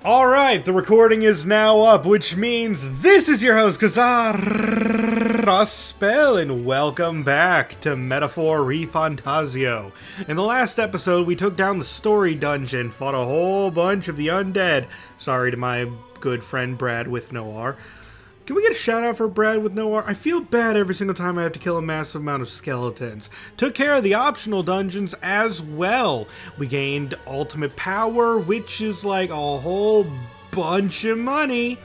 Alright, the recording is now up, which means this is your host, Raspel, and welcome back to Metaphor ReFantazio. In the last episode, we took down the story dungeon, fought a whole bunch of the undead. Sorry to my good friend Brad with no R. Can we get a shout out for Brad with no R? I feel bad every single time I have to kill a massive amount of skeletons. Took care of the optional dungeons as well. We gained ultimate power, which is like a whole bunch of money.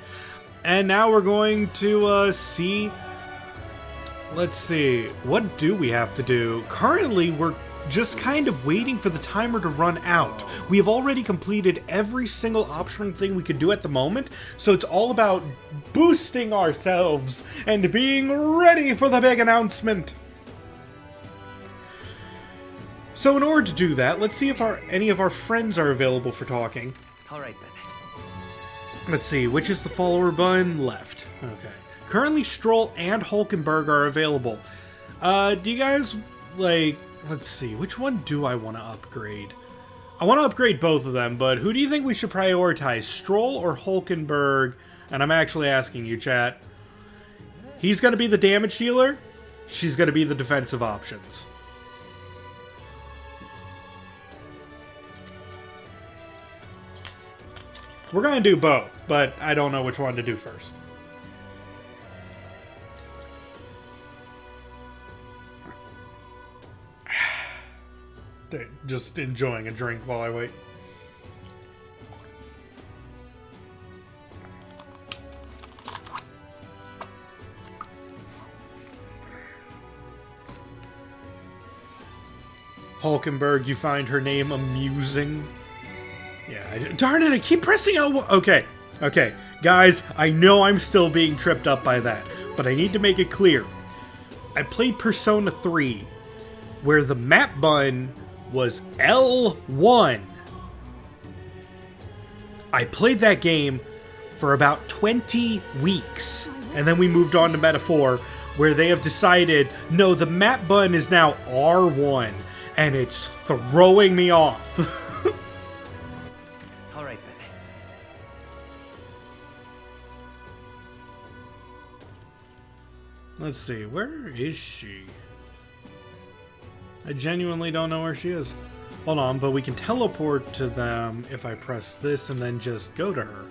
And now we're going to see... Let's see, what do we have to do? Currently, we're just kind of waiting for the timer to run out. We have already completed every single optional thing we could do at the moment, so it's all about boosting ourselves and being ready for the big announcement. So in order to do that, let's see if any of our friends are available for talking. Alright then. Let's see, which is the follower button? Left. Okay. Currently, Stroll and Hulkenberg are available. Do you guys, like... Let's see, which one do I want to upgrade? I want to upgrade both of them, but who do you think we should prioritize, Stroll or Hulkenberg? And I'm actually asking you, chat. He's going to be the damage dealer. She's going to be the defensive options. We're going to do both, but I don't know which one to do first. Just enjoying a drink while I wait. Hulkenberg, you find her name amusing? Yeah, darn it, I keep pressing L1. Okay. Guys, I know I'm still being tripped up by that, but I need to make it clear. I played Persona 3, where the map button was L1. I played that game for about 20 weeks, and then we moved on to Metaphor, where they have decided, no, the map button is now R1, and it's throwing me off. Alright then. Let's see, where is she? I genuinely don't know where she is. Hold on, but we can teleport to them if I press this and then just go to her.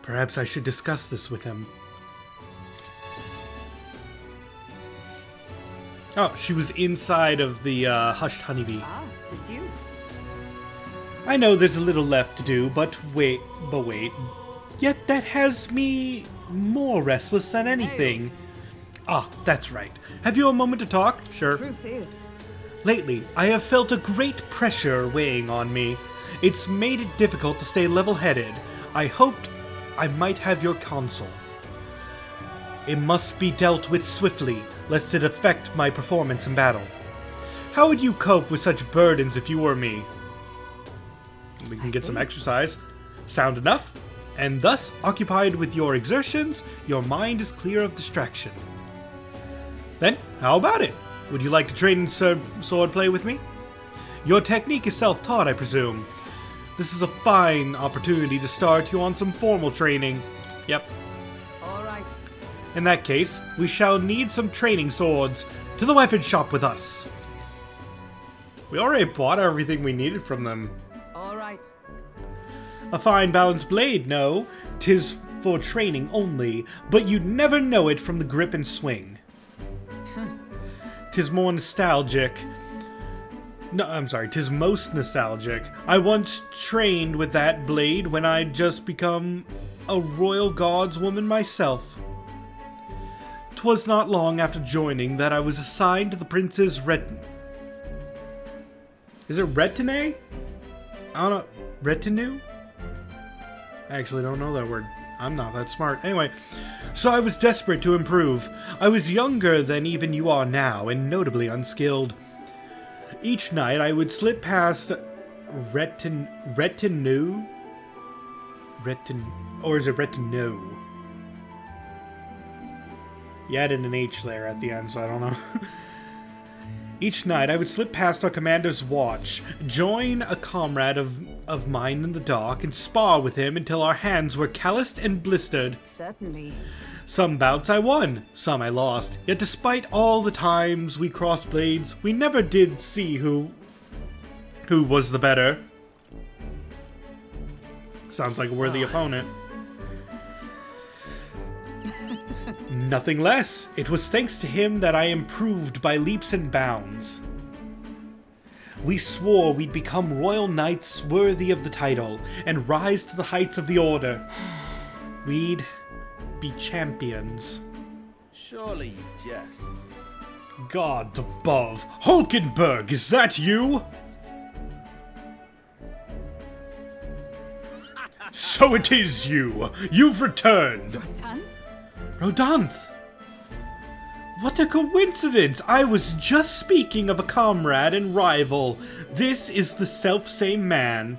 Perhaps I should discuss this with him. Oh, she was inside of the hushed honeybee. Ah, 'tis you. I know there's a little left to do, but wait. Yet that has me more restless than anything. Ah, that's right. Have you a moment to talk? Sure. Truth is, Lately, I have felt a great pressure weighing on me. It's made it difficult to stay level-headed. I hoped I might have your counsel. It must be dealt with swiftly, lest it affect my performance in battle. How would you cope with such burdens if you were me? We can get some exercise. Sound enough? And thus, occupied with your exertions, your mind is clear of distraction. Then, how about it? Would you like to train in swordplay with me? Your technique is self-taught, I presume. This is a fine opportunity to start you on some formal training. Yep. alright. In that case, we shall need some training swords. To the weapon shop with us. We already bought everything we needed from them. Alright. A fine balanced blade, no. 'Tis for training only, but you'd never know it from the grip and swing. 'Tis more nostalgic. No, I'm sorry, 'tis most nostalgic. I once trained with that blade when I'd just become a royal guards woman myself. 'Twas not long after joining that I was assigned to the prince's Is it retinue? I don't know. Retinue? I actually don't know that word. I'm not that smart. Anyway, so I was desperate to improve. I was younger than even you are now, and notably unskilled. Each night I would slip past retinue? Or is it retinue? You added an H there at the end, so I don't know. Each night I would slip past our commander's watch, join a comrade of mine in the dark, and spar with him until our hands were calloused and blistered. Certainly. Some bouts I won, some I lost, yet despite all the times we crossed blades, we never did see who was the better. Sounds like a worthy opponent. Nothing less. It was thanks to him that I improved by leaps and bounds. We swore we'd become royal knights worthy of the title and rise to the heights of the order. We'd be champions. Surely you jest. God above. Hulkenberg, is that you? So it is you. You've returned. Rotanth? Rodanth! What a coincidence! I was just speaking of a comrade and rival. This is the selfsame man.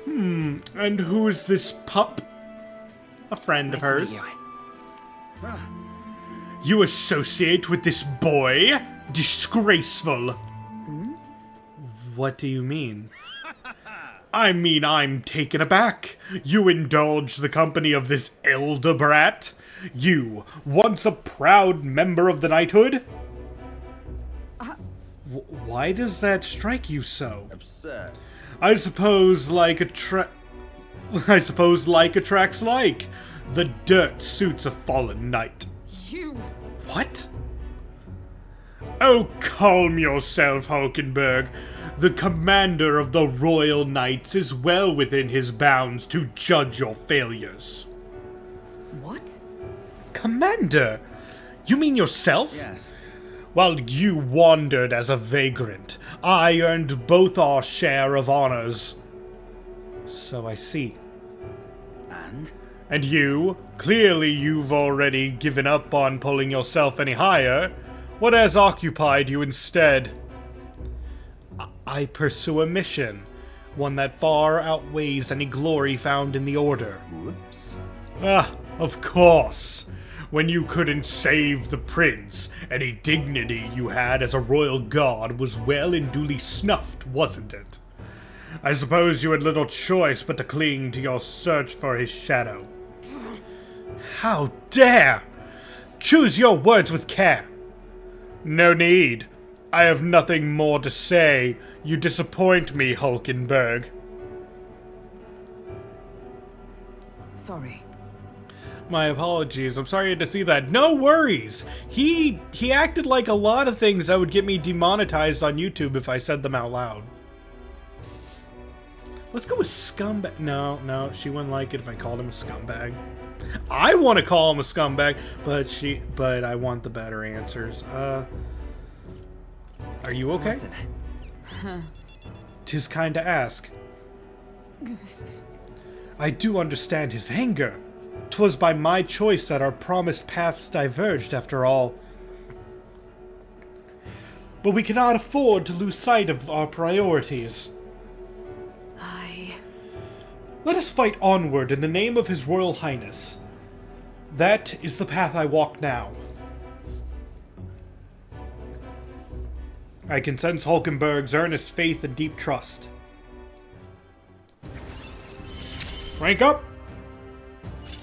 And who is this pup? A friend of hers. You associate with this boy? Disgraceful. What do you mean? I mean, I'm taken aback. You indulge the company of this elder brat? You, once a proud member of the knighthood? Why does that strike you so? Absurd. I suppose like attracts like. The dirt suits a fallen knight. You! What? Oh, calm yourself, Hulkenberg. The commander of the Royal Knights is well within his bounds to judge your failures. What? Commander? You mean yourself? Yes. While you wandered as a vagrant, I earned both our share of honors. So I see. And? And you? Clearly you've already given up on pulling yourself any higher. What has occupied you instead? I pursue a mission, one that far outweighs any glory found in the Order. Whoops. Ah, of course. When you couldn't save the prince, any dignity you had as a royal guard was well and duly snuffed, wasn't it? I suppose you had little choice but to cling to your search for his shadow. How dare! Choose your words with care. No need. I have nothing more to say. You disappoint me, Hulkenberg. Sorry. My apologies. I'm sorry to see that. No worries. He acted like a lot of things that would get me demonetized on YouTube if I said them out loud. Let's go with scumbag. No, she wouldn't like it if I called him a scumbag. I want to call him a scumbag, but I want the better answers. Are you okay? Listen. 'Tis kind to ask. I do understand his anger. 'Twas by my choice that our promised paths diverged, after all. But we cannot afford to lose sight of our priorities. Let us fight onward in the name of His Royal Highness. That is the path I walk now. I can sense Hulkenberg's earnest faith and deep trust. Rank up!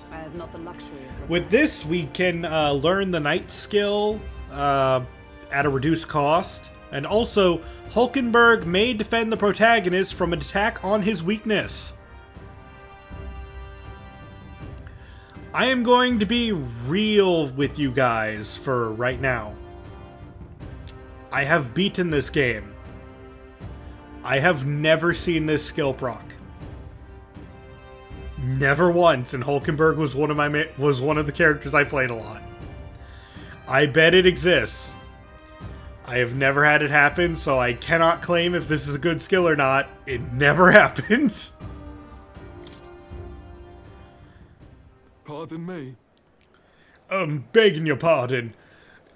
I have not the luxury of... With this, we can learn the knight skill at a reduced cost. And also, Hulkenberg may defend the protagonist from an attack on his weakness. I am going to be real with you guys for right now. I have beaten this game. I have never seen this skill proc. Never once, and Hulkenberg was one of the characters I played a lot. I bet it exists. I have never had it happen, so I cannot claim if this is a good skill or not. It never happens. Pardon me. I'm begging your pardon,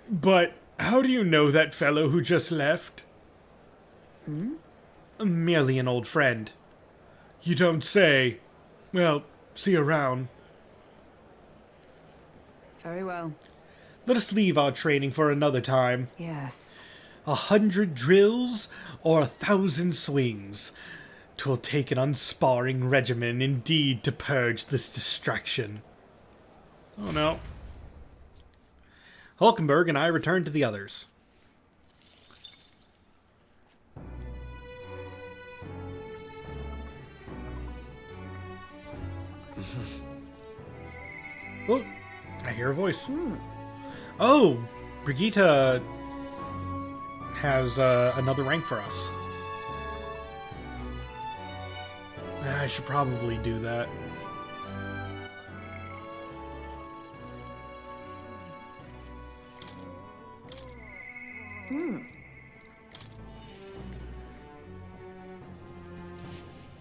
but how do you know that fellow who just left? Merely an old friend. You don't say. Well, see you around. Very well. Let us leave our training for another time. Yes. 100 drills, or 1,000 swings. 'Twill take an unsparing regimen indeed to purge this distraction. Oh no. Hulkenberg and I return to the others. Oh, I hear a voice. Oh, Brigitte has another rank for us. I should probably do that.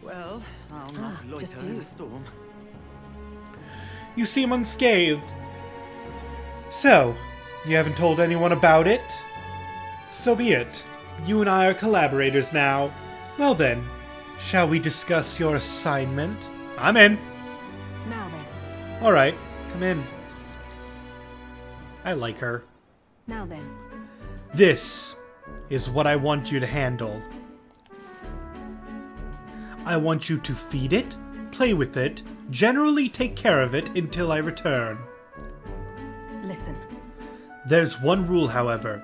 Well, I'll not just loiter in you. the storm. You seem unscathed. So, you haven't told anyone about it? So be it. You and I are collaborators now. Well then, shall we discuss your assignment? I'm in. Now then. Alright, come in. I like her. Now then. This is what I want you to handle. I want you to feed it, play with it, generally take care of it until I return. Listen. There's one rule, however.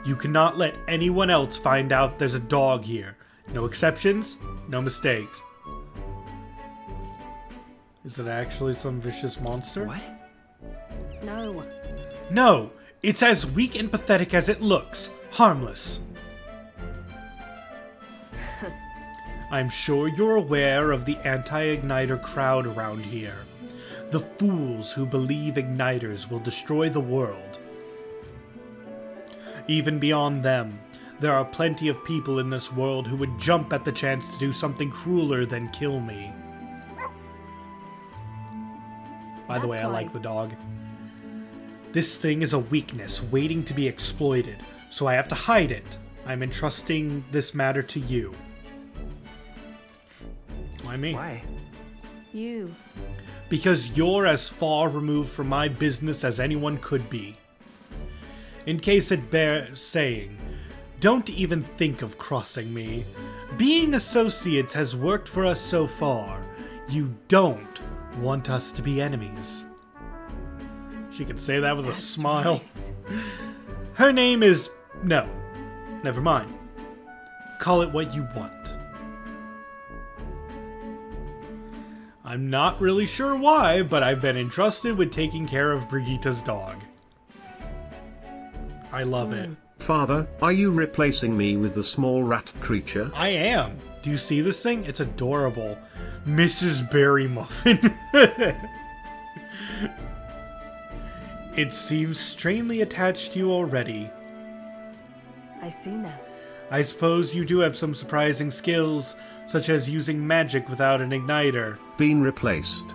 You cannot let anyone else find out there's a dog here. No exceptions, no mistakes. Is it actually some vicious monster? What? No. No, it's as weak and pathetic as it looks. Harmless. I'm sure you're aware of the anti-igniter crowd around here. The fools who believe igniters will destroy the world. Even beyond them, there are plenty of people in this world who would jump at the chance to do something crueler than kill me. By the way, I like the dog. This thing is a weakness waiting to be exploited, so I have to hide it. I'm entrusting this matter to you. Why me? Why? You. Because you're as far removed from my business as anyone could be. In case it bears saying, don't even think of crossing me. Being associates has worked for us so far. You don't want us to be enemies. She could say that with a smile. Right. Her name is... No. Never mind. Call it what you want. I'm not really sure why, but I've been entrusted with taking care of Brigitte's dog. I love it. Father, are you replacing me with the small rat creature? I am. Do you see this thing? It's adorable. Mrs. Berry Muffin. It seems strangely attached to you already. I see now. I suppose you do have some surprising skills, such as using magic without an igniter. Been replaced.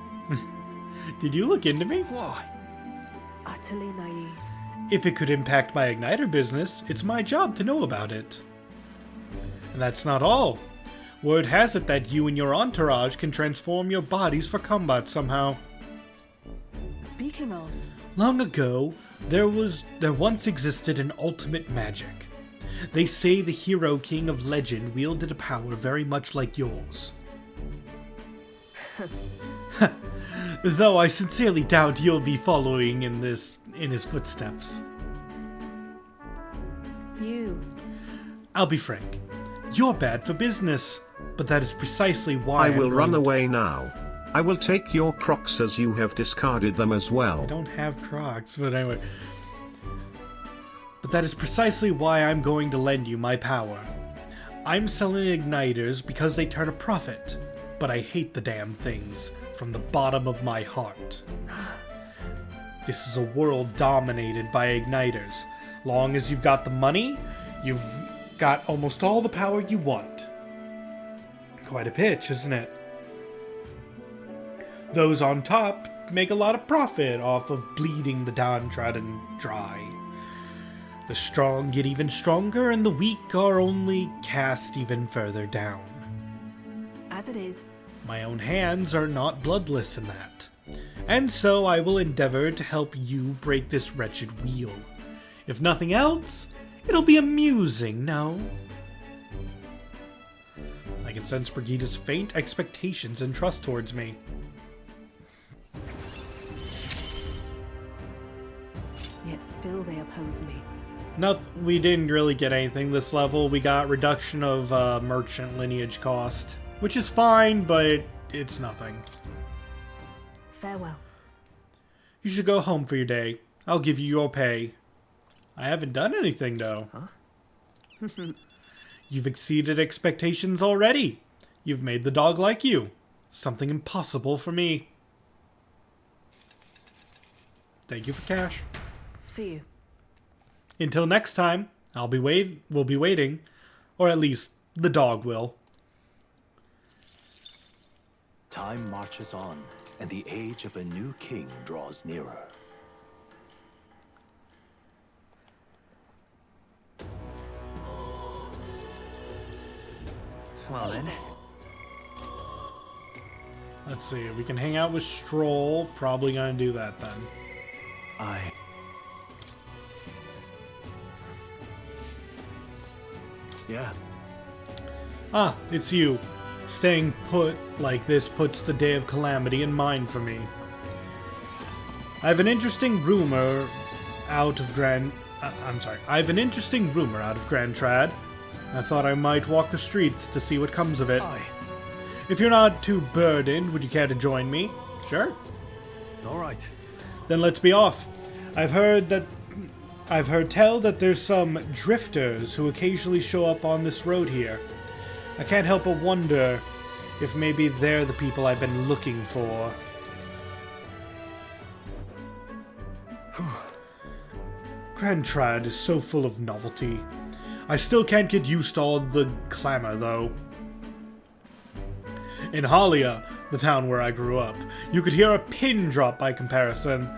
Did you look into me? Why? Utterly naive. If it could impact my igniter business, it's my job to know about it. And that's not all. Word has it that you and your entourage can transform your bodies for combat somehow. Speaking of, Long ago, there once existed an ultimate magic. They say the hero king of legend wielded a power very much like yours. Though I sincerely doubt you'll be following in his footsteps. you. I'll be frank. You're bad for business, but that is precisely why I will I'm run going away now. I will take your Crocs as you have discarded them as well. I don't have Crocs, but anyway. But that is precisely why I'm going to lend you my power. I'm selling igniters because they turn a profit, but I hate the damn things from the bottom of my heart. This is a world dominated by igniters. Long as you've got the money, you've got almost all the power you want. Quite a pitch, isn't it? Those on top make a lot of profit off of bleeding the downtrodden dry. The strong get even stronger, and the weak are only cast even further down. As it is. My own hands are not bloodless in that, and so I will endeavor to help you break this wretched wheel. If nothing else, It'll be amusing, no? I can sense Brigida's faint expectations and trust towards me. Yet still they oppose me. No, we didn't really get anything this level. We got reduction of merchant lineage cost, which is fine, but it's nothing. Farewell. You should go home for your day. I'll give you your pay. I haven't done anything, though. Huh? You've exceeded expectations already. You've made the dog like you. Something impossible for me. Thank you for cash. See you. Until next time, we'll be waiting. Or at least, the dog will. Time marches on, and the age of a new king draws nearer. Well then. Let's see, we can hang out with Stroll. Probably gonna do that then. Yeah. Ah, it's you. Staying put like this puts the day of calamity in mind for me. I have an interesting rumor out of Grand Trad. I thought I might walk the streets to see what comes of it. Aye. If you're not too burdened, would you care to join me? Sure. All right. Then let's be off. I've heard tell that there's some drifters who occasionally show up on this road here. I can't help but wonder if maybe they're the people I've been looking for. Grand Trad is so full of novelty. I still can't get used to all the clamor, though. In Halia, the town where I grew up, you could hear a pin drop by comparison.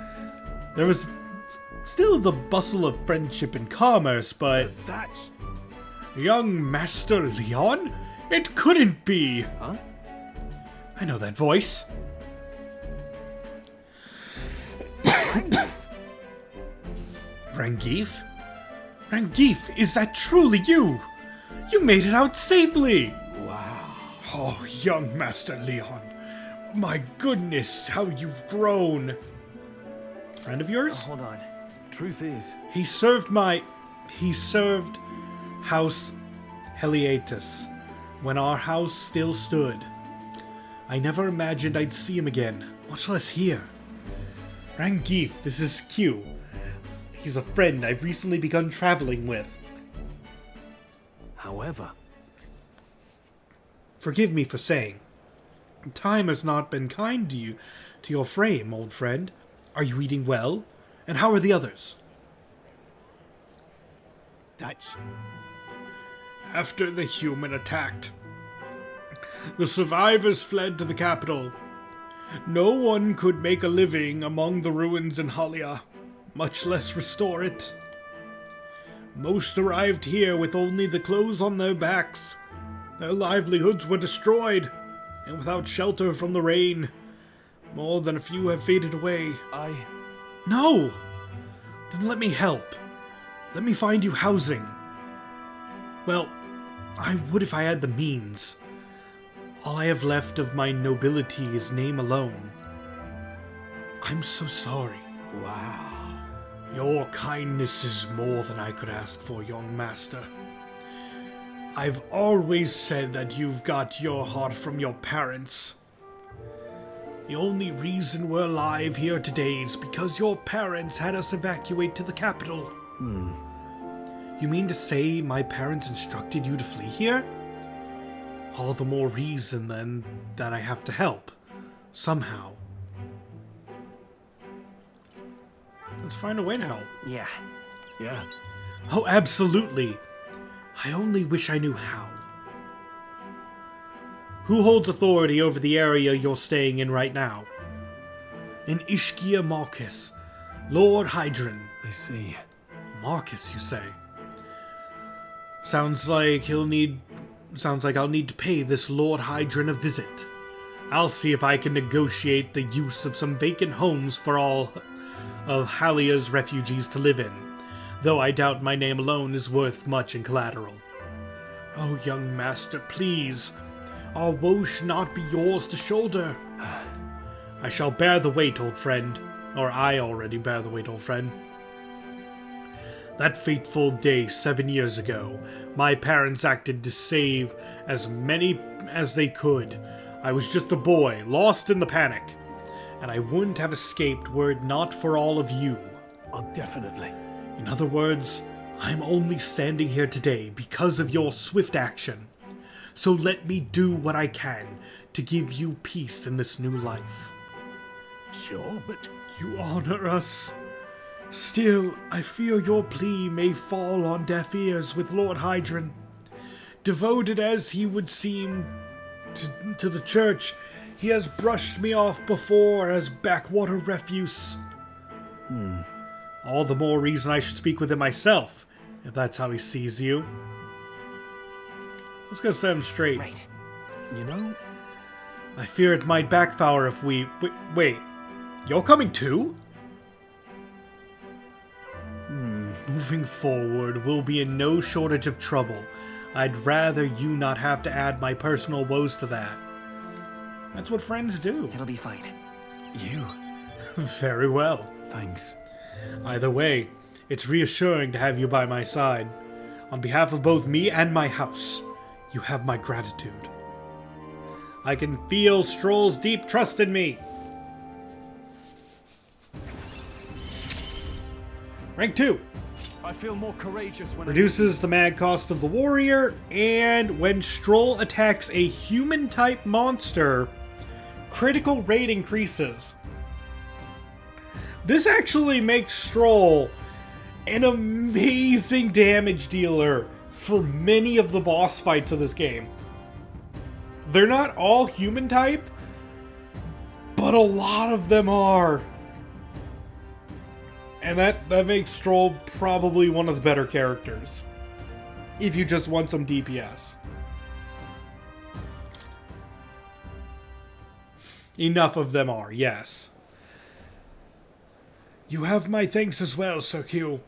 There was still the bustle of friendship and commerce, but... That's... Young Master Leon? It couldn't be! Huh? I know that voice. Rangif? Rangif, is that truly you? You made it out safely! Wow. Oh, young Master Leon. My goodness, how you've grown. Friend of yours? Hold on. Truth is... He served House Heliatus when our house still stood. I never imagined I'd see him again, much less here. Rangif, this is Q. He's a friend I've recently begun traveling with. However... Forgive me for saying, time has not been kind to you, to your frame, old friend. Are you eating well? And how are the others? That's... After the human attacked, the survivors fled to the capital. No one could make a living among the ruins in Halia, much less restore it. Most arrived here with only the clothes on their backs. Their livelihoods were destroyed, and without shelter from the rain, more than a few have faded away. No! Then let me help. Let me find you housing. Well, I would if I had the means. All I have left of my nobility is name alone. I'm so sorry. Wow. Your kindness is more than I could ask for, young master. I've always said that you've got your heart from your parents. The only reason we're alive here today is because your parents had us evacuate to the capital. You mean to say my parents instructed you to flee here? All the more reason, then, that I have to help. Somehow. Let's find a way to help. Yeah. Yeah. Oh, absolutely. I only wish I knew how. Who holds authority over the area you're staying in right now? An Ishkia Marcus, Lord Hydron. I see. Marcus, you say? Sounds like I'll need to pay this Lord Hydron a visit. I'll see if I can negotiate the use of some vacant homes for all of Halia's refugees to live in. though I doubt my name alone is worth much in collateral. Oh, young master, please. Our woe should not be yours to shoulder. I shall bear the weight, old friend. Or I already bear the weight, old friend. That fateful day 7 years ago, my parents acted to save as many as they could. I was just a boy, lost in the panic. And I wouldn't have escaped were it not for all of you. Oh, definitely. In other words, I'm only standing here today because of your swift action. So let me do what I can to give you peace in this new life. Sure, but You honor us. Still, I fear your plea may fall on deaf ears with Lord Hydron. Devoted as he would seem to the church, he has brushed me off before as backwater refuse. All the more reason I should speak with him myself, if that's how he sees you. Let's go set him straight. Right. you know, I fear it might backfire if we... Wait. You're coming too? Moving forward, we'll be in no shortage of trouble. I'd rather you not have to add my personal woes to that. That's what friends do. It'll be fine. you. Very well. Thanks. Either way, it's reassuring to have you by my side. On behalf of both me and my house, you have my gratitude. I can feel Stroll's deep trust in me. Rank 2. I feel more courageous when Reduces the mag cost of the warrior, and when Stroll attacks a human-type monster, critical rate increases. This actually makes Stroll an amazing damage dealer for many of the boss fights of this game. They're not all human-type, but a lot of them are. And that makes Stroll probably one of the better characters. If you just want some DPS. Enough of them are, yes. You have my thanks as well, Sir Q.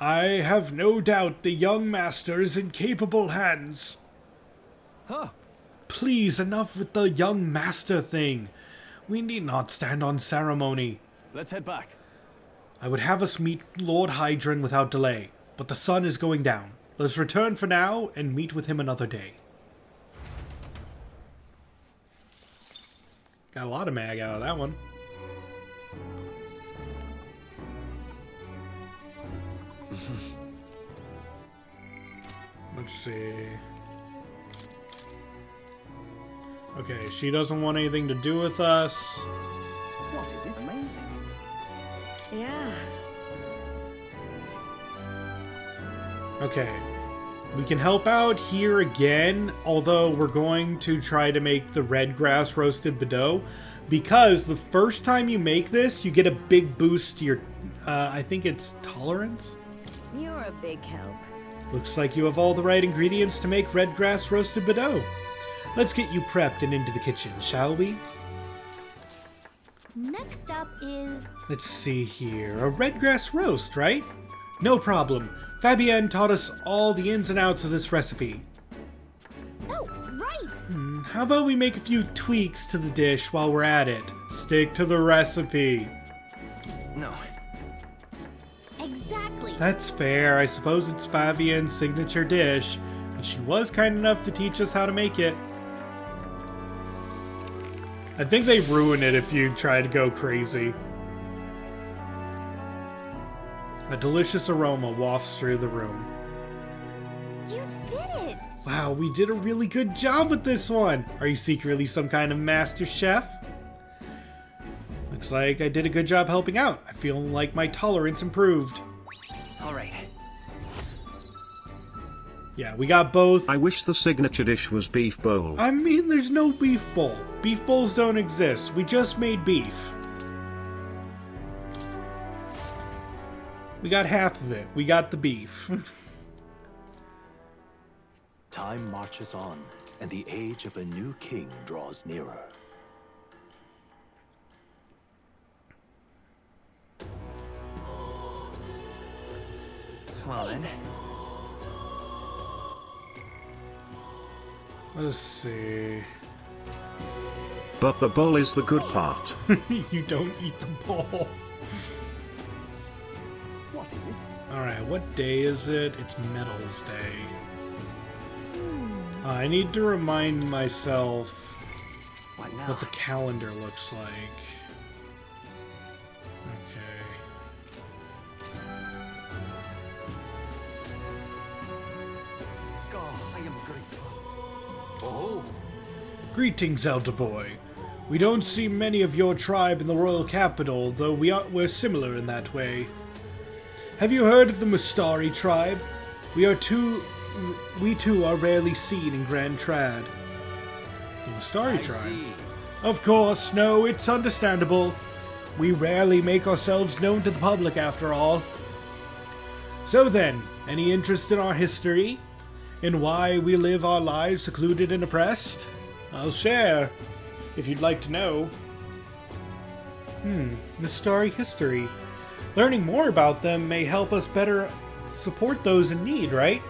I have no doubt the young master is in capable hands. Huh. Please, enough with the young master thing. We need not stand on ceremony. Let's head back. I would have us meet Lord Hydron without delay, but the sun is going down. Let's return for now and meet with him another day. Got a lot of mag out of that one. Let's see. Okay, she doesn't want anything to do with us. What is it? Amazing. Yeah. Okay. We can help out here again, although we're going to try to make the red grass roasted Bordeaux, because the first time you make this, you get a big boost to your, I think it's tolerance? You're a big help. Looks like you have all the right ingredients to make red grass roasted Bordeaux. Let's get you prepped and into the kitchen, shall we? Next up is... Let's see here. A red grass roast, right? No problem. Fabienne taught us all the ins and outs of this recipe. Oh, right! How about we make a few tweaks to the dish while we're at it? Stick to the recipe. No. Exactly. That's fair. I suppose it's Fabienne's signature dish, and she was kind enough to teach us how to make it. I think they ruin it if you try to go crazy. A delicious aroma wafts through the room. You did it! Wow, we did a really good job with this one! Are you secretly some kind of master chef? Looks like I did a good job helping out. I feel like my tolerance improved. All right. Yeah, we got both. I wish the signature dish was beef bowl. I mean, there's no beef bowl. Beef bowls don't exist. We just made beef. We got half of it. We got the beef. Time marches on, and the age of a new king draws nearer. Well then. Let's see. But the bowl is the good part. You don't eat the ball. What is it? Alright, what day is it? It's Metals Day. I need to remind myself What now? what the calendar looks like. Okay. Oh, I am grateful. Oh, Greetings, Elder Boy. We don't see many of your tribe in the royal capital, though we're similar in that way. Have you heard of the Mustari tribe? We too are rarely seen in Grand Trad. The Mustari I tribe? see. Of course, no, it's understandable. We rarely make ourselves known to the public, after all. So then, any interest in our history? In why we live our lives secluded and oppressed? I'll share, if you'd like to know. Mustari history. Learning more about them may help us better support those in need, right?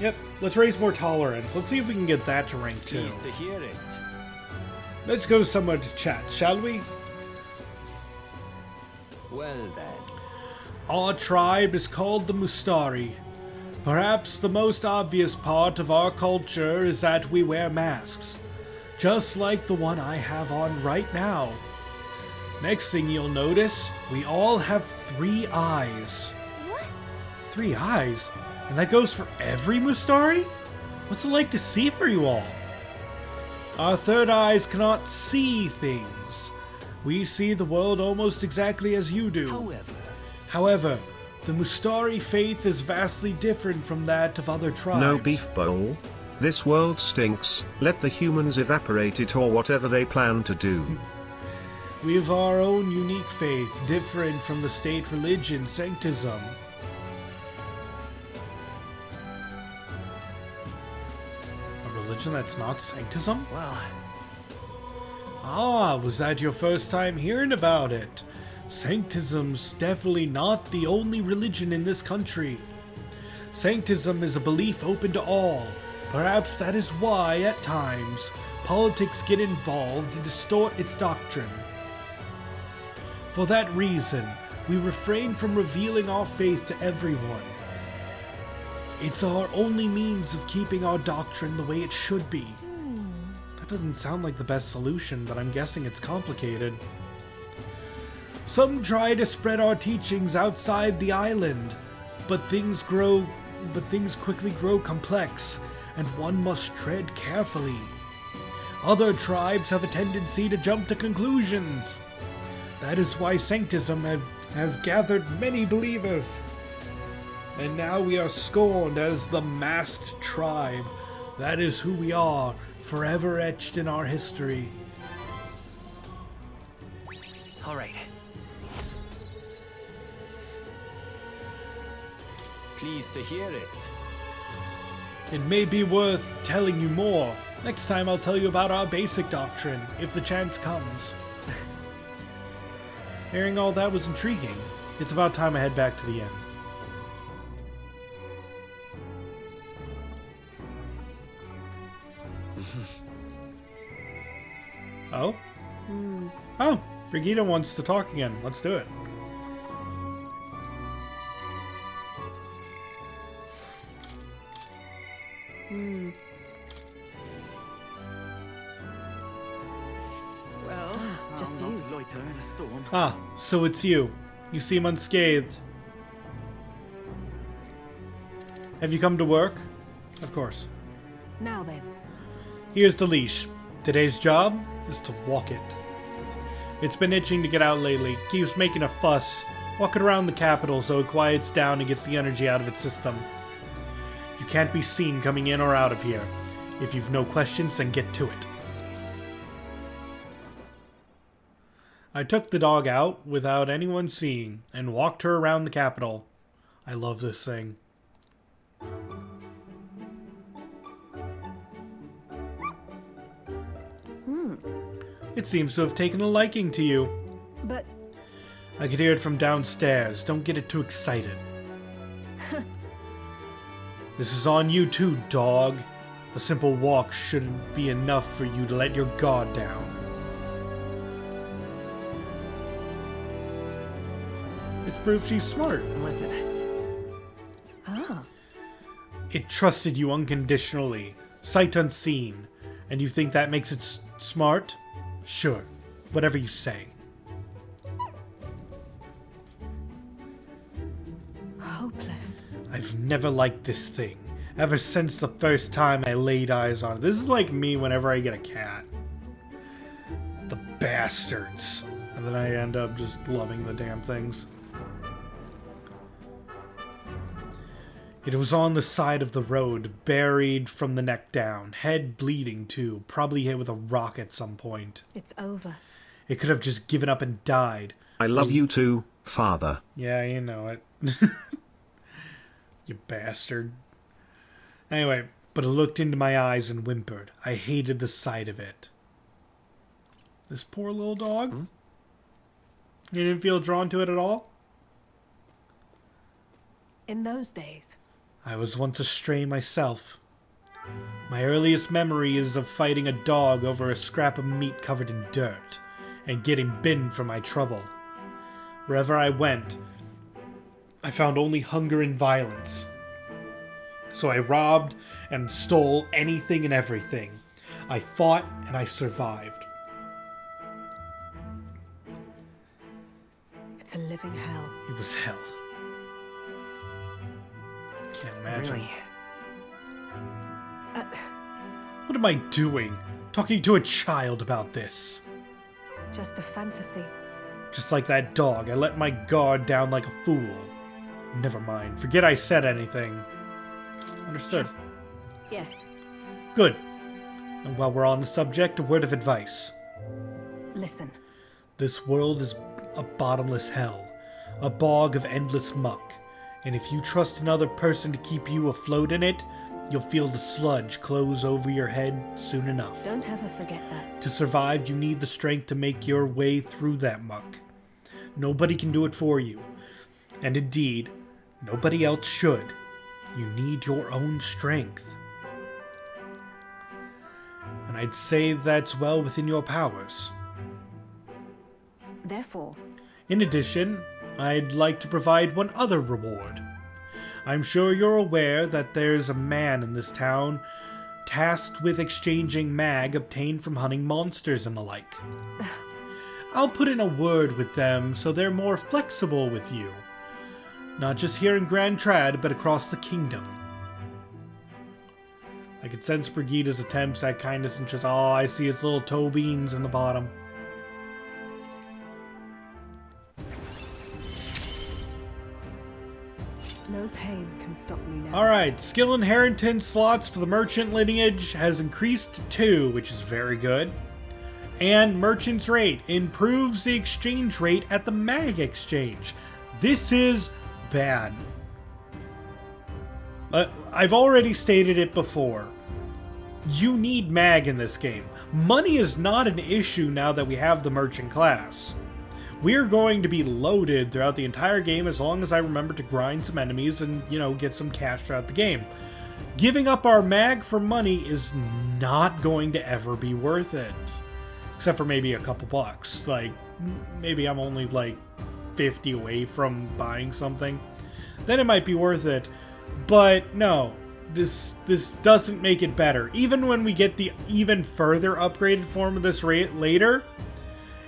Yep, let's raise more tolerance. Let's see if we can get that to rank 2. Pleased to hear it. Let's go somewhere to chat, shall we? Well then. Our tribe is called the Mustari. Perhaps the most obvious part of our culture is that we wear masks, just like the one I have on right now. Next thing you'll notice, we all have 3 eyes. What? 3 eyes? And that goes for every Mustari? What's it like to see for you all? Our third eyes cannot see things. We see the world almost exactly as you do. However, the Mustari faith is vastly different from that of other tribes. No beef bowl? This world stinks, let the humans evaporate it or whatever they plan to do. We have our own unique faith, different from the state religion, Sanctism. A religion that's not Sanctism? Well, Ah, was that your first time hearing about it? Sanctism's definitely not the only religion in this country. Sanctism is a belief open to all. Perhaps that is why, at times, politics get involved to distort its doctrine. For that reason, we refrain from revealing our faith to everyone. It's our only means of keeping our doctrine the way it should be. That doesn't sound like the best solution, but I'm guessing it's complicated. Some try to spread our teachings outside the island, but things quickly grow complex, and one must tread carefully. Other tribes have a tendency to jump to conclusions. That is why Sanctism has gathered many believers. And now we are scorned as the masked tribe. That is who we are, forever etched in our history. all right. Pleased to hear it. It may be worth telling you more. Next time I'll tell you about our basic doctrine, if the chance comes. Hearing all that was intriguing. It's about time I head back to the inn. Oh? Oh, Brigitte wants to talk again. Let's do it. Well, Just I'll you. not loiter in a storm. Ah, so it's you. You seem unscathed. Have you come to work? Of course. Now then. Here's the leash. Today's job is to walk it. It's been itching to get out lately. Keeps making a fuss. Walk it around the capital so it quiets down and gets the energy out of its system. You can't be seen coming in or out of here. If you've no questions, then get to it. I took the dog out without anyone seeing and walked her around the capital. I love this thing. It seems to have taken a liking to you. But I could hear it from downstairs. Don't get it too excited. This is on you too, dog. A simple walk shouldn't be enough for you to let your guard down. It's proof she's smart. Listen. Oh. It trusted you unconditionally, sight unseen, and you think that makes it smart? Sure, whatever you say. Hopeless. I've never liked this thing, ever since the first time I laid eyes on it. This is like me whenever I get a cat. The bastards. And then I end up just loving the damn things. It was on the side of the road, buried from the neck down, head bleeding too, probably hit with a rock at some point. It's over. It could have just given up and died. I love you too, father. Yeah, you know it. You bastard. Anyway, but it looked into my eyes and whimpered. I hated the sight of it. This poor little dog? You didn't feel drawn to it at all? In those days. I was once a stray myself. My earliest memory is of fighting a dog over a scrap of meat covered in dirt, and getting bitten for my trouble. Wherever I went, I found only hunger and violence. So I robbed and stole anything and everything. I fought and I survived. It's a living hell. It was hell. Can't imagine. Really? What am I doing? Talking to a child about this? Just a fantasy. Just like that dog, I let my guard down like a fool. Never mind. Forget I said anything. Understood. Yes. Good. And while we're on the subject, a word of advice. Listen. This world is a bottomless hell. A bog of endless muck. And if you trust another person to keep you afloat in it, you'll feel the sludge close over your head soon enough. Don't ever forget that. To survive, you need the strength to make your way through that muck. Nobody can do it for you. And indeed, nobody else should. You need your own strength. And I'd say that's well within your powers. Therefore, In addition, I'd like to provide one other reward. I'm sure you're aware that there's a man in this town tasked with exchanging mag obtained from hunting monsters and the like. I'll put in a word with them so they're more flexible with you. Not just here in Grand Trad, but across the kingdom. I could sense Brigida's attempts at kindness and just, oh, I see his little toe beans in the bottom. no pain can stop me now. Alright, skill inheritance slots for the merchant lineage has increased to 2, which is very good. And merchant's rate improves the exchange rate at the mag exchange. This is bad. I've already stated it before. You need mag in this game. Money is not an issue now that we have the merchant class. We're going to be loaded throughout the entire game as long as I remember to grind some enemies and, you know, get some cash throughout the game. Giving up our mag for money is not going to ever be worth it. Except for maybe a couple bucks. Like, maybe I'm only like 50 away from buying something. Then it might be worth it. But no, this doesn't make it better. Even when we get the even further upgraded form of this rate later,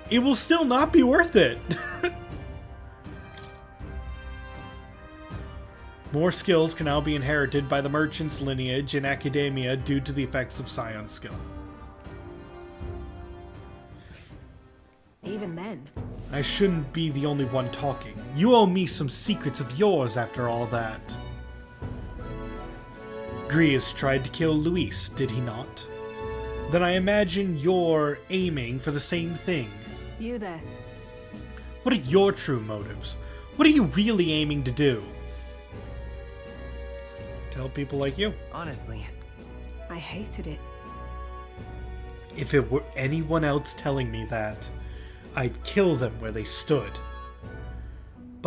it will still not be worth it. More skills can now be inherited by the merchant's lineage in academia due to the effects of Scion skill. Even then. I shouldn't be the only one talking. You owe me some secrets of yours after all that. Grius tried to kill Luis, did he not? Then I imagine you're aiming for the same thing. You there. What are your true motives? What are you really aiming to do? Tell people like you. Honestly, I hated it. If it were anyone else telling me that, I'd kill them where they stood.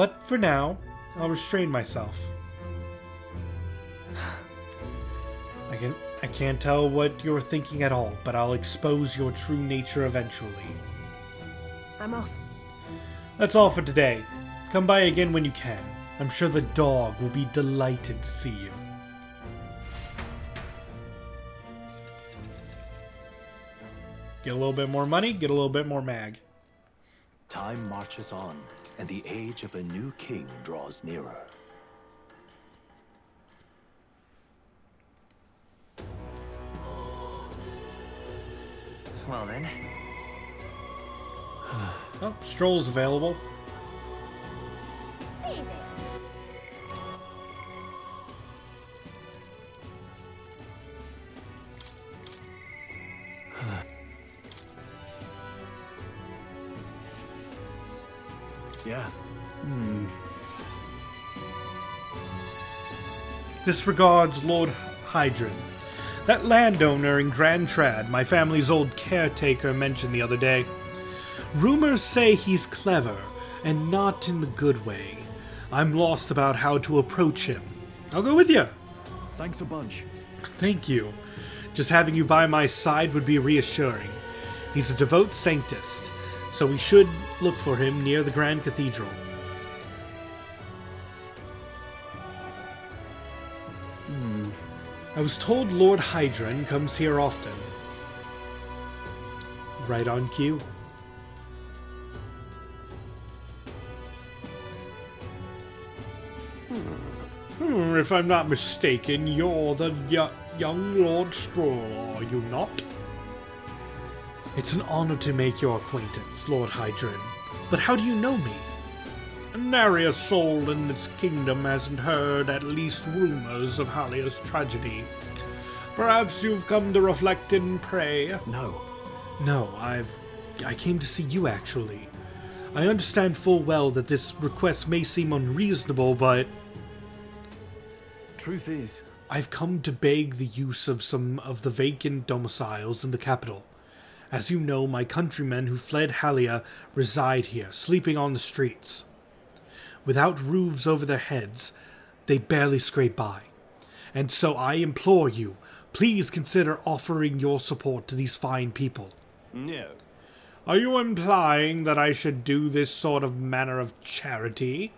But for now, I'll restrain myself. I can't tell what you're thinking at all, but I'll expose your true nature eventually. I'm off. That's all for today. Come by again when you can. I'm sure the dog will be delighted to see you. Get a little bit more money, get a little bit more mag. Time marches on, and the age of a new king draws nearer. Well then. Oh, Stroll's available. Save it. Yeah. This regards Lord Hydron. That landowner in Grand Trad my family's old caretaker mentioned the other day. Rumors say he's clever, and not in the good way. I'm lost about how to approach him. I'll go with you. Thanks a bunch. Thank you. Just having you by my side would be reassuring. He's a devout sanctist, so we should look for him near the Grand Cathedral. I was told Lord Hydron comes here often. Right on cue. If I'm not mistaken, you're the young Lord Stroll, are you not? It's an honor to make your acquaintance, Lord Hydron. But how do you know me? Nary a soul in this kingdom hasn't heard at least rumors of Halia's tragedy. Perhaps you've come to reflect and pray? No. No, I came to see you, actually. I understand full well that this request may seem unreasonable, but Truth is, I've come to beg the use of some of the vacant domiciles in the capital. As you know, my countrymen who fled Halia reside here, sleeping on the streets. Without roofs over their heads, they barely scrape by. And so I implore you, please consider offering your support to these fine people. no. Are you implying that I should do this sort of manner of charity?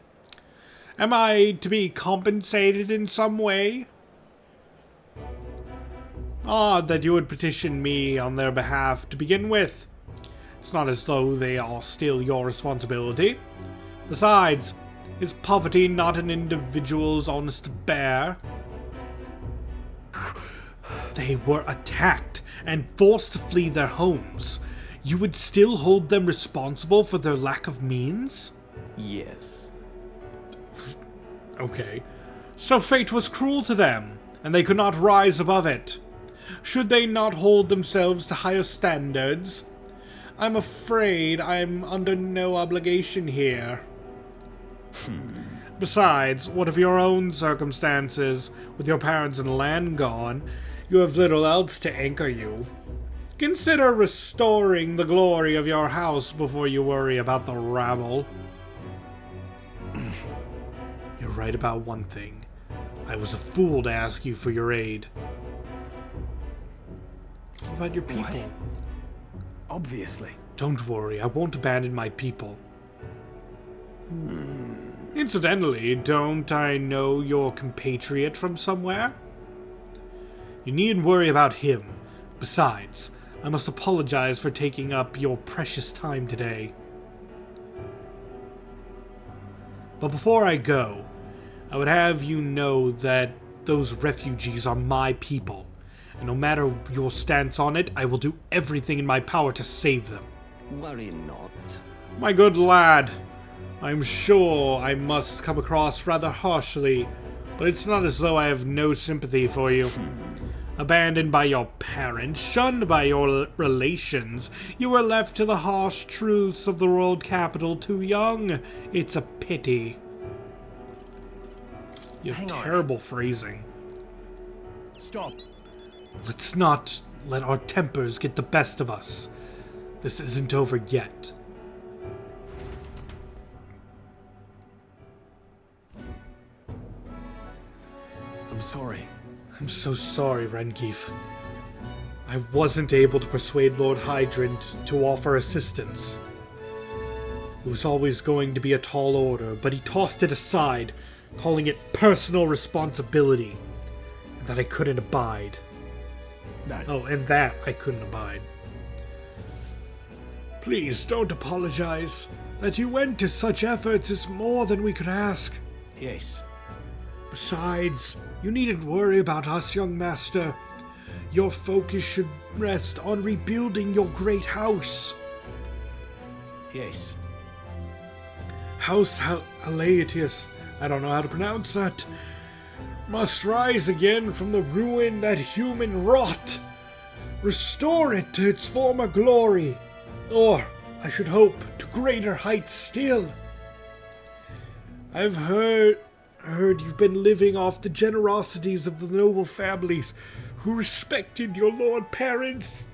Am I to be compensated in some way? Odd that you would petition me on their behalf to begin with. It's not as though they are still your responsibility. Besides, is poverty not an individual's honest bear? They were attacked and forced to flee their homes. You would still hold them responsible for their lack of means? Yes. Okay. So fate was cruel to them, and they could not rise above it. Should they not hold themselves to higher standards? I'm afraid I'm under no obligation here. Besides, what of your own circumstances? With your parents and land gone, you have little else to anchor you. Consider restoring the glory of your house before you worry about the rabble. You're right about one thing. I was a fool to ask you for your aid. What about your people? What? Obviously. Don't worry, I won't abandon my people. Incidentally, don't I know your compatriot from somewhere? You needn't worry about him. Besides, I must apologize for taking up your precious time today. But before I go, I would have you know that those refugees are my people, and no matter your stance on it, I will do everything in my power to save them. Worry not. My good lad, I'm sure I must come across rather harshly, but it's not as though I have no sympathy for you. Abandoned by your parents, shunned by your relations, you were left to the harsh truths of the world capital too young. It's a pity. You have Hang on. terrible phrasing. Stop. Let's not let our tempers get the best of us. This isn't over yet. sorry. I'm so sorry, Rengief. I wasn't able to persuade Lord Hydrant to offer assistance. It was always going to be a tall order, but he tossed it aside, calling it personal responsibility, and that I couldn't abide. That I couldn't abide. Please don't apologize. That you went to such efforts is more than we could ask. Yes. Besides, you needn't worry about us, young master. Your focus should rest on rebuilding your great house. Yes. House Halaetius, I don't know how to pronounce that, must rise again from the ruin that human wrought. Restore it to its former glory, or, I should hope, to greater heights still. I've heard you've been living off the generosities of the noble families who respected your lord parents.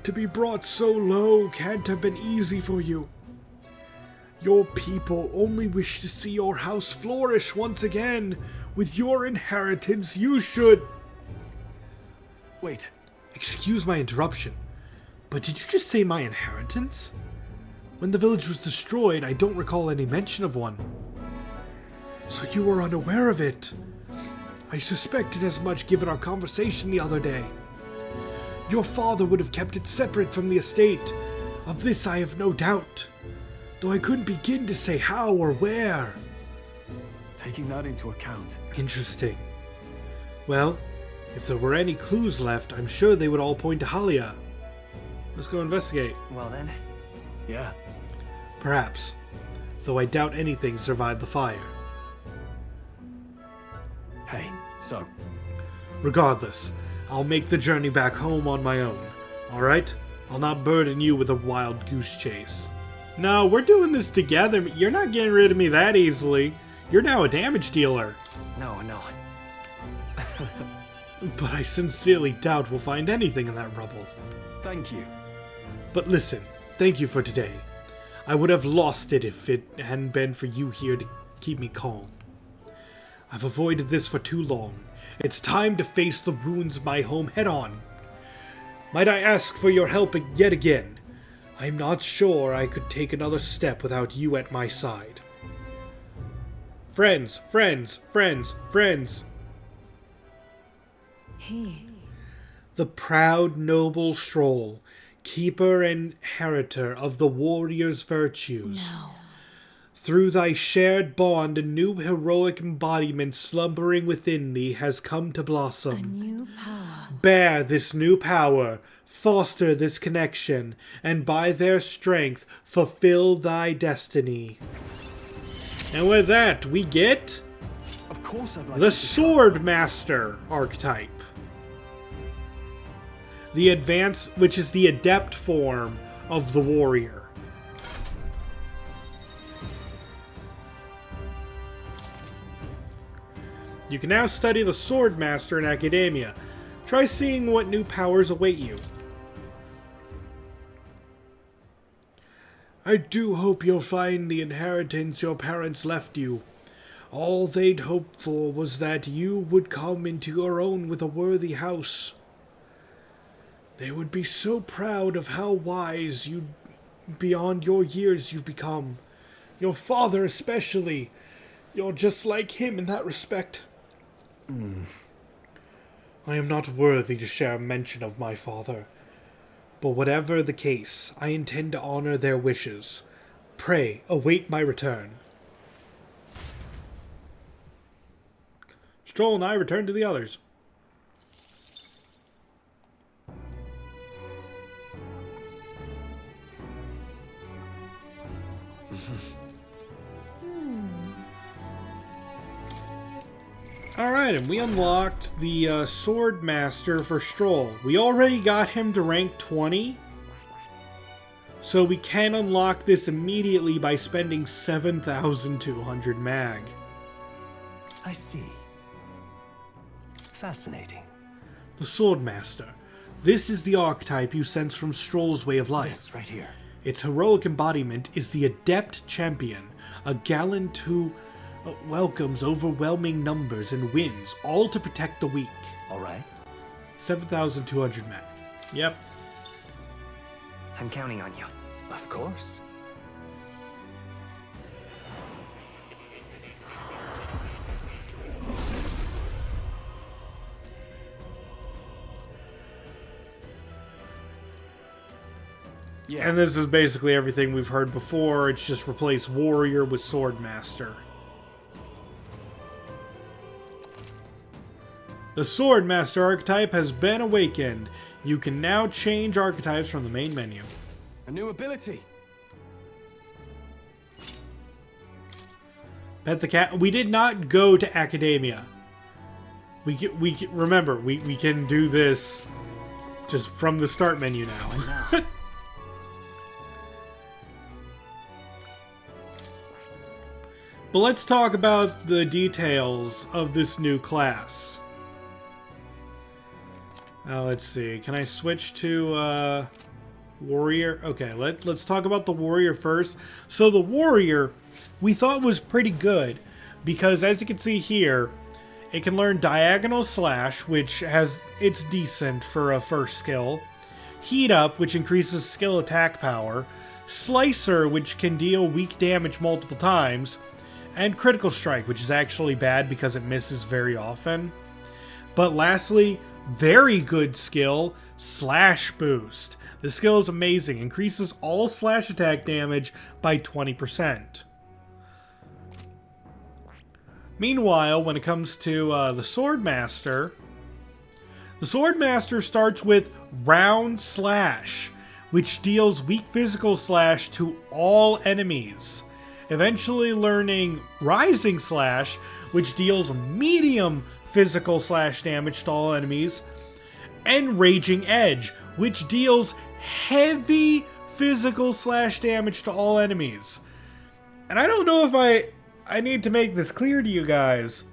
To be brought so low can't have been easy for you. Your people only wish to see your house flourish once again. With your inheritance, you should... Wait. Excuse my interruption, but did you just say my inheritance? When the village was destroyed, I don't recall any mention of one. So you were unaware of it. I suspected as much given our conversation the other day. Your father would have kept it separate from the estate. Of this I have no doubt, though I couldn't begin to say how or where. Taking that into account. Interesting. Well, if there were any clues left, I'm sure they would all point to Halia. Let's go investigate. Well then, yeah. Perhaps, though I doubt anything survived the fire. Hey, so. Regardless, I'll make the journey back home on my own, alright? I'll not burden you with a wild goose chase. No, we're doing this together. You're not getting rid of me that easily. You're now a damage dealer. No. But I sincerely doubt we'll find anything in that rubble. Thank you. But listen, thank you for today. I would have lost it if it hadn't been for you here to keep me calm. I've avoided this for too long. It's time to face the ruins of my home head on. Might I ask for your help yet again? I'm not sure I could take another step without you at my side. Friends. He. The proud noble Stroll, keeper and inheritor of the warrior's virtues. No. Through thy shared bond, a new heroic embodiment slumbering within thee has come to blossom. A new power. Bear this new power, foster this connection, and by their strength fulfill thy destiny. And with that, we get Of course I'd like the to Sword Master archetype. The advance, which is the adept form of the warrior. You can now study the Sword Master in academia. Try seeing what new powers await you. I do hope you'll find the inheritance your parents left you. All they'd hoped for was that you would come into your own with a worthy house. They would be so proud of how wise you, beyond your years, you've become. Your father especially. You're just like him in that respect. I am not worthy to share mention of my father. But whatever the case, I intend to honor their wishes. Pray, await my return. Stroll and I return to the others. Alright, and we unlocked the Sword Master for Stroll. We already got him to rank 20. So we can unlock this immediately by spending 7,200 mag. I see. Fascinating. The Sword Master. This is the archetype you sense from Stroll's way of life. This right here. Its heroic embodiment is the Adept Champion, a gallant who welcomes overwhelming numbers and wins, all to protect the weak. All right. 7,200 mag. Yep. I'm counting on you. Of course. Yeah. And this is basically everything we've heard before. It's just replace warrior with swordmaster. The swordmaster archetype has been awakened. You can now change archetypes from the main menu. A new ability. Pet the cat. We did not go to academia. Remember, we can do this just from the start menu now. But let's talk about the details of this new class. Let's see. Can I switch to warrior? Okay, let's talk about the warrior first. So the warrior, we thought was pretty good because, as you can see here, it can learn diagonal slash, which it's decent for a first skill. Heat up, which increases skill attack power. Slicer, which can deal weak damage multiple times. And critical strike, which is actually bad because it misses very often. But lastly, very good skill, slash boost. The skill is amazing. Increases all slash attack damage by 20%. Meanwhile, when it comes to the Swordmaster starts with Round Slash, which deals weak physical slash to all enemies. Eventually learning Rising Slash, which deals medium physical slash damage to all enemies, and Raging Edge, which deals heavy physical slash damage to all enemies. And I don't know if I need to make this clear to you guys.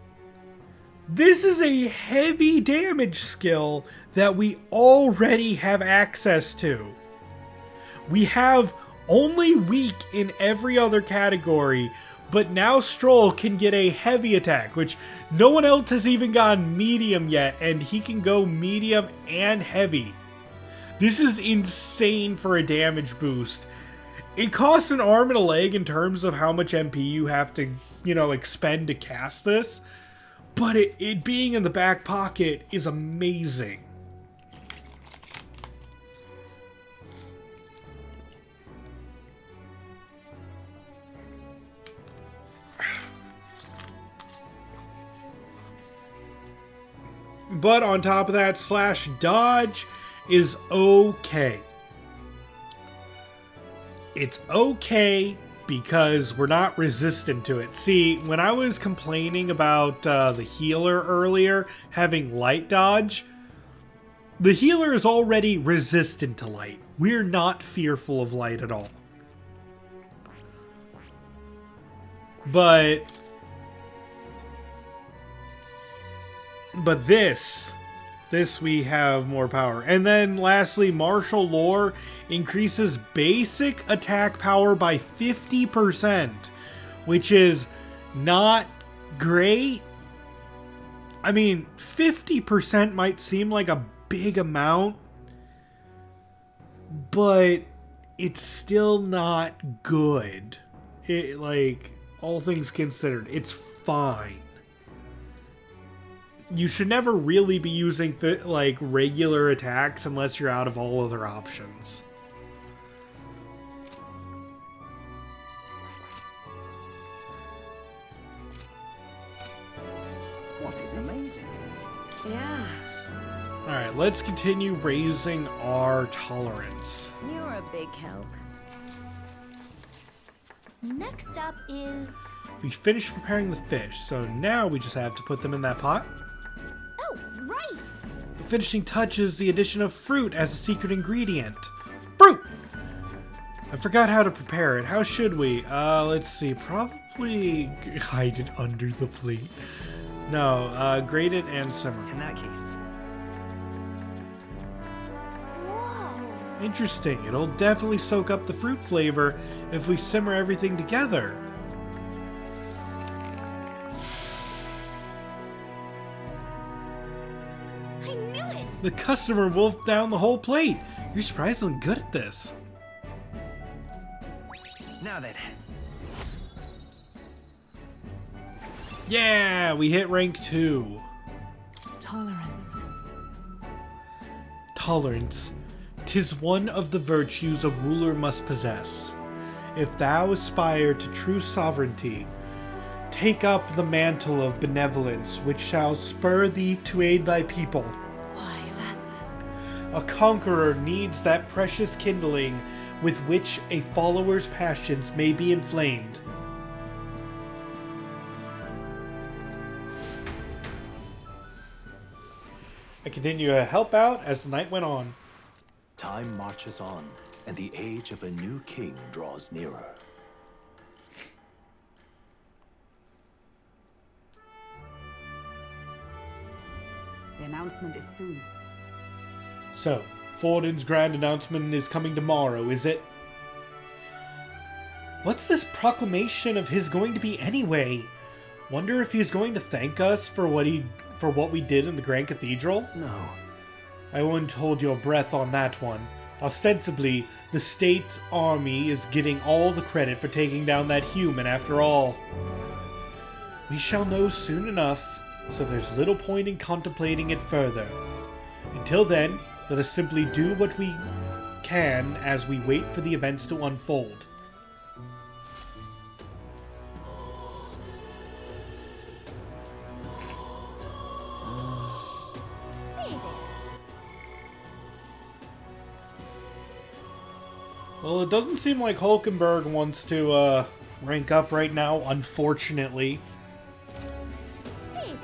This is a heavy damage skill that we already have access to. We have only weak in every other category, but now Stroll can get a heavy attack, which no one else has even gone medium yet, and he can go medium and heavy. This is insane for a damage boost. It costs an arm and a leg in terms of how much MP you have to, expend to cast this, but it being in the back pocket is amazing. But on top of that, slash dodge is okay. It's okay because we're not resistant to it. See, when I was complaining about the healer earlier having light dodge, the healer is already resistant to light. We're not fearful of light at all. But this we have more power. And then lastly, martial lore increases basic attack power by 50%, which is not great. I mean, 50% might seem like a big amount, but it's still not good. All things considered, it's fine. You should never really be using regular attacks unless you're out of all other options. What is amazing? Yeah. Alright, let's continue raising our tolerance. You're a big help. Next up is... We finished preparing the fish, so now we just have to put them in that pot. Oh, right! The finishing touch is the addition of fruit as a secret ingredient. Fruit! I forgot how to prepare it. How should we? Let's see. Probably hide it under the plate. No, grate it and simmer. In that case. Whoa! Interesting. It'll definitely soak up the fruit flavor if we simmer everything together. The customer wolfed down the whole plate. You're surprisingly good at this. Now then. Yeah, we hit rank 2. Tolerance. Tolerance. 'Tis one of the virtues a ruler must possess. If thou aspire to true sovereignty, take up the mantle of benevolence, which shall spur thee to aid thy people. Why, that's... A conqueror needs that precious kindling with which a follower's passions may be inflamed. I continue to help out as the night went on. Time marches on, and the age of a new king draws nearer. The announcement is soon. So, Forden's grand announcement is coming tomorrow, is it? What's this proclamation of his going to be anyway? Wonder if he's going to thank us for what we did in the Grand Cathedral? No. I wouldn't hold your breath on that one. Ostensibly, the state's army is getting all the credit for taking down that human after all. We shall know soon enough, so there's little point in contemplating it further. Until then, let us simply do what we can as we wait for the events to unfold. Say there. Well, it doesn't seem like Hulkenberg wants to rank up right now, unfortunately. Say there.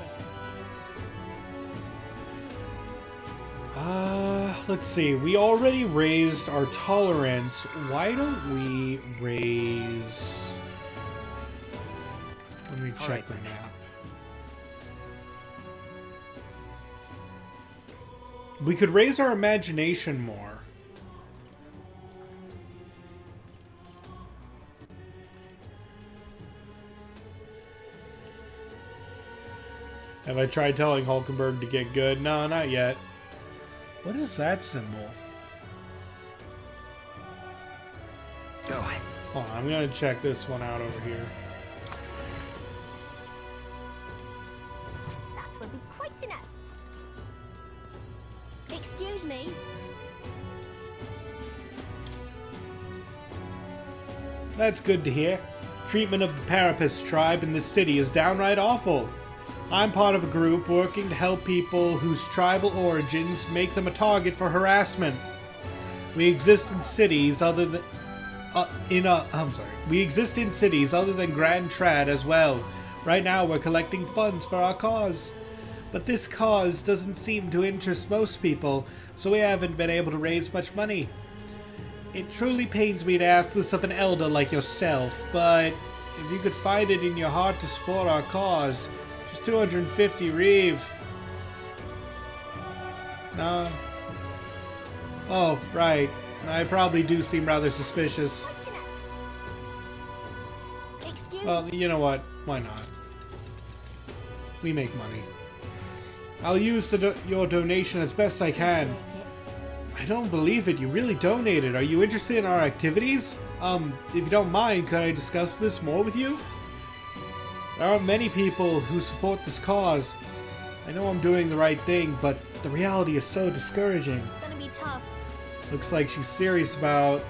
Let's see. We already raised our tolerance. Why don't we raise... Let me check Alright the then. map. We could raise our imagination more. Have I tried telling Hulkenberg to get good? No, not yet. What is that symbol? Go. Hold on, I'm gonna check this one out over here. That will be quite enough. Excuse me. That's good to hear. Treatment of the Parapus tribe in this city is downright awful. I'm part of a group working to help people whose tribal origins make them a target for harassment. We exist in cities other than we exist in cities other than Grand Trad as well. Right now we're collecting funds for our cause. But this cause doesn't seem to interest most people, so we haven't been able to raise much money. It truly pains me to ask this of an elder like yourself, but if you could find it in your heart to support our cause, just 250 reeve. No. Oh, right. I probably do seem rather suspicious. Quite enough. Excuse Well, me. you know what? Why not? We make money. I'll use your donation as best I can. Appreciate it. I don't believe it. You really donated. Are you interested in our activities? If you don't mind, could I discuss this more with you? There aren't many people who support this cause. I know I'm doing the right thing, but the reality is so discouraging. Gonna be tough. Looks like she's serious about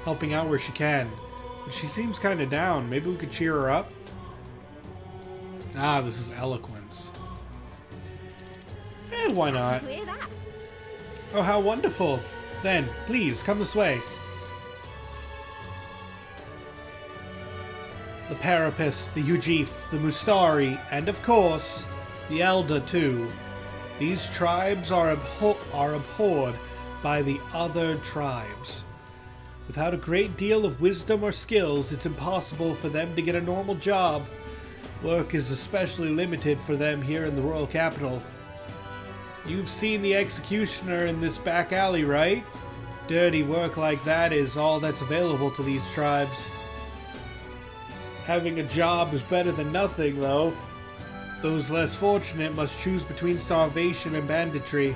helping out where she can. But she seems kind of down. Maybe we could cheer her up? Ah, this is eloquence. Why not? To hear that. Oh, how wonderful. Then, please, come this way. The Parapus, the Ujif, the Mustari, and of course, the Elder too. These tribes are abhorred by the other tribes. Without a great deal of wisdom or skills, it's impossible for them to get a normal job. Work is especially limited for them here in the royal capital. You've seen the executioner in this back alley, right? Dirty work like that is all that's available to these tribes. Having a job is better than nothing, though. Those less fortunate must choose between starvation and banditry.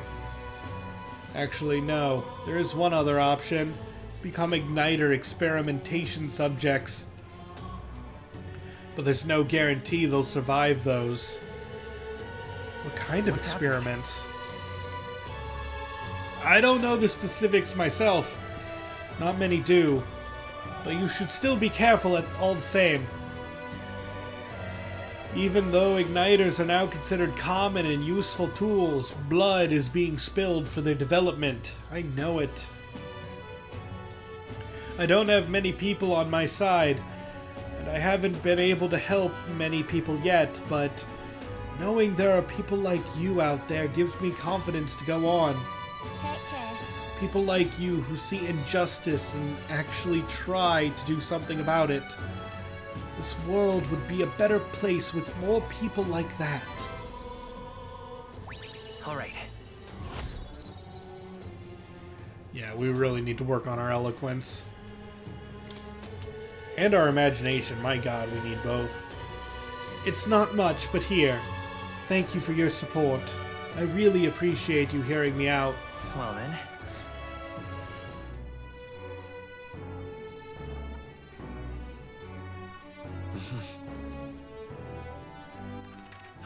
Actually, no. There is one other option. Become igniter experimentation subjects. But there's no guarantee they'll survive those. What kind of experiments? I don't know the specifics myself. Not many do. But you should still be careful all the same. Even though igniters are now considered common and useful tools, blood is being spilled for their development. I know it. I don't have many people on my side, and I haven't been able to help many people yet, but knowing there are people like you out there gives me confidence to go on. Take care. People like you who see injustice and actually try to do something about it. This world would be a better place with more people like that. All right. Yeah, we really need to work on our eloquence. And our imagination. My god, we need both. It's not much, but here. Thank you for your support. I really appreciate you hearing me out. Well then.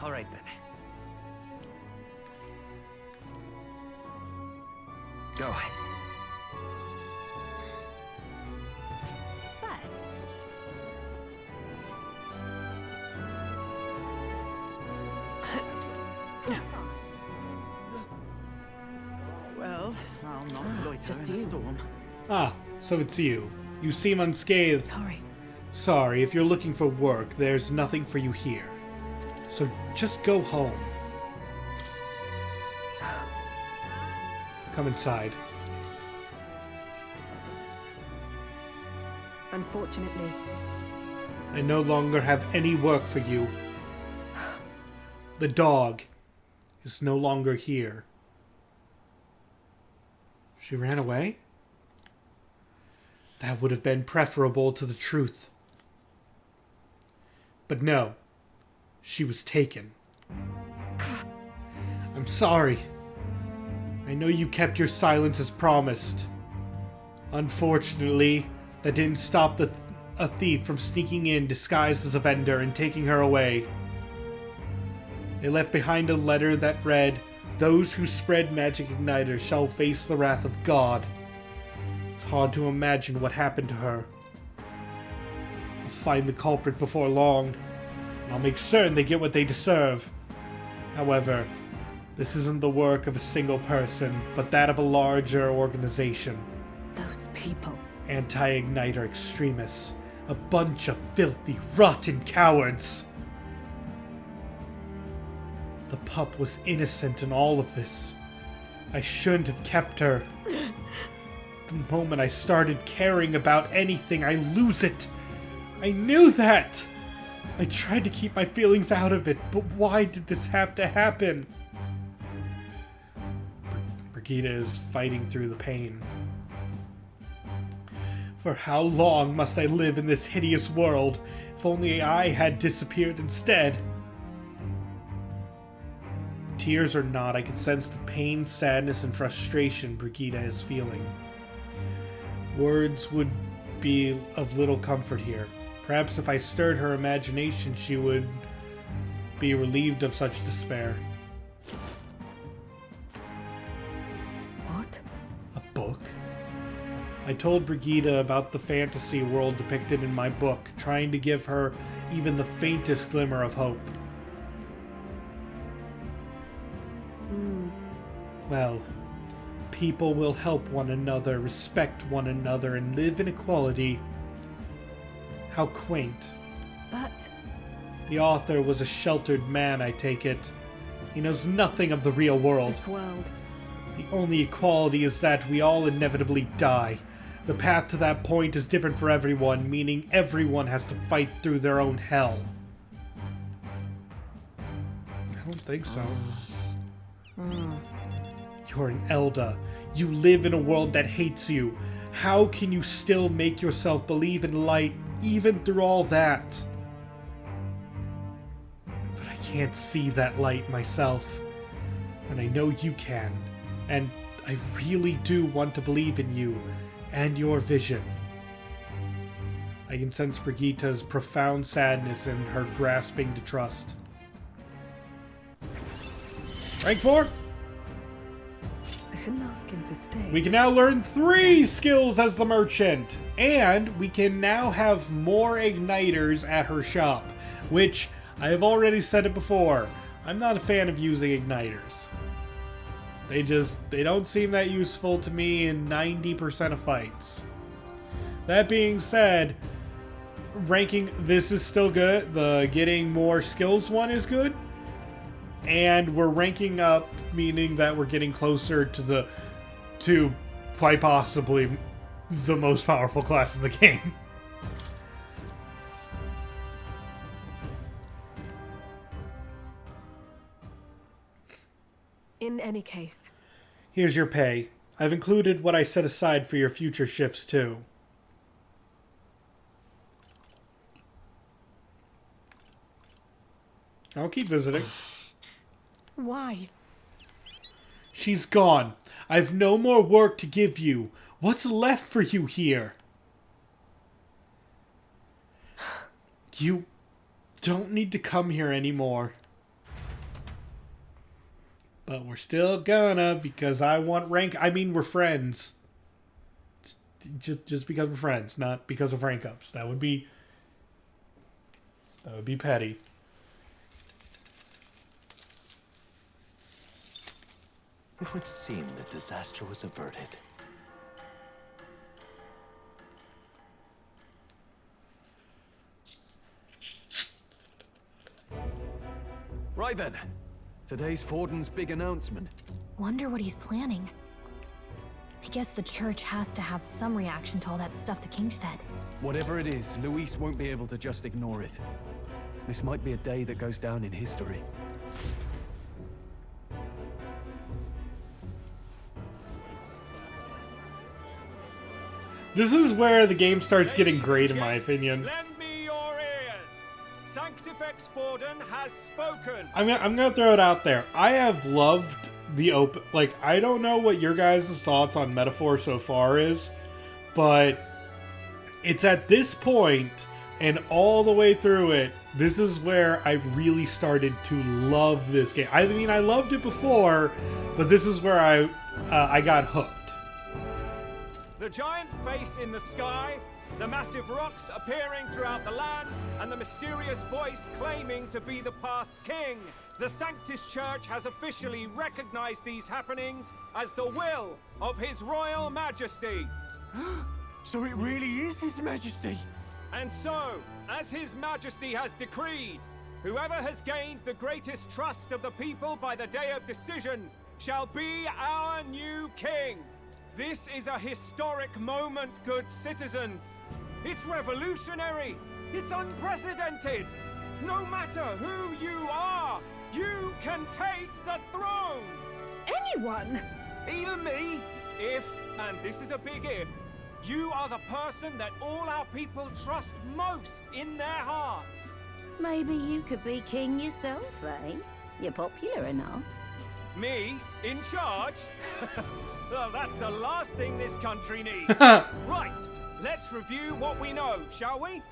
All right then. Go. But Well, I'll not loiter Just in a you. storm. Ah, so it's you. You seem unscathed. Sorry. Sorry, if you're looking for work, there's nothing for you here. So just go home. Come inside. Unfortunately, I no longer have any work for you. The dog is no longer here. She ran away? That would have been preferable to the truth. But no, she was taken. I'm sorry. I know you kept your silence as promised. Unfortunately, that didn't stop a thief from sneaking in disguised as a vendor and taking her away. They left behind a letter that read, "Those who spread magic igniters shall face the wrath of God." It's hard to imagine what happened to her. I'll find the culprit before long, and I'll make certain they get what they deserve. However, this isn't the work of a single person, but that of a larger organization. those people. Anti-igniter extremists. A bunch of filthy, rotten cowards. The pup was innocent in all of this. I shouldn't have kept her. The moment I started caring about anything, I lose it. I knew that! I tried to keep my feelings out of it, but why did this have to happen? Brigitte is fighting through the pain. For how long must I live in this hideous world? If only I had disappeared instead. Tears or not, I could sense the pain, sadness, and frustration Brigitte is feeling. Words would be of little comfort here. Perhaps if I stirred her imagination, she would be relieved of such despair. What? A book? I told Brigitte about the fantasy world depicted in my book, trying to give her even the faintest glimmer of hope. Well, people will help one another, respect one another, and live in equality. How quaint. But The author was a sheltered man, I take it. He knows nothing of the real world. this world. The only equality is that we all inevitably die. The path to that point is different for everyone, meaning everyone has to fight through their own hell. I don't think so. You're an Elda. You live in a world that hates you. How can you still make yourself believe in light, even through all that? But I can't see that light myself. And I know you can. And I really do want to believe in you and your vision. I can sense Brigitte's profound sadness in her grasping to trust. Rank 4? I couldn't ask him to stay. We can now learn 3 skills as the merchant, and we can now have more igniters at her shop, which I have already said it before. I'm not a fan of using igniters. They don't seem that useful to me in 90% of fights. That being said, ranking this is still good. The getting more skills one is good. And we're ranking up, meaning that we're getting closer to quite possibly the most powerful class in the game. In any case, Here's your pay. I've included what I set aside for your future shifts too. I'll keep visiting. why? She's gone. I've no more work to give you. What's left for you here? You don't need to come here anymore. But we're still gonna, because I want rank. I mean, we're friends. Just because we're friends, not because of rank ups. That would be petty. It would seem that disaster was averted. Right then. Today's Forden's big announcement. Wonder what he's planning. I guess the church has to have some reaction to all that stuff the king said. Whatever it is, Luis won't be able to just ignore it. This might be a day that goes down in history. This is where the game starts getting great, in my opinion. Lend me your ears. Sanctifex Forden has spoken. I'm gonna throw it out there. I have loved the open. Like, I don't know what your guys' thoughts on Metaphor so far is, but it's at this point and all the way through it. This is where I really started to love this game. I mean, I loved it before, but this is where I got hooked. The giant face in the sky, the massive rocks appearing throughout the land, and the mysterious voice claiming to be the past king. The Sanctus Church has officially recognized these happenings as the will of His Royal Majesty. So it really is His Majesty. And so, as His Majesty has decreed, whoever has gained the greatest trust of the people by the day of decision shall be our new king. This is a historic moment, good citizens. It's revolutionary. It's unprecedented. No matter who you are, you can take the throne. Anyone? Even me. If, and this is a big if, you are the person that all our people trust most in their hearts. Maybe you could be king yourself, eh? You're popular enough. Me? In charge? Well, that's the last thing this country needs. Right, let's review what we know, shall we?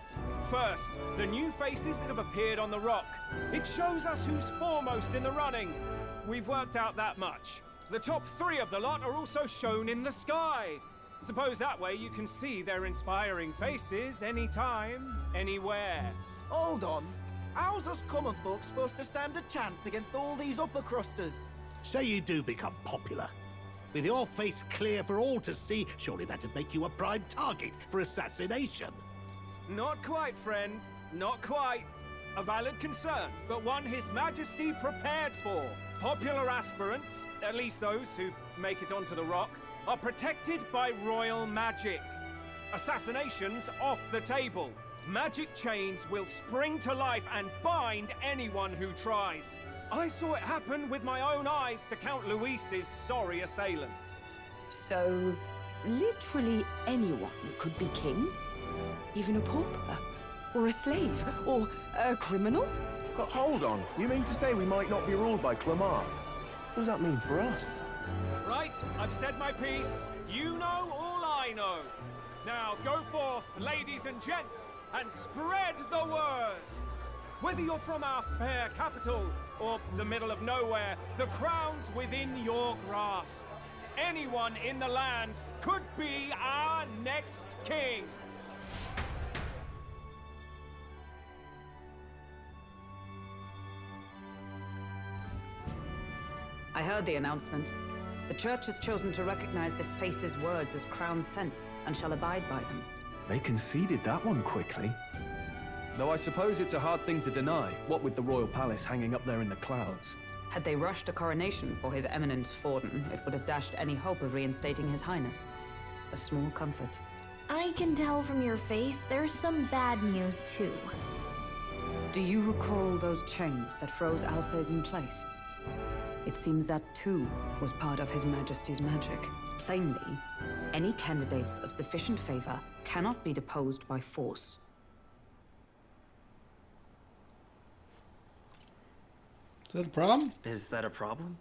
First, the new faces that have appeared on the rock. It shows us who's foremost in the running. We've worked out that much. The top 3 of the lot are also shown in the sky. Suppose that way you can see their inspiring faces anytime, anywhere. Hold on. How's us common folk supposed to stand a chance against all these upper crusters? Say you do become popular. With your face clear for all to see, surely that'd make you a prime target for assassination. Not quite, friend. Not quite. A valid concern, but one His Majesty prepared for. Popular aspirants, at least those who make it onto the rock, are protected by royal magic. Assassinations off the table. Magic chains will spring to life and bind anyone who tries. I saw it happen with my own eyes to Count Luis's sorry assailant. So, literally anyone could be king? Even a pauper? Or a slave? Or a criminal? Hold on. You mean to say we might not be ruled by Clamart? What does that mean for us? Right, I've said my piece. You know all I know. Now go forth, ladies and gents, and spread the word. Whether you're from our fair capital or the middle of nowhere, the crown's within your grasp. Anyone in the land could be our next king. I heard the announcement. The church has chosen to recognize this face's words as crown sent and shall abide by them. They conceded that one quickly. Though I suppose it's a hard thing to deny, what with the royal palace hanging up there in the clouds. Had they rushed a coronation for His Eminence Forden, it would have dashed any hope of reinstating His Highness. A small comfort. I can tell from your face there's some bad news too. Do you recall those chains that froze Alsace in place? It seems that too was part of His Majesty's magic. Plainly, any candidates of sufficient favor cannot be deposed by force. Is that a problem? Is that a problem?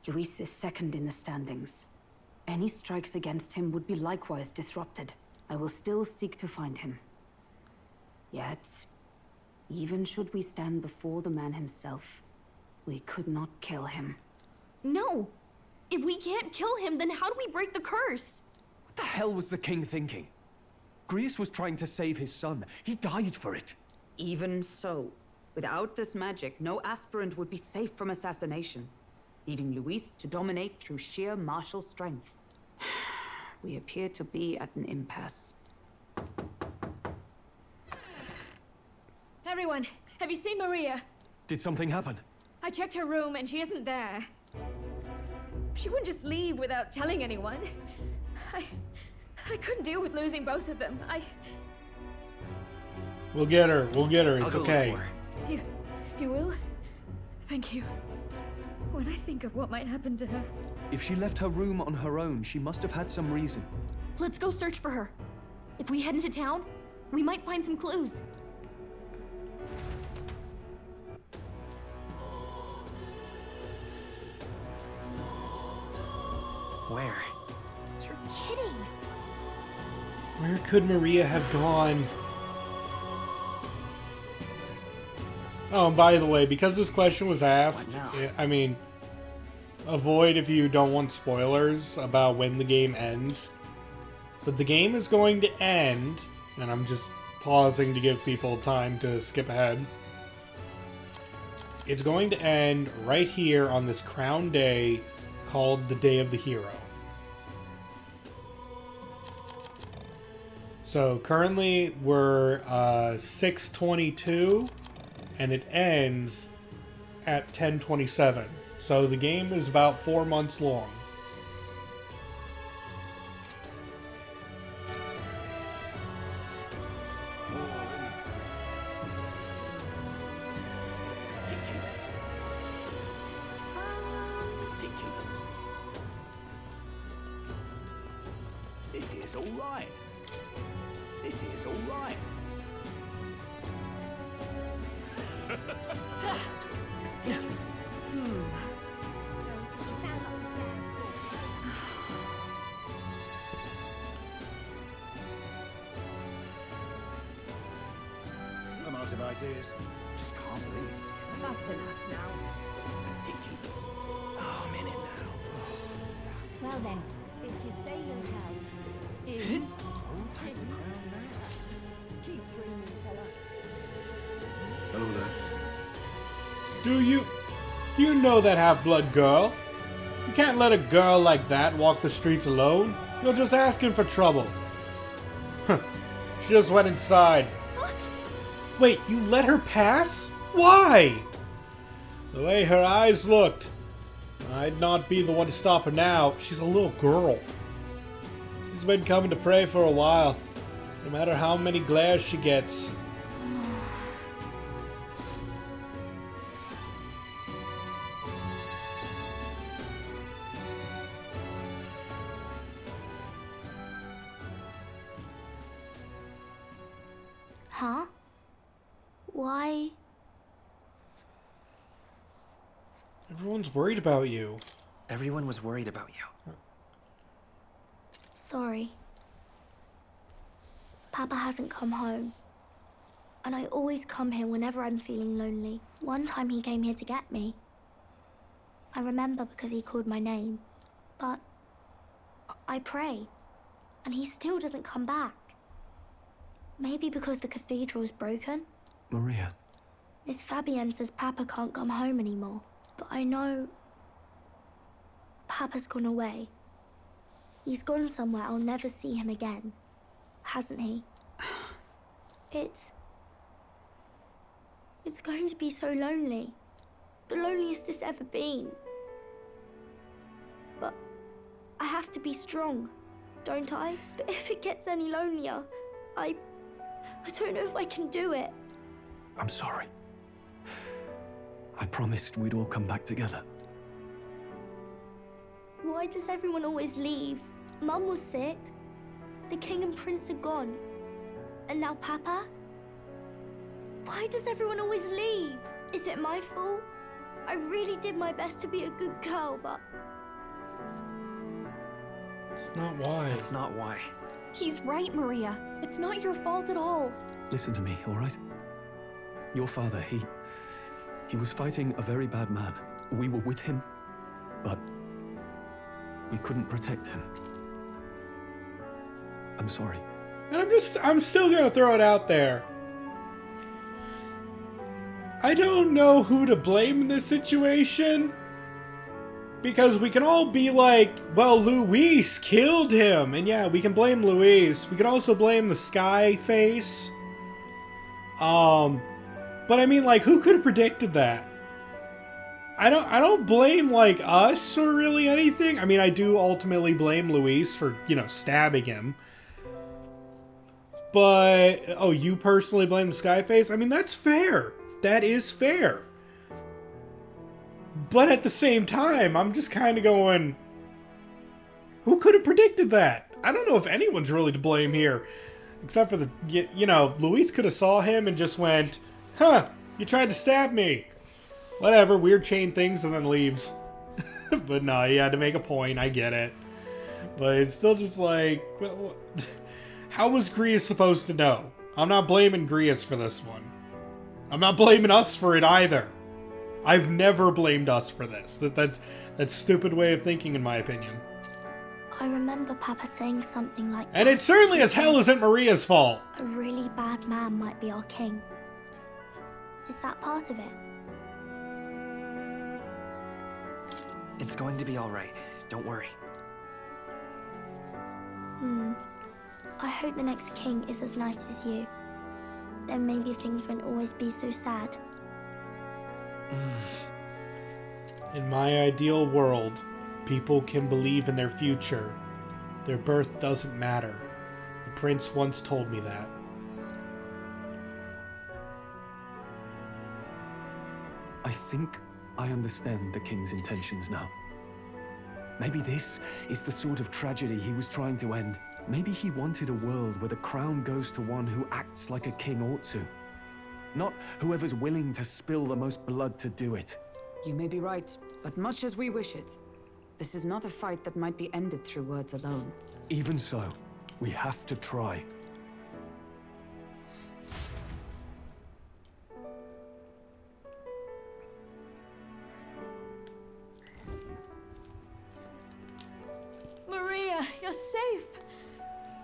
Luis is second in the standings. Any strikes against him would be likewise disrupted. I will still seek to find him. Yet, even should we stand before the man himself, we could not kill him. No! If we can't kill him, then how do we break the curse? What the hell was the king thinking? Grius was trying to save his son. He died for it. Even so, without this magic, no aspirant would be safe from assassination, leaving Luis to dominate through sheer martial strength. We appear to be at an impasse. Everyone, have you seen Maria? Did something happen? I checked her room and she isn't there. She wouldn't just leave without telling anyone. I couldn't deal with losing both of them. We'll get her. We'll get her. It's I'll go okay. look for her. You will? Thank you. When I think of what might happen to her. If she left her room on her own, she must have had some reason. Let's go search for her. If we head into town, we might find some clues. Where? You're kidding. Where could Maria have gone? Oh, and by the way, because this question was asked, I mean, avoid if you don't want spoilers about when the game ends. But the game is going to end, and I'm just pausing to give people time to skip ahead. It's going to end right here on this crown day called the Day of the Hero. So currently we're 6:22 and it ends at 10:27. So the game is about 4 months long. This is all right. This is all right. I'm out of ideas. Just can't believe it's true. That's enough now. Ridiculous. Oh, I'm in it now. Well then, if you say you have. I'll take the crown now. Keep dreaming, fella. Hello there. Do you know that half-blood girl? You can't let a girl like that walk the streets alone. You're just asking for trouble. She just went inside. Wait, you let her pass? Why? The way her eyes looked. I'd not be the one to stop her now. She's a little girl. She's been coming to pray for a while. No matter how many glares she gets. Huh? Why? Everyone's worried about you. Everyone was worried about you. Sorry. Papa hasn't come home. And I always come here whenever I'm feeling lonely. One time he came here to get me. I remember because he called my name. But I pray, and he still doesn't come back. Maybe because the cathedral's broken? Maria. Miss Fabienne says Papa can't come home anymore. But I know Papa's gone away. He's gone somewhere I'll never see him again. Hasn't he? It's going to be so lonely. The loneliest it's ever been. But I have to be strong, don't I? But if it gets any lonelier, I don't know if I can do it. I'm sorry. I promised we'd all come back together. Why does everyone always leave? Mum was sick. The king and prince are gone. And now Papa? Why does everyone always leave? Is it my fault? I really did my best to be a good girl, but... It's not why. That's not why. He's right, Maria. It's not your fault at all. Listen to me, all right? Your father, he was fighting a very bad man. We were with him, but we couldn't protect him. I'm sorry. And I'm still gonna throw it out there. I don't know who to blame in this situation. Because we can all be like, well, Luis killed him. And yeah, we can blame Luis. We could also blame the sky face. But I mean, like, who could have predicted that? I don't blame, like, us or really anything. I mean, I do ultimately blame Luis for, you know, stabbing him. But, oh, you personally blame the sky face? I mean, that's fair. That is fair. But at the same time, I'm just kind of going, who could have predicted that? I don't know if anyone's really to blame here. Except for the, you know, Luis could have saw him and just went, huh, you tried to stab me. Whatever, weird chain things, and then leaves. But no, he had to make a point, I get it. But it's still just like, well, how was Grius supposed to know? I'm not blaming Grius for this one. I'm not blaming us for it either. I've never blamed us for this. That's stupid way of thinking, in my opinion. I remember Papa saying something like And it certainly as hell isn't Maria's fault. a really bad man might be our king. Is that part of it? It's going to be all right. Don't worry. I hope the next king is as nice as you. Then maybe things won't always be so sad. In my ideal world, people can believe in their future. Their birth doesn't matter. The prince once told me that. I think I understand the king's intentions now. Maybe this is the sort of tragedy he was trying to end. Maybe he wanted a world where the crown goes to one who acts like a king ought to. Not whoever's willing to spill the most blood to do it. You may be right, but much as we wish it, this is not a fight that might be ended through words alone. Even so, we have to try. Maria, you're safe.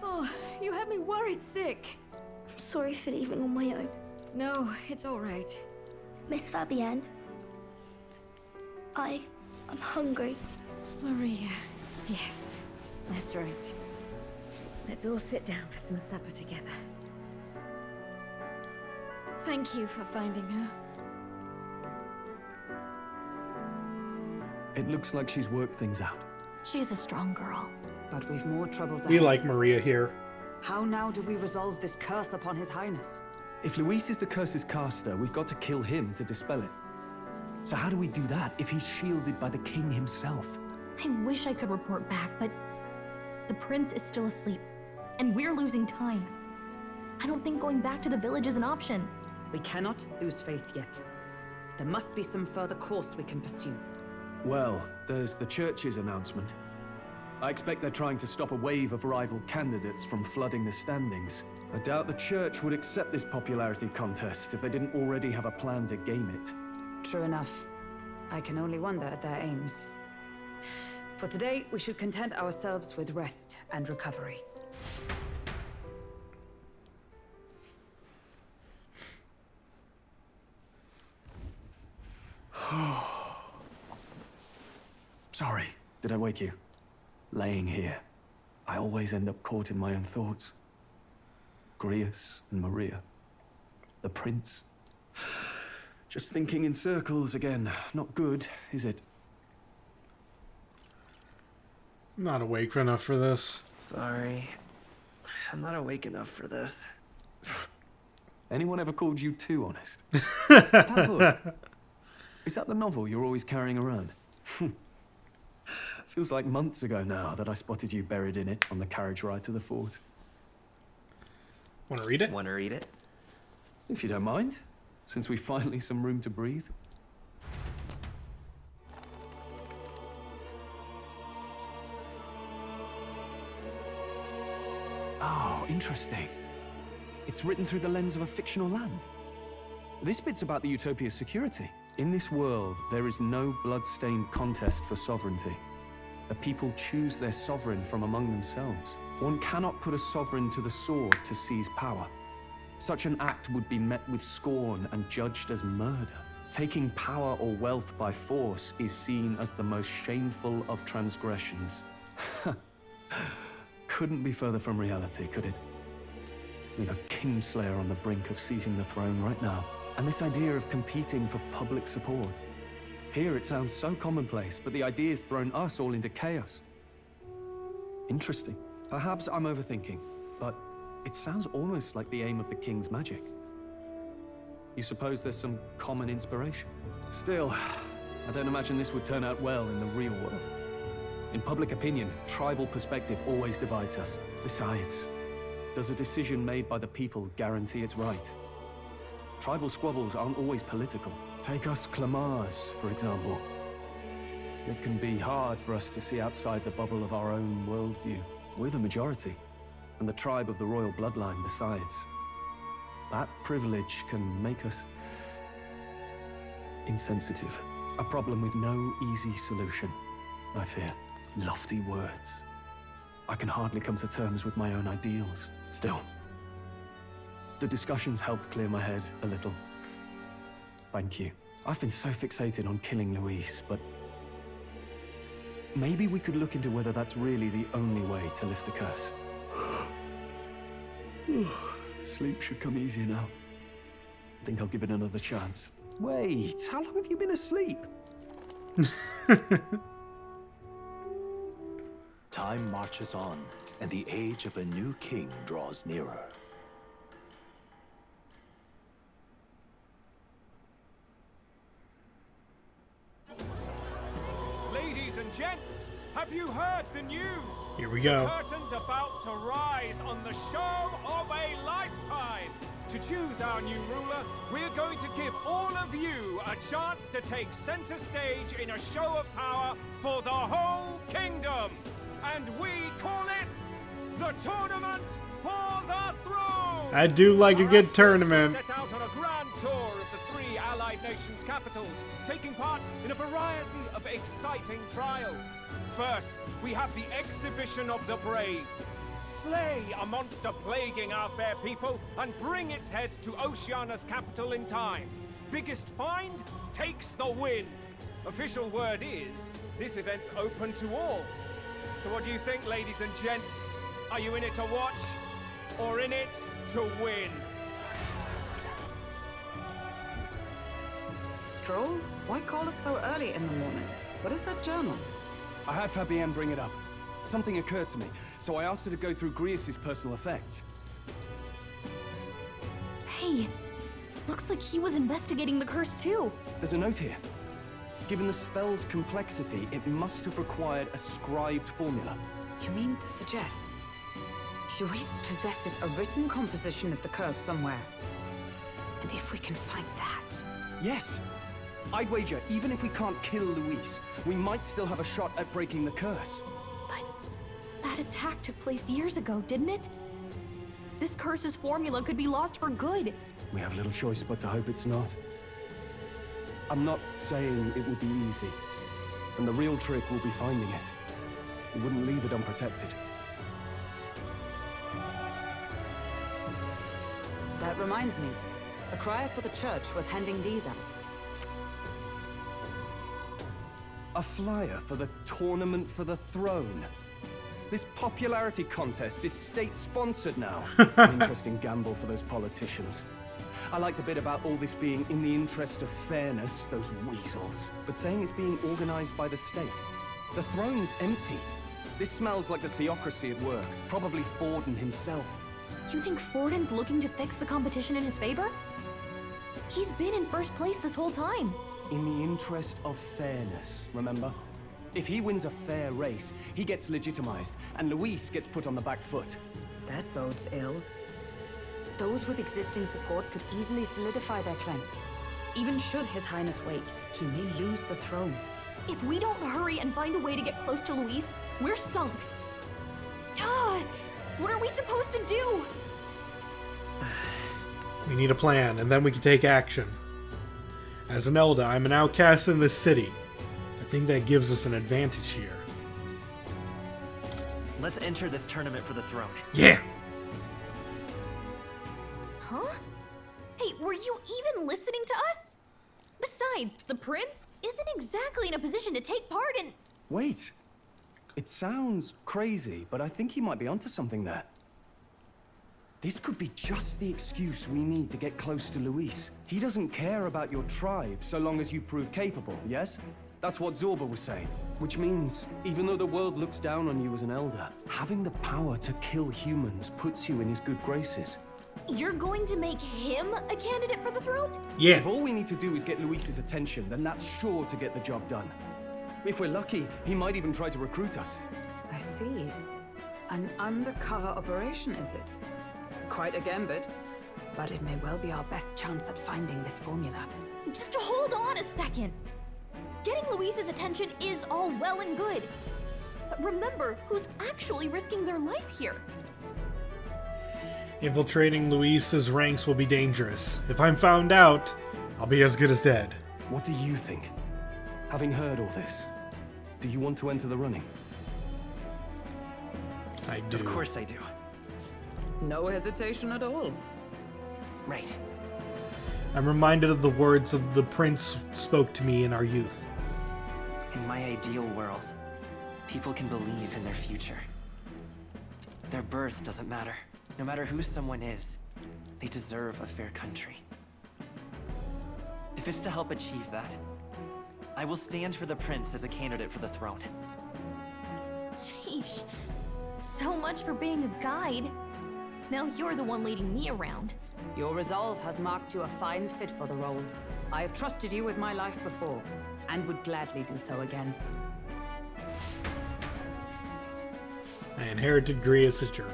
Oh, you had me worried sick. I'm sorry for leaving on my own. No, it's all right. Miss Fabienne, I'm hungry. Maria, yes, that's right. Let's all sit down for some supper together. Thank you for finding her. It looks like she's worked things out. She's a strong girl. But we've more troubles We ahead. like Maria here. How now do we resolve this curse upon His Highness? If Luis is the curse's caster, we've got to kill him to dispel it. So how do we do that if he's shielded by the king himself? I wish I could report back, but the prince is still asleep, and we're losing time. I don't think going back to the village is an option. We cannot lose faith yet. There must be some further course we can pursue. Well, there's the church's announcement. I expect they're trying to stop a wave of rival candidates from flooding the standings. I doubt the church would accept this popularity contest if they didn't already have a plan to game it. True enough. I can only wonder at their aims. For today, we should content ourselves with rest and recovery. Sorry, did I wake you? Laying here, I always end up caught in my own thoughts. Grius and Maria. The prince. Just thinking in circles again. Not good, is it? I'm not awake enough for this. Sorry. I'm not awake enough for this. Anyone ever called you too honest? That book. Is that the novel you're always carrying around? Feels like months ago now that I spotted you buried in it on the carriage ride to the fort. Want to read it? Want to read it? If you don't mind, since we've finally some room to breathe. Oh, interesting. It's written through the lens of a fictional land. This bit's about the Utopia's security. In this world, there is no blood-stained contest for sovereignty. The people choose their sovereign from among themselves. One cannot put a sovereign to the sword to seize power. Such an act would be met with scorn and judged as murder. Taking power or wealth by force is seen as the most shameful of transgressions. Couldn't be further from reality, could it? We've a Kingslayer on the brink of seizing the throne right now. And this idea of competing for public support. Here it sounds so commonplace, but the idea's thrown us all into chaos. Interesting. Perhaps I'm overthinking, but it sounds almost like the aim of the king's magic. You suppose there's some common inspiration? Still, I don't imagine this would turn out well in the real world. In public opinion, tribal perspective always divides us. Besides, does a decision made by the people guarantee it's right? Tribal squabbles aren't always political. Take us Clamars, for example. It can be hard for us to see outside the bubble of our own worldview. We're the majority, and the tribe of the royal bloodline besides. That privilege can make us insensitive. A problem with no easy solution, I fear. Lofty words. I can hardly come to terms with my own ideals. Still, the discussions helped clear my head a little. Thank you. I've been so fixated on killing Luis, but maybe we could look into whether that's really the only way to lift the curse. Sleep should come easier now. I think I'll give it another chance. Wait, how long have you been asleep? Time marches on, and the age of a new king draws nearer. Ladies and gents, have you heard the news? Here we go. The curtain's about to rise on the show of a lifetime. To choose our new ruler, we're going to give all of you a chance to take center stage in a show of power for the whole kingdom. And we call it the Tournament for the Throne! I do like a good tournament. Set out on a grand tour of the 3 allied nations' capitals, taking part in a variety of exciting trials. First, we have the Exhibition of the Brave. Slay a monster plaguing our fair people and bring its head to Oceania's capital in time. Biggest find takes the win. Official word is, this event's open to all. So what do you think, ladies and gents? Are you in it to watch, or in it to win? Stroll? Why call us so early in the morning? What is that journal? I had Fabienne bring it up. Something occurred to me, so I asked her to go through Grius' personal effects. Hey, looks like he was investigating the curse too. There's a note here. Given the spell's complexity, it must have required a scribed formula. You mean to suggest Luis possesses a written composition of the curse somewhere? And if we can find that... Yes! I'd wager, even if we can't kill Luis, we might still have a shot at breaking the curse. But that attack took place years ago, didn't it? This curse's formula could be lost for good. We have little choice but to hope it's not. I'm not saying it will be easy, and the real trick will be finding it. We wouldn't leave it unprotected. That reminds me. A crier for the church was handing these out. A flyer for the Tournament for the Throne. This popularity contest is state-sponsored now. An interesting gamble for those politicians. I like the bit about all this being in the interest of fairness, those weasels. But saying it's being organized by the state. The throne's empty. This smells like the theocracy at work. Probably Forden himself. You think Forden's looking to fix the competition in his favor? He's been in first place this whole time. In the interest of fairness, remember? If he wins a fair race, he gets legitimized, and Luis gets put on the back foot. That bodes ill. Those with existing support could easily solidify their claim. Even should His Highness wake, he may lose the throne. If we don't hurry and find a way to get close to Luis, we're sunk. What are we supposed to do? We need a plan, and then we can take action. As an Elder, I'm an outcast in this city. I think that gives us an advantage here. Let's enter this tournament for the throne. Yeah! Huh? Hey, were you even listening to us? Besides, the prince isn't exactly in a position to take part in... Wait. It sounds crazy, but I think he might be onto something there. This could be just the excuse we need to get close to Luis. He doesn't care about your tribe so long as you prove capable, yes? That's what Zorba was saying. Which means, even though the world looks down on you as an elder, having the power to kill humans puts you in his good graces. You're going to make him a candidate for the throne? Yeah. If all we need to do is get Luis's attention, then that's sure to get the job done. If we're lucky, he might even try to recruit us. I see. An undercover operation, is it? Quite a gambit. But it may well be our best chance at finding this formula. Just hold on a second. Getting Luis's attention is all well and good. But remember who's actually risking their life here. Infiltrating Luis's ranks will be dangerous. If I'm found out, I'll be as good as dead. What do you think? Having heard all this, do you want to enter the running? I do. Of course I do. No hesitation at all. Right. I'm reminded of the words of the prince spoke to me in our youth. In my ideal world, people can believe in their future. Their birth doesn't matter. No matter who someone is, they deserve a fair country. If it's to help achieve that, I will stand for the prince as a candidate for the throne. Sheesh. So much for being a guide. Now you're the one leading me around. Your resolve has marked you a fine fit for the role. I have trusted you with my life before, and would gladly do so again. I inherited Grius' journal.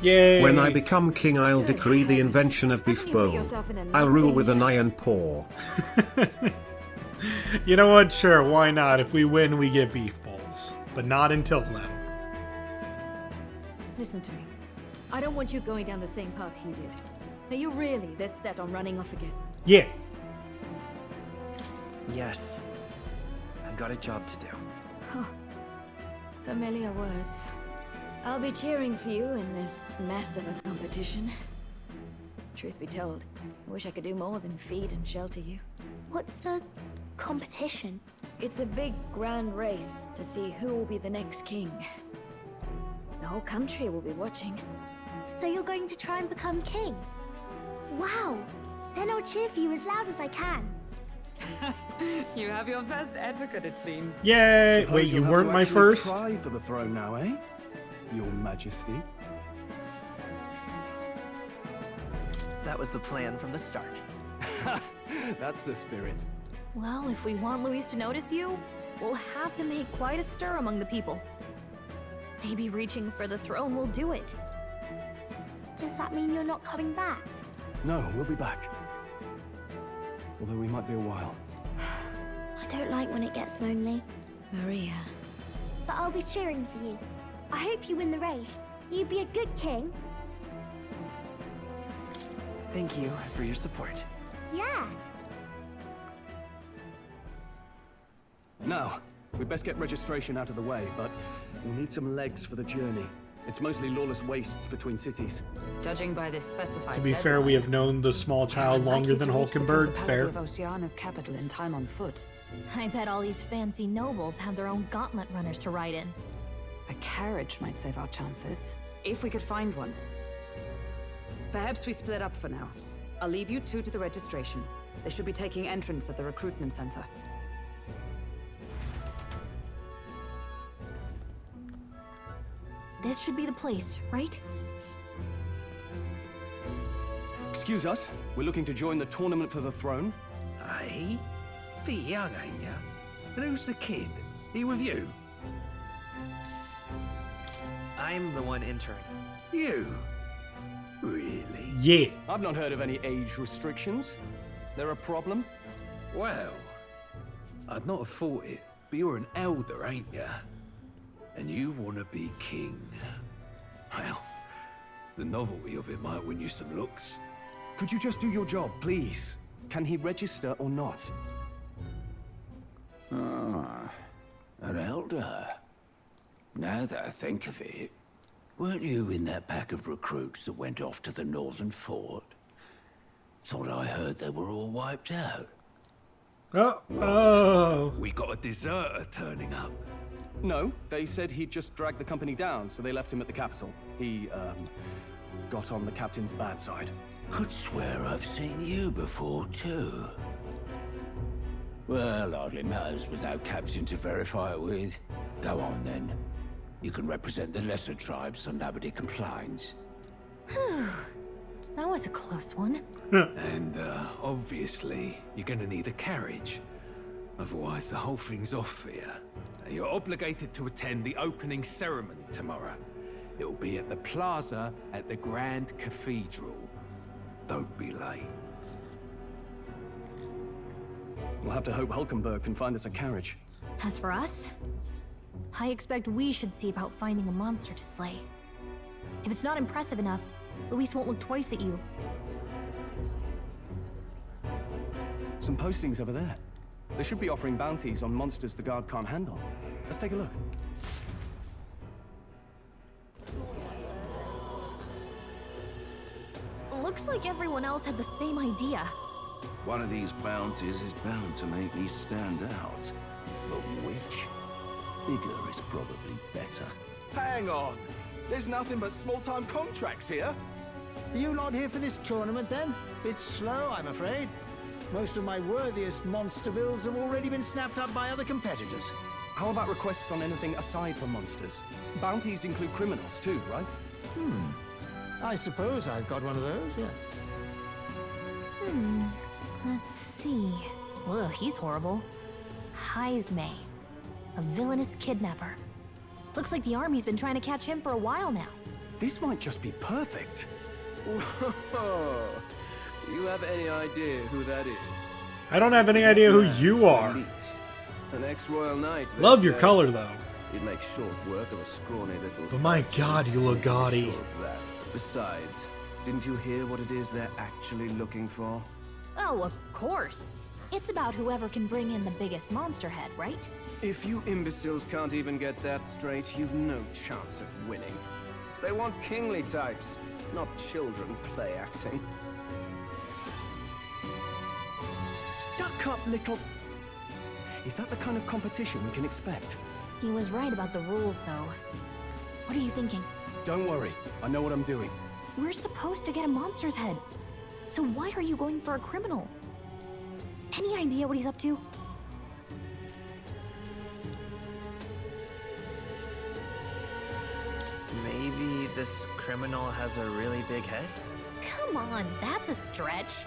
Yay! When I become king, I'll decree the invention of beef bowl. I'll rule with an iron paw. You know what? Sure, why not? If we win, we get beef bowls. But not until then. Listen to me. I don't want you going down the same path he did. Are you really this set on running off again? Yeah. Yes. I've got a job to do. Huh. Familiar words. I'll be cheering for you in this mess of a competition. Truth be told, I wish I could do more than feed and shelter you. What's the competition? It's a big, grand race to see who will be the next king. The whole country will be watching. So you're going to try and become king? Wow! Then I'll cheer for you as loud as I can. You have your first advocate, it seems. Yay! Suppose Wait, you you'll have weren't to my actually first? Try for the throne now, eh? Your Majesty. That was the plan from the start. That's the spirit. Well, if we want Luis to notice you, we'll have to make quite a stir among the people. Maybe reaching for the throne will do it. Does that mean you're not coming back? No, we'll be back. Although we might be a while. I don't like when it gets lonely. Maria. But I'll be cheering for you. I hope you win the race. You'd be a good king. Thank you for your support. Yeah. Now, we'd best get registration out of the way, but we'll need some legs for the journey. It's mostly lawless wastes between cities. Judging by this specified To be fair, we have known the small child longer than Hulkenberg. Fair. of Oceana's capital in time on foot. I bet all these fancy nobles have their own gauntlet runners to ride in. A carriage might save our chances, if we could find one. Perhaps we split up for now. I'll leave you two to the registration. They should be taking entrance at the recruitment center. This should be the place, right? Excuse us, we're looking to join the tournament for the throne. Aye? Bit young, ain't ya? And who's the kid? He with you? I'm the one entering. You? Really? Yeah. I've not heard of any age restrictions. There a problem? Well, I'd not have thought it, but you're an elder, ain't ya? And you want to be king. Well, the novelty of it might win you some looks. Could you just do your job, please? Can he register or not? Ah, an elder. Now that I think of it, weren't you in that pack of recruits that went off to the northern fort? Thought I heard they were all wiped out. Oh. We got a deserter turning up. No, they said he'd just dragged the company down, so they left him at the capital. He, got on the captain's bad side. Could swear I've seen you before, too. Well, hardly matters with no captain to verify it with. Go on, then. You can represent the lesser tribes so nobody complains. That was a close one. And, obviously, you're gonna need a carriage. Otherwise, the whole thing's off for you. You're obligated to attend the opening ceremony tomorrow. It'll be at the plaza at the Grand Cathedral. Don't be late. We'll have to hope Hulkenberg can find us a carriage. As for us, I expect we should see about finding a monster to slay. If it's not impressive enough, Luis won't look twice at you. Some postings over there. They should be offering bounties on monsters the guard can't handle. Let's take a look. Looks like everyone else had the same idea. One of these bounties is bound to make me stand out. But which? Bigger is probably better. Hang on. There's nothing but small-time contracts here. Are you not here for this tournament, then? Bit slow, I'm afraid. Most of my worthiest monster bills have already been snapped up by other competitors. How about requests on anything aside from monsters? Bounties include criminals too, right? I suppose I've got one of those, yeah. Let's see. Ugh, he's horrible. Heisme. A villainous kidnapper. Looks like the army's been trying to catch him for a while now. This might just be perfect. Whoa. You have any idea who that is? I don't have any idea who you are. An ex-royal knight. Love your color, though. It makes short work of a scrawny little... But my god, you look gaudy. Besides, didn't you hear what it is they're actually looking for? Oh, of course. It's about whoever can bring in the biggest monster head, right? If you imbeciles can't even get that straight, you've no chance of winning. They want kingly types, not children play acting. Stuck-up little... Is that the kind of competition we can expect? He was right about the rules, though. What are you thinking? Don't worry, I know what I'm doing. We're supposed to get a monster's head. So why are you going for a criminal? Any idea what he's up to? Maybe this criminal has a really big head? Come on, that's a stretch.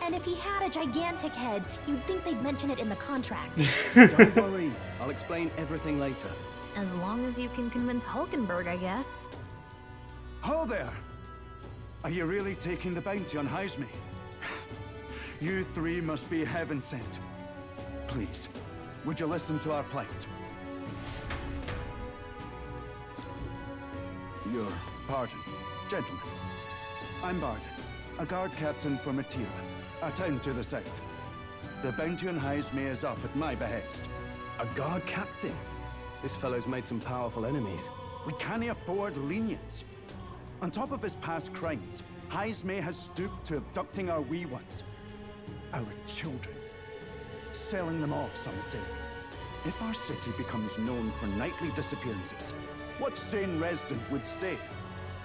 And if he had a gigantic head, you'd think they'd mention it in the contract. Don't worry, I'll explain everything later. As long as you can convince Hulkenberg, I guess. Ho there! Are you really taking the bounty on Haisme? You three must be heaven sent. Please, would you listen to our plight? Your pardon, gentlemen. I'm Barden, a guard captain for Matira, a town to the south. The bounty on Haisme is up at my behest. A guard captain? This fellow's made some powerful enemies. We can't afford lenience. On top of his past crimes, Haisme has stooped to abducting our wee ones. Our children. Selling them off, some say. If our city becomes known for nightly disappearances, what sane resident would stay?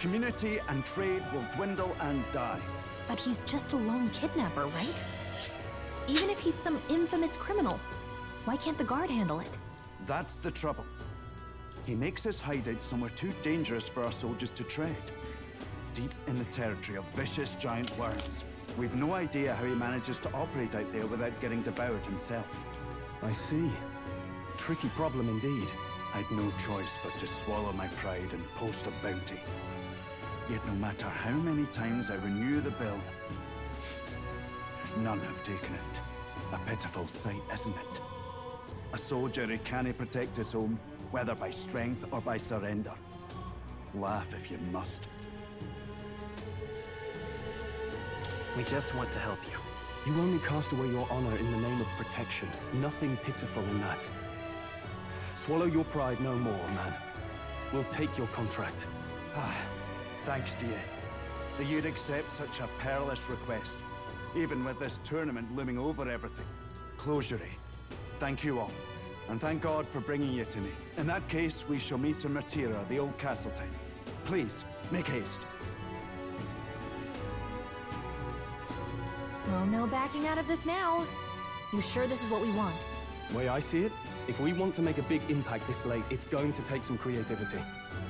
Community and trade will dwindle and die. But he's just a lone kidnapper, right? Even if he's some infamous criminal, why can't the guard handle it? That's the trouble. He makes his hideout somewhere too dangerous for our soldiers to tread. Deep in the territory of vicious giant worms. We've no idea how he manages to operate out there without getting devoured himself. I see. Tricky problem indeed. I'd no choice but to swallow my pride and post a bounty. Yet no matter how many times I renew the bill, none have taken it. A pitiful sight, isn't it? A soldier who can't protect his home, whether by strength or by surrender. Laugh if you must. We just want to help you. You only cast away your honor in the name of protection. Nothing pitiful in that. Swallow your pride no more, man. We'll take your contract. Thanks to you. That you'd accept such a perilous request, even with this tournament looming over everything. Closure. Thank you all, and thank God for bringing you to me. In that case, we shall meet in Matira, the old castle town. Please, make haste. Well, no backing out of this now. You sure this is what we want? Way I see it, if we want to make a big impact this late, it's going to take some creativity.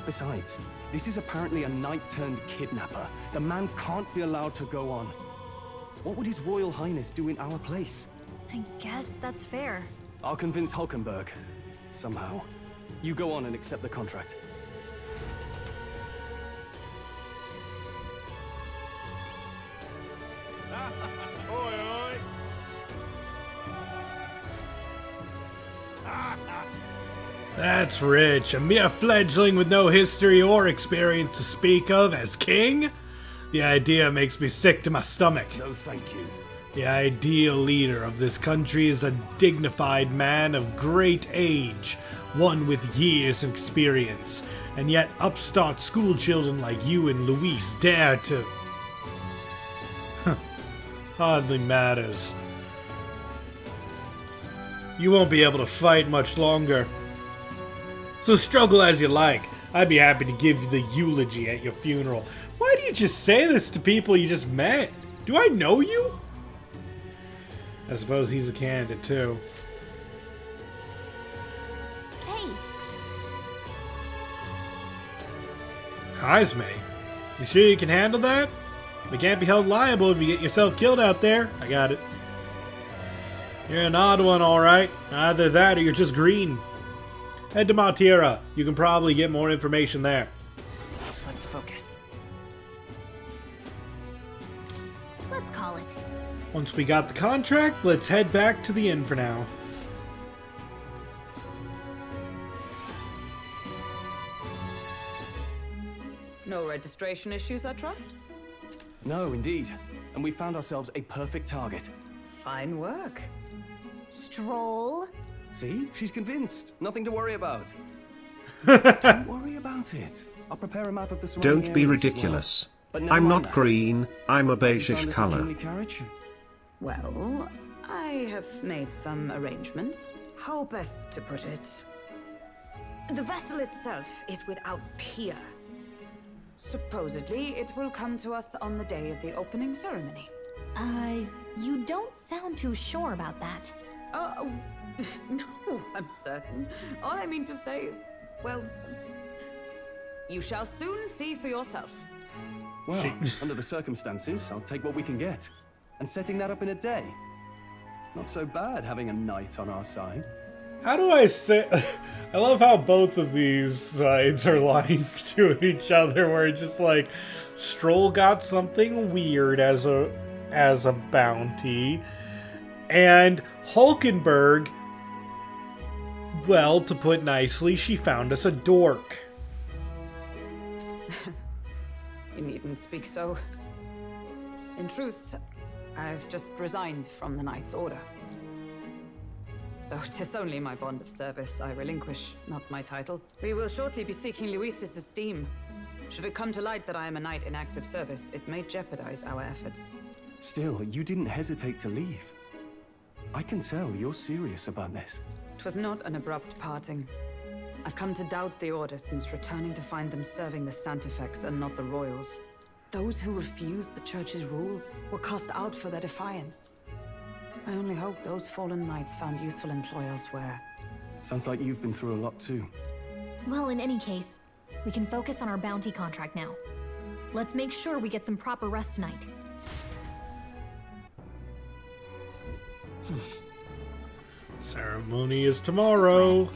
Besides, this is apparently a knight-turned-kidnapper. The man can't be allowed to go on. What would His Royal Highness do in our place? I guess that's fair. I'll convince Hulkenberg. Somehow. You go on and accept the contract. Oi, oi! That's rich. A mere fledgling with no history or experience to speak of as king? The idea makes me sick to my stomach. No, thank you. The ideal leader of this country is a dignified man of great age, one with years of experience, and yet upstart schoolchildren like you and Luis dare to... Hardly matters. You won't be able to fight much longer. So struggle as you like. I'd be happy to give you the eulogy at your funeral. Why do you just say this to people you just met? Do I know you? I suppose he's a candidate too. Hey! Haisme, you sure you can handle that? You can't be held liable if you get yourself killed out there. I got it. You're an odd one, alright. Either that or you're just green. Head to Matira. You can probably get more information there. Let's focus. Let's call it. Once we got the contract, let's head back to the inn for now. No registration issues, I trust? No, indeed. And we found ourselves a perfect target. Fine work. Stroll. See? She's convinced. Nothing to worry about. Don't worry about it. I'll prepare a map of the surrounding Don't be areas as ridiculous. well. But never I'm mind not that. green, I'm a Have you beigeish found us a color. kingly carriage? Well, I have made some arrangements. How best to put it? The vessel itself is without peer. Supposedly, it will come to us on the day of the opening ceremony. You don't sound too sure about that. No, I'm certain. All I mean to say is, well, you shall soon see for yourself. Well, under the circumstances, I'll take what we can get. And setting that up in a day. Not so bad having a knight on our side. How do I say... I love how both of these sides are lying to each other, where it's just like, Stroll got something weird as a bounty, and Hulkenberg, well, to put nicely, she found us a dork. You needn't speak so. In truth, I've just resigned from the Knight's Order. Though 'tis only my bond of service I relinquish, not my title. We will shortly be seeking Luis's esteem. Should it come to light that I am a knight in active service, it may jeopardize our efforts. Still, you didn't hesitate to leave. I can tell you're serious about this. It was not an abrupt parting. I've come to doubt the Order since returning to find them serving the Santifex and not the Royals. Those who refused the Church's rule were cast out for their defiance. I only hope those fallen knights found useful employ elsewhere. Sounds like you've been through a lot too. Well, in any case, we can focus on our bounty contract now. Let's make sure we get some proper rest tonight. Ceremony is tomorrow.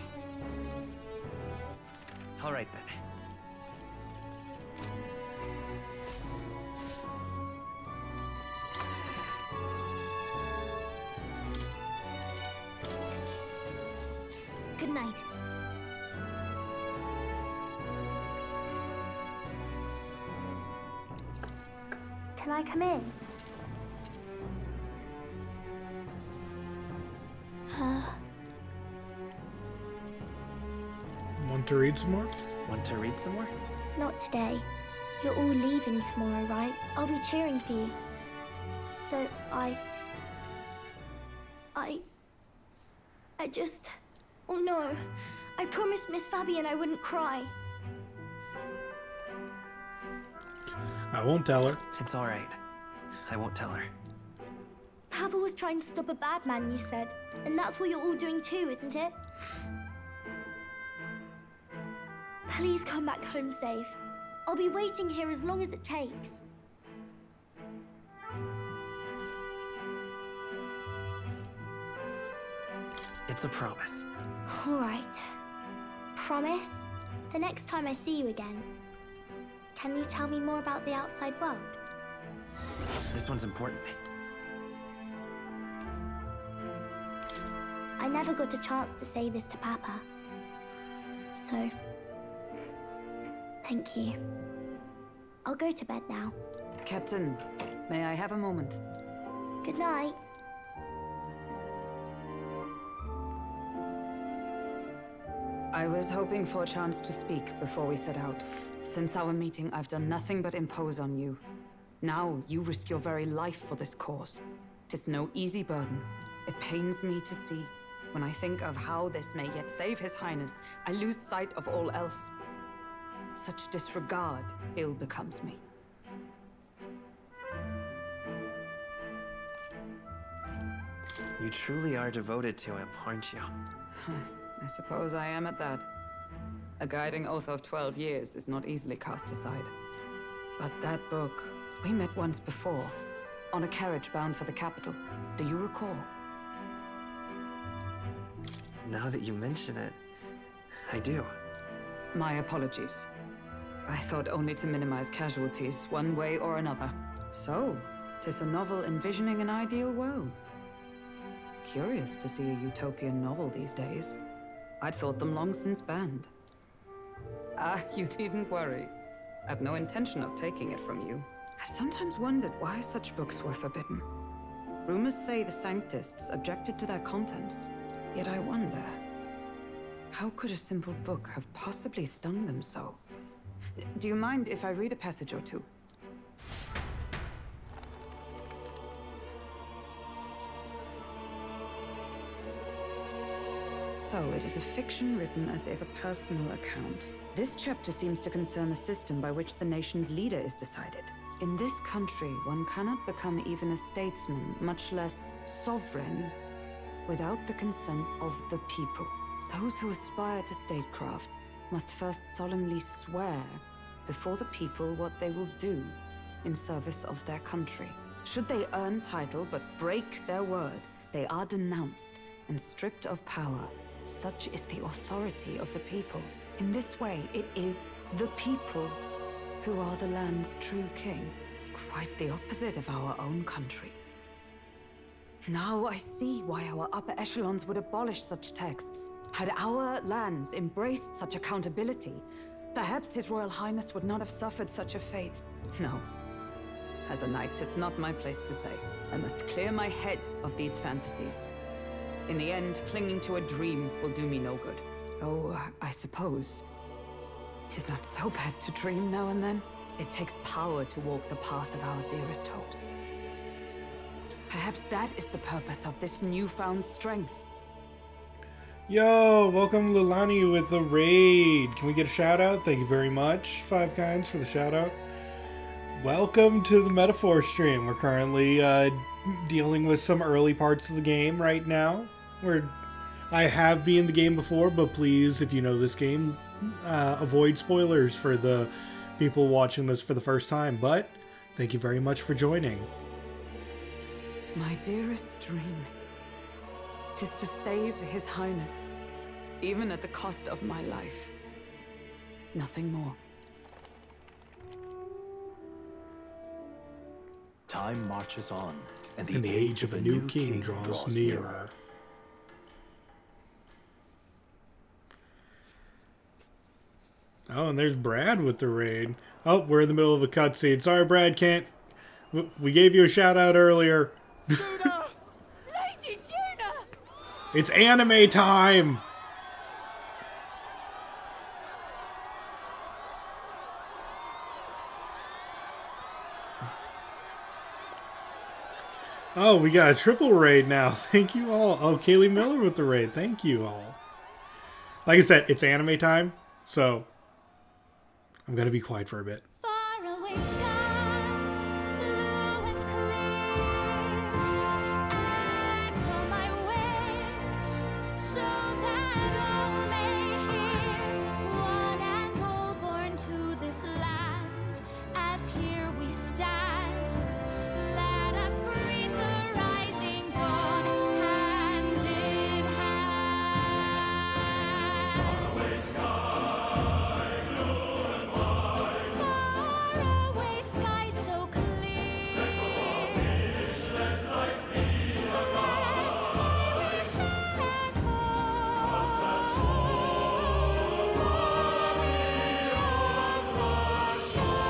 All right then. Good night. Can I come in? Want to read some more? Want to read some more? Not today. You're all leaving tomorrow, right? I'll be cheering for you. So I just... Oh no. I promised Miss Fabian I wouldn't cry. I won't tell her. It's all right. I won't tell her. Papa was trying to stop a bad man, you said. And that's what you're all doing too, isn't it? Please come back home safe. I'll be waiting here as long as it takes. It's a promise. All right. Promise? The next time I see you again, can you tell me more about the outside world? This one's important. I never got a chance to say this to Papa. So, thank you. I'll go to bed now. Captain, may I have a moment? Good night. I was hoping for a chance to speak before we set out. Since our meeting, I've done nothing but impose on you. Now, you risk your very life for this cause. 'Tis no easy burden. It pains me to see. When I think of how this may yet save His Highness, I lose sight of all else. Such disregard ill becomes me. You truly are devoted to him, aren't you? I suppose I am at that. A guiding oath of 12 years is not easily cast aside. But that book, we met once before, on a carriage bound for the capital. Do you recall? Now that you mention it, I do. My apologies. I thought only to minimize casualties, one way or another. So, 'tis a novel envisioning an ideal world. Curious to see a utopian novel these days. I'd thought them long since banned. You needn't worry. I've no intention of taking it from you. I've sometimes wondered why such books were forbidden. Rumors say the Sanctists objected to their contents. Yet I wonder, how could a simple book have possibly stung them so? Do you mind if I read a passage or two? So, it is a fiction written as if a personal account. This chapter seems to concern the system by which the nation's leader is decided. In this country, one cannot become even a statesman, much less sovereign, without the consent of the people. Those who aspire to statecraft must first solemnly swear before the people what they will do in service of their country. Should they earn title but break their word, they are denounced and stripped of power Such is the authority of the people. In this way, it is the people who are the land's true king. Quite the opposite of our own country. Now I see why our upper echelons would abolish such texts. Had our lands embraced such accountability, perhaps His Royal Highness would not have suffered such a fate. No. As a knight, it's not my place to say. I must clear my head of these fantasies. In the end, clinging to a dream will do me no good. Oh, I suppose 'tis not so bad to dream now and then. It takes power to walk the path of our dearest hopes. Perhaps that is the purpose of this newfound strength. Yo, welcome Lilani with the raid. Can we get a shout out? Thank you very much, Five Kinds, for the shout out. Welcome to the Metaphor stream. We're currently dealing with some early parts of the game right now. I have been in the game before, but please, if you know this game, avoid spoilers for the people watching this for the first time. But thank you very much for joining. My dearest dream. 'Tis to save His Highness, even at the cost of my life. Nothing more. Time marches on, and the age of a new king draws nearer. Oh, and there's Brad with the raid. Oh, we're in the middle of a cutscene. Sorry, Brad, can't. We gave you a shout out earlier. Juna! Lady Juna! It's anime time! Oh, we got a triple raid now. Thank you all. Oh, Kaylee Miller with the raid. Thank you all. Like I said, it's anime time, so I'm going to be quiet for a bit. Faraway sky, blue and clear. Echo my wish, so that all may hear. One and all born to this land, as here we stand. Let us greet the rising dawn, hand in hand. Faraway sky. Faraway sky so clear. Let life be let my wish echo. Far beyond the shore.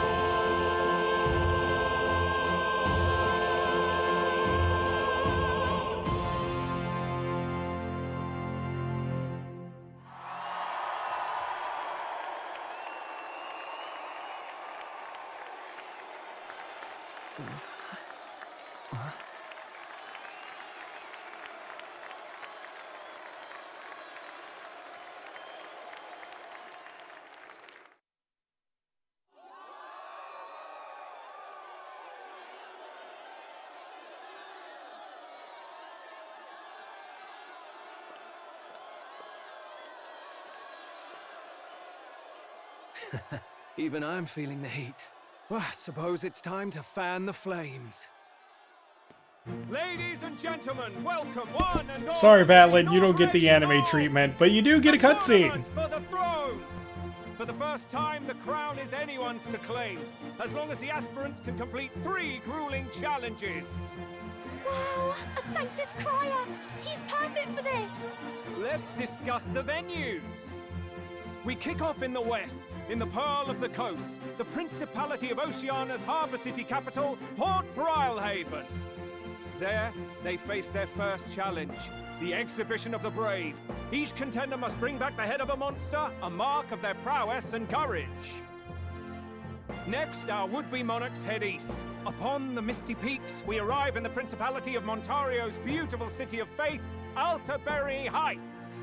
Even I'm feeling the heat. Well, I suppose it's time to fan the flames. Ladies and gentlemen, welcome one and all. Sorry, Batlin, you don't get the anime treatment, but you do get a cutscene. For the throne! For the first time, the crown is anyone's to claim, as long as the aspirants can complete 3 grueling challenges. Wow, a Sanctus Crier! He's perfect for this! Let's discuss the venues. We kick off in the west, in the Pearl of the Coast, the Principality of Oceania's harbour city capital, Port Brilehaven. There, they face their first challenge, the Exhibition of the Brave. Each contender must bring back the head of a monster, a mark of their prowess and courage. Next, our would-be monarchs head east. Upon the misty peaks, we arrive in the Principality of Montario's beautiful city of faith, Altaberry Heights.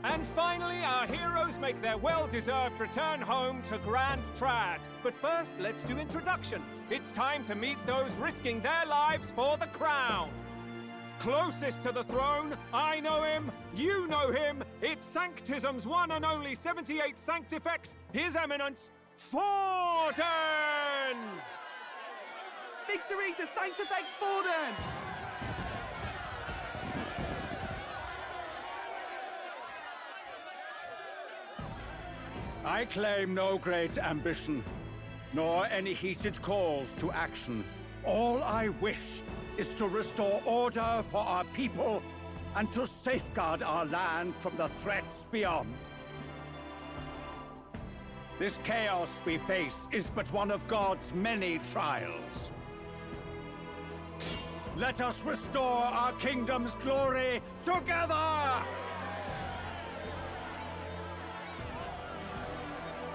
And finally, our heroes make their well-deserved return home to Grand Trad. But first, let's do introductions. It's time to meet those risking their lives for the crown. Closest to the throne, I know him, you know him. It's Sanctism's one and only 78 Sanctifex, His Eminence, Forden! Victory to Sanctifex Forden! I claim no great ambition, nor any heated calls to action. All I wish is to restore order for our people and to safeguard our land from the threats beyond. This chaos we face is but one of God's many trials. Let us restore our kingdom's glory together!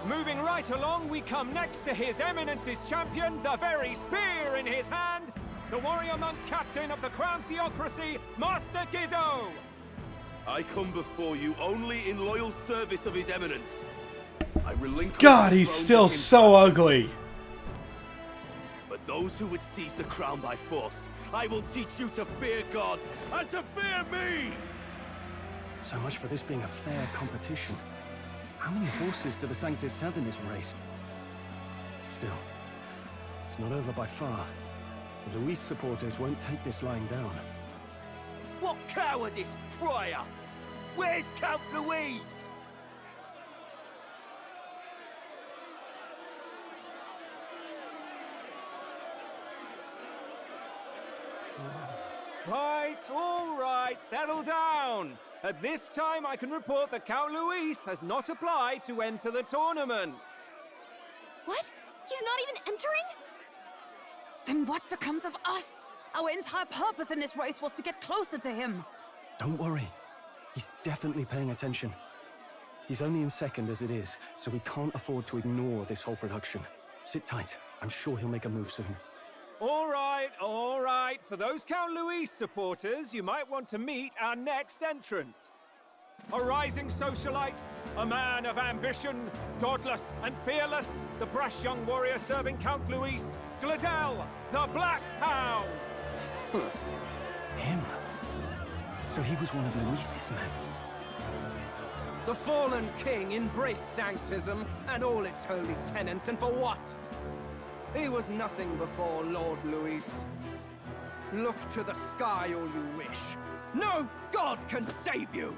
Moving right along, we come next to His Eminence's champion, the very spear in his hand, the warrior monk captain of the Crown Theocracy, Master Giddo! I come before you only in loyal service of His Eminence. I relinquish God, the he's throne still to him. so ugly. But those who would seize the crown by force, I will teach you to fear God and to fear me! So much for this being a fair competition. How many horses do the Sanctus have in this race? Still, it's not over by far. The Luis supporters won't take this lying down. What cowardice, Crier! Where's Count Louise? All right, settle down. At this time, I can report that Count Luis has not applied to enter the tournament. What? He's not even entering? Then what becomes of us? Our entire purpose in this race was to get closer to him. Don't worry. He's definitely paying attention. He's only in second as it is, so we can't afford to ignore this whole production. Sit tight. I'm sure he'll make a move soon. All right, all right. For those Count Luis supporters, you might want to meet our next entrant. A rising socialite, a man of ambition, godless and fearless, the brash young warrior serving Count Luis, Gladel, the Black Hound. Him? So he was one of Luis's men. The fallen king embraced sanctism and all its holy tenets, and for what? He was nothing before Lord Luis. Look to the sky all you wish. No god can save you!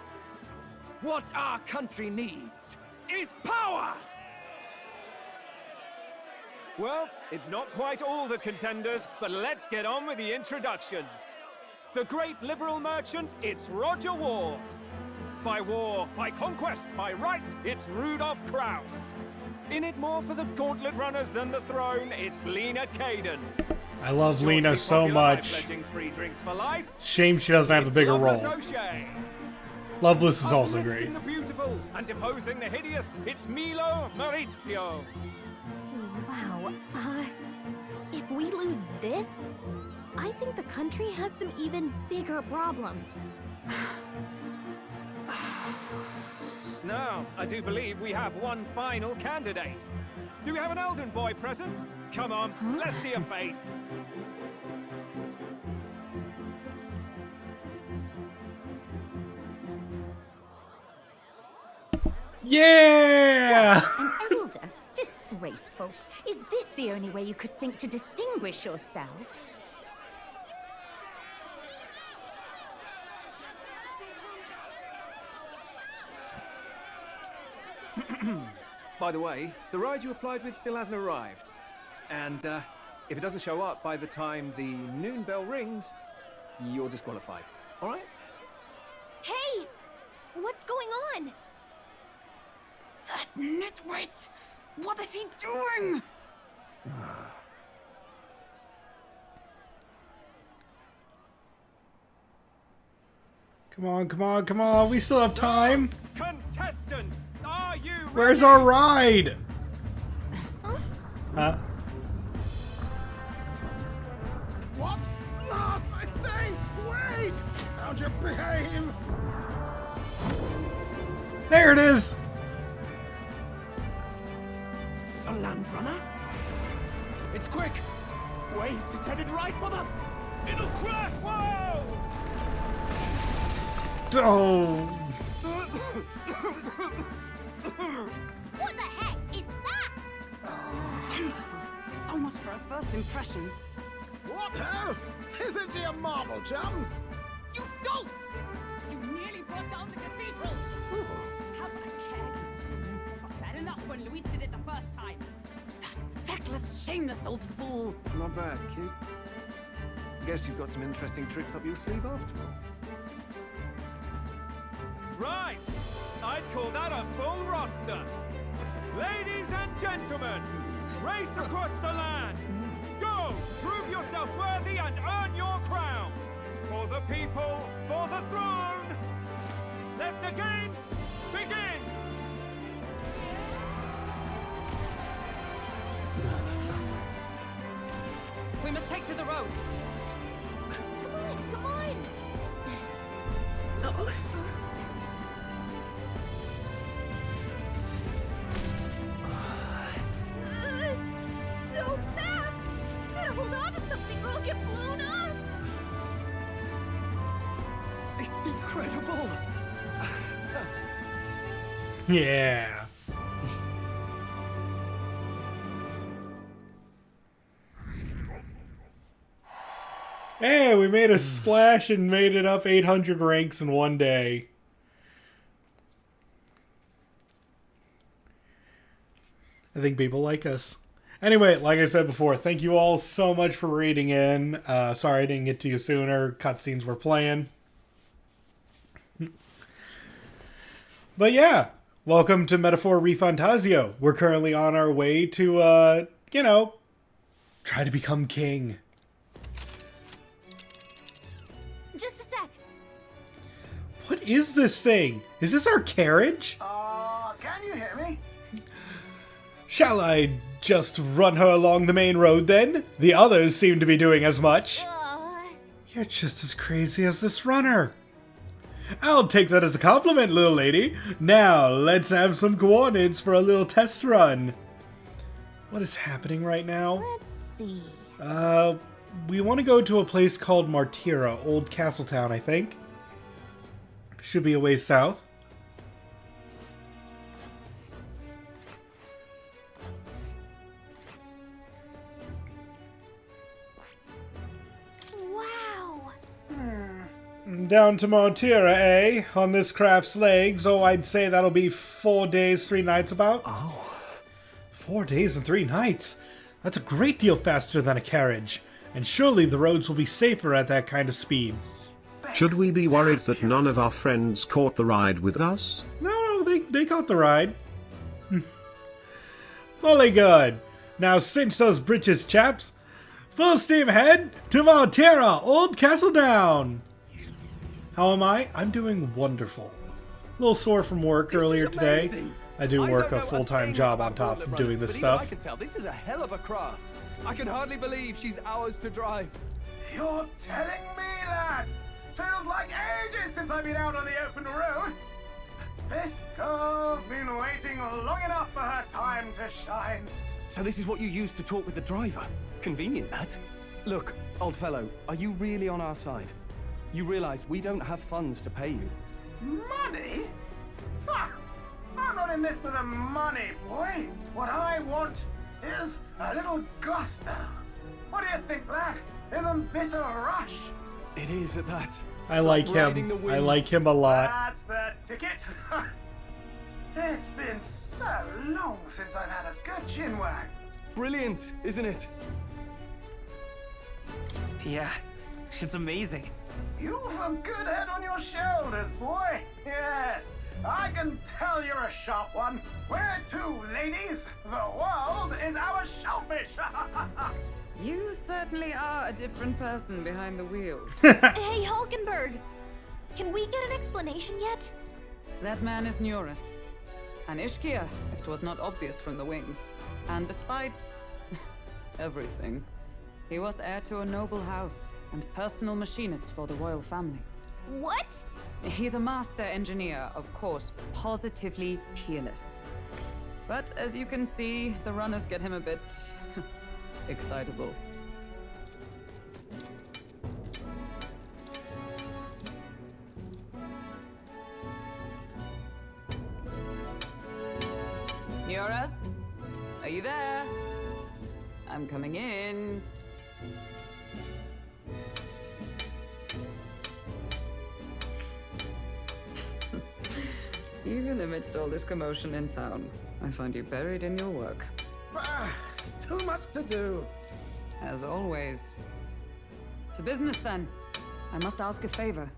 What our country needs is power! Well, it's not quite all the contenders, but let's get on with the introductions. The great liberal merchant, it's Roger Ward. By war, by conquest, by right, it's Rudolph Krauss. In it more for the gauntlet runners than the throne, it's Lena Caden. I love Lena so much. Free drinks for life. Shame she doesn't have a bigger role. O'Shea. Loveless is also great. Uplifting the beautiful and deposing the hideous, it's Milo Maurizio. Wow. If we lose this, I think the country has some even bigger problems. Now, I do believe we have one final candidate. Do we have an Elden boy present? Come on, let's see a face. Yeah! An elder? Disgraceful. Is this the only way you could think to distinguish yourself? By the way, the ride you applied with still hasn't arrived. And if it doesn't show up by the time the noon bell rings, you're disqualified. All right? Hey! What's going on? That nitwit! What is he doing? Come on, come on, come on. We still have time. Contestants, are you ready? Where's our ride? Huh? What? Last, I say! Wait! Found your behave! There it is! A land runner? It's quick! Wait, it's headed right for them! It'll crash! Whoa! Oh! What the heck is that? Wonderful. So much for a first impression. What hell? Isn't he a marvel, chums? You don't! You nearly brought down the cathedral! Have a care, you fool. It was bad enough shameless old fool! Not bad, kid. Guess you've got some interesting tricks up your sleeve after all. Right! I'd call that a full roster. Ladies and gentlemen, race across the land. Go! Prove yourself worthy and earn your crown. For the people, for the throne. Let the games begin! We must take to the road. Come on, come on! So fast! Gotta hold on to something or I'll get blown up! It's incredible! Yeah. Hey, we made a splash and made it up 800 ranks in one day. I think people like us. Anyway, like I said before, thank you all so much for reading in. Sorry I didn't get to you sooner. Cutscenes were playing. But yeah, welcome to Metaphor ReFantazio. We're currently on our way to, try to become king. Just a sec. What is this thing? Is this our carriage? Can you hear me? Shall I just run her along the main road then? The others seem to be doing as much. You're just as crazy as this runner. I'll take that as a compliment, little lady. Now, let's have some coordinates for a little test run. What is happening right now? Let's see. We want to go to a place called Martira, Old Castletown, I think. Should be a ways south. Wow. Down to Martira, eh? On this craft's legs. Oh, I'd say that'll be 4 days, 3 nights about. Oh. 4 days and 3 nights? That's a great deal faster than a carriage. And surely the roads will be safer at that kind of speed. Should we be worried that none of our friends caught the ride with us? No, they caught the ride. Fully good. Now cinch those britches, chaps. Full steam ahead to Martira, Old Castletown. How am I? I'm doing wonderful. A little sore from work earlier today. I do work a full-time job on top of doing this stuff. I can tell this is a hell of a craft. I can hardly believe she's ours to drive. You're telling me that? Feels like ages since I've been out on the open road. This girl's been waiting long enough for her time to shine. So this is what you use to talk with the driver? Convenient, that. Look, old fellow, are you really on our side? You realize we don't have funds to pay you. Money? Ha! I'm not in this for the money, boy. What I want is a little gusto. What do you think, lad? Isn't this a rush? It is at that. I like him. I like him a lot. That's the ticket. It's been so long since I've had a good chinwag. Brilliant, isn't it? Yeah, it's amazing. You've a good head on your shoulders, boy. Yes, I can tell you're a sharp one. Where to, ladies? The world is our shellfish. You certainly are a different person behind the wheel. Hey, Hulkenberg! Can we get an explanation yet? That man is Neurus. An Ishkia, if 'twas not obvious from the wings. And despite everything, he was heir to a noble house and personal machinist for the royal family. What? He's a master engineer, of course, positively peerless. But as you can see, the runners get him a bit excitable. Neurus? Are you there? I'm coming in. Even amidst all this commotion in town, I find you buried in your work. too much to do. As always. To business, then. I must ask a favor.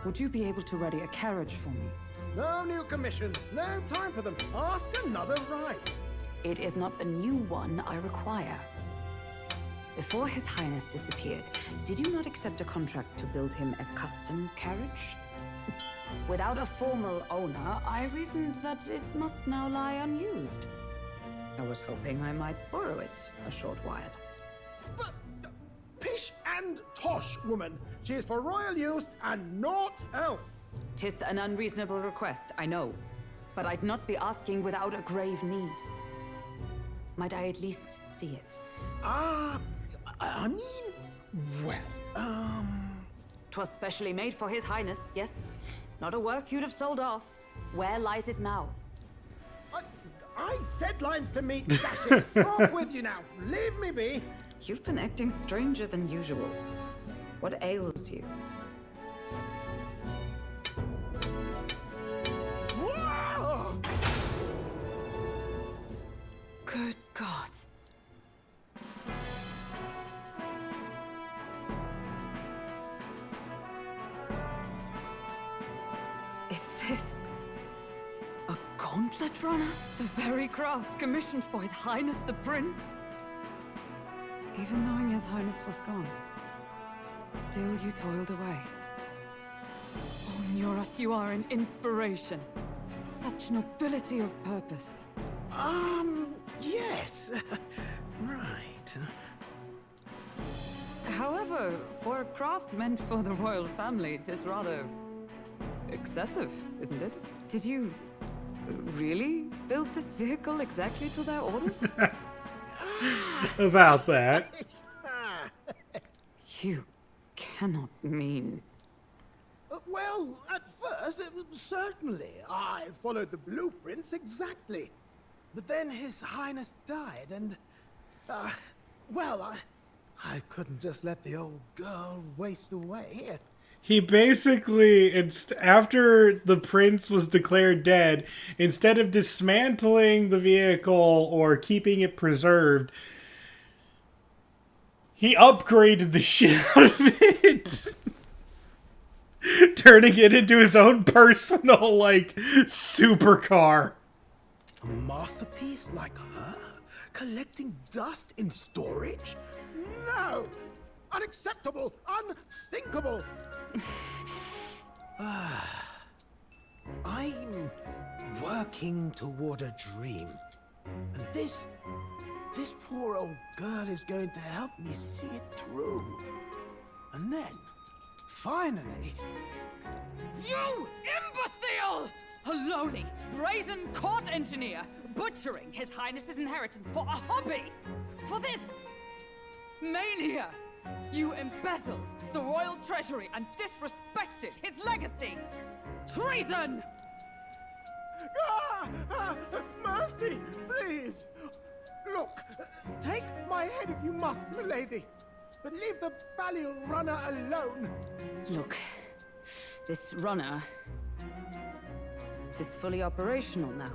Would you be able to ready a carriage for me? No new commissions. No time for them. Ask another right. It is not a new one I require. Before His Highness disappeared, did you not accept a contract to build him a custom carriage? Without a formal owner, I reasoned that it must now lie unused. I was hoping I might borrow it a short while. But, pish and tosh, woman. She is for royal use and naught else. 'Tis an unreasonable request, I know. But I'd not be asking without a grave need. Might I at least see it? I mean, well, 'Twas specially made for His Highness, yes? Not a work you'd have sold off. Where lies it now? I've deadlines to meet, dash it. Off with you now. Leave me be. You've been acting stranger than usual. What ails you? Whoa! Good God. Is this a gauntlet runner? The very craft commissioned for His Highness the Prince? Even knowing His Highness was gone, still you toiled away. Oh, Nuras, you are an inspiration. Such nobility of purpose. Yes. Right. However, for a craft meant for the royal family, it is rather excessive, isn't it? Did you really build this vehicle exactly to their orders? About that. You cannot mean... Well, at first, certainly. I followed the blueprints exactly. But then His Highness died, and... well, I couldn't just let the old girl waste away. He basically, after the prince was declared dead, instead of dismantling the vehicle or keeping it preserved, he upgraded the shit out of it. Turning it into his own personal, supercar. A masterpiece like her? Collecting dust in storage? No! Unacceptable! Unthinkable! I'm working toward a dream. And this poor old girl is going to help me see it through. And then, finally... You imbecile! A lowly, brazen court engineer butchering His Highness's inheritance for a hobby! For this mania! You embezzled the royal treasury and disrespected his legacy! Treason! Mercy, please! Look, take my head if you must, milady. But leave the value runner alone. Look, this runner... it is fully operational now,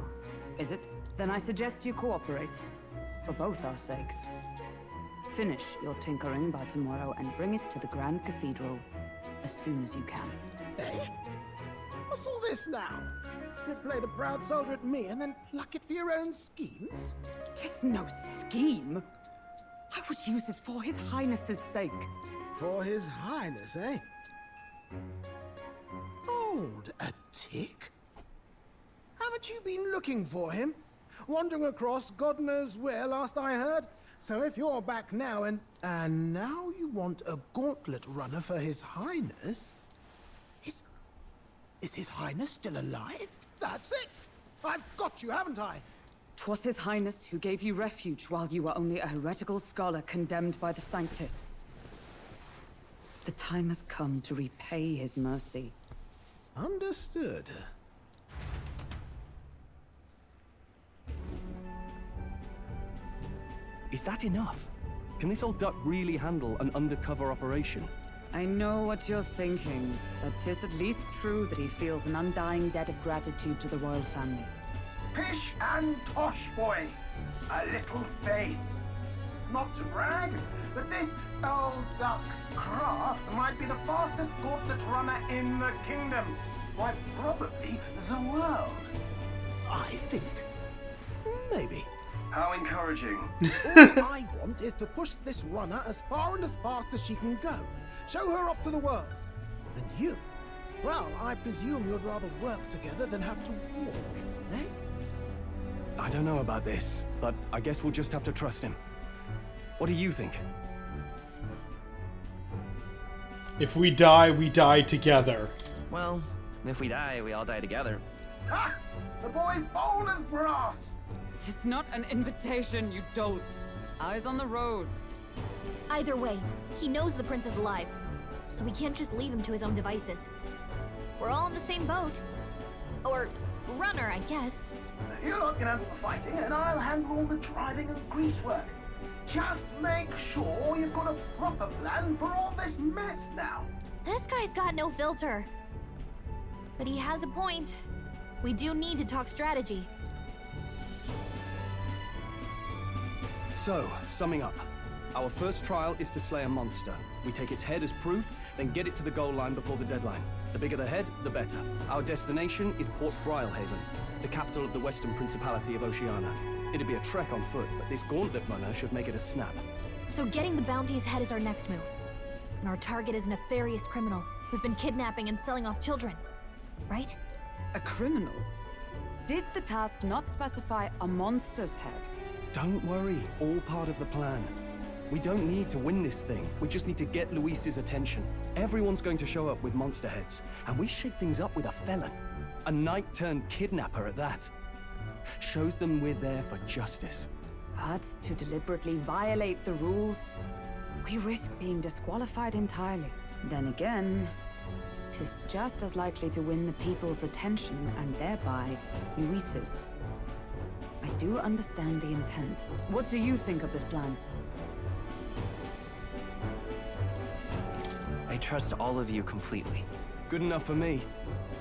is it? Then I suggest you cooperate. For both our sakes. Finish your tinkering by tomorrow and bring it to the Grand Cathedral as soon as you can. Eh? What's all this now? You play the proud soldier at me and then pluck it for your own schemes? 'Tis no scheme. I would use it for His Highness's sake. For His Highness, eh? Hold a tick. Haven't you been looking for him? Wandering across God knows where last I heard? So if you're back now and now you want a gauntlet runner for His Highness? Is His Highness still alive? That's it! I've got you, haven't I? 'Twas His Highness who gave you refuge while you were only a heretical scholar condemned by the Sanctists. The time has come to repay his mercy. Understood. Is that enough? Can this old duck really handle an undercover operation? I know what you're thinking, but 'tis at least true that he feels an undying debt of gratitude to the royal family. Pish and tosh, boy. A little faith. not to brag, but this old duck's craft might be the fastest gauntlet runner in the kingdom. Why, probably the world. I think. Maybe. How encouraging. All I want is to push this runner as far and as fast as she can go. Show her off to the world. And you? Well, I presume you'd rather work together than have to walk, eh? I don't know about this, but I guess we'll just have to trust him. What do you think? If we die together. Well, if we die, we all die together. Ha! The boy's bold as brass. Tis not an invitation, you dolt. Eyes on the road. Either way, he knows the prince is alive, so we can't just leave him to his own devices. We're all in the same boat. Or runner, I guess. You lot can handle the fighting, and I'll handle all the driving and grease work. Just make sure you've got a proper plan for all this mess now. This guy's got no filter. But he has a point. We do need to talk strategy. So, summing up. Our first trial is to slay a monster. We take its head as proof, then get it to the goal line before the deadline. The bigger the head, the better. Our destination is Port Brilehaven, the capital of the Western Principality of Oceania. It'd be a trek on foot, but this gauntlet runner should make it a snap. So getting the bounty's head is our next move. And our target is a nefarious criminal who's been kidnapping and selling off children. Right? A criminal? Did the task not specify a monster's head? Don't worry, all part of the plan. We don't need to win this thing. We just need to get Luis's attention. Everyone's going to show up with monster heads, and we shake things up with a felon. A knight-turned-kidnapper at that. Shows them we're there for justice. But to deliberately violate the rules, we risk being disqualified entirely. Then again, 'tis just as likely to win the people's attention and thereby Luis's. I do understand the intent. What do you think of this plan? I trust all of you completely. Good enough for me.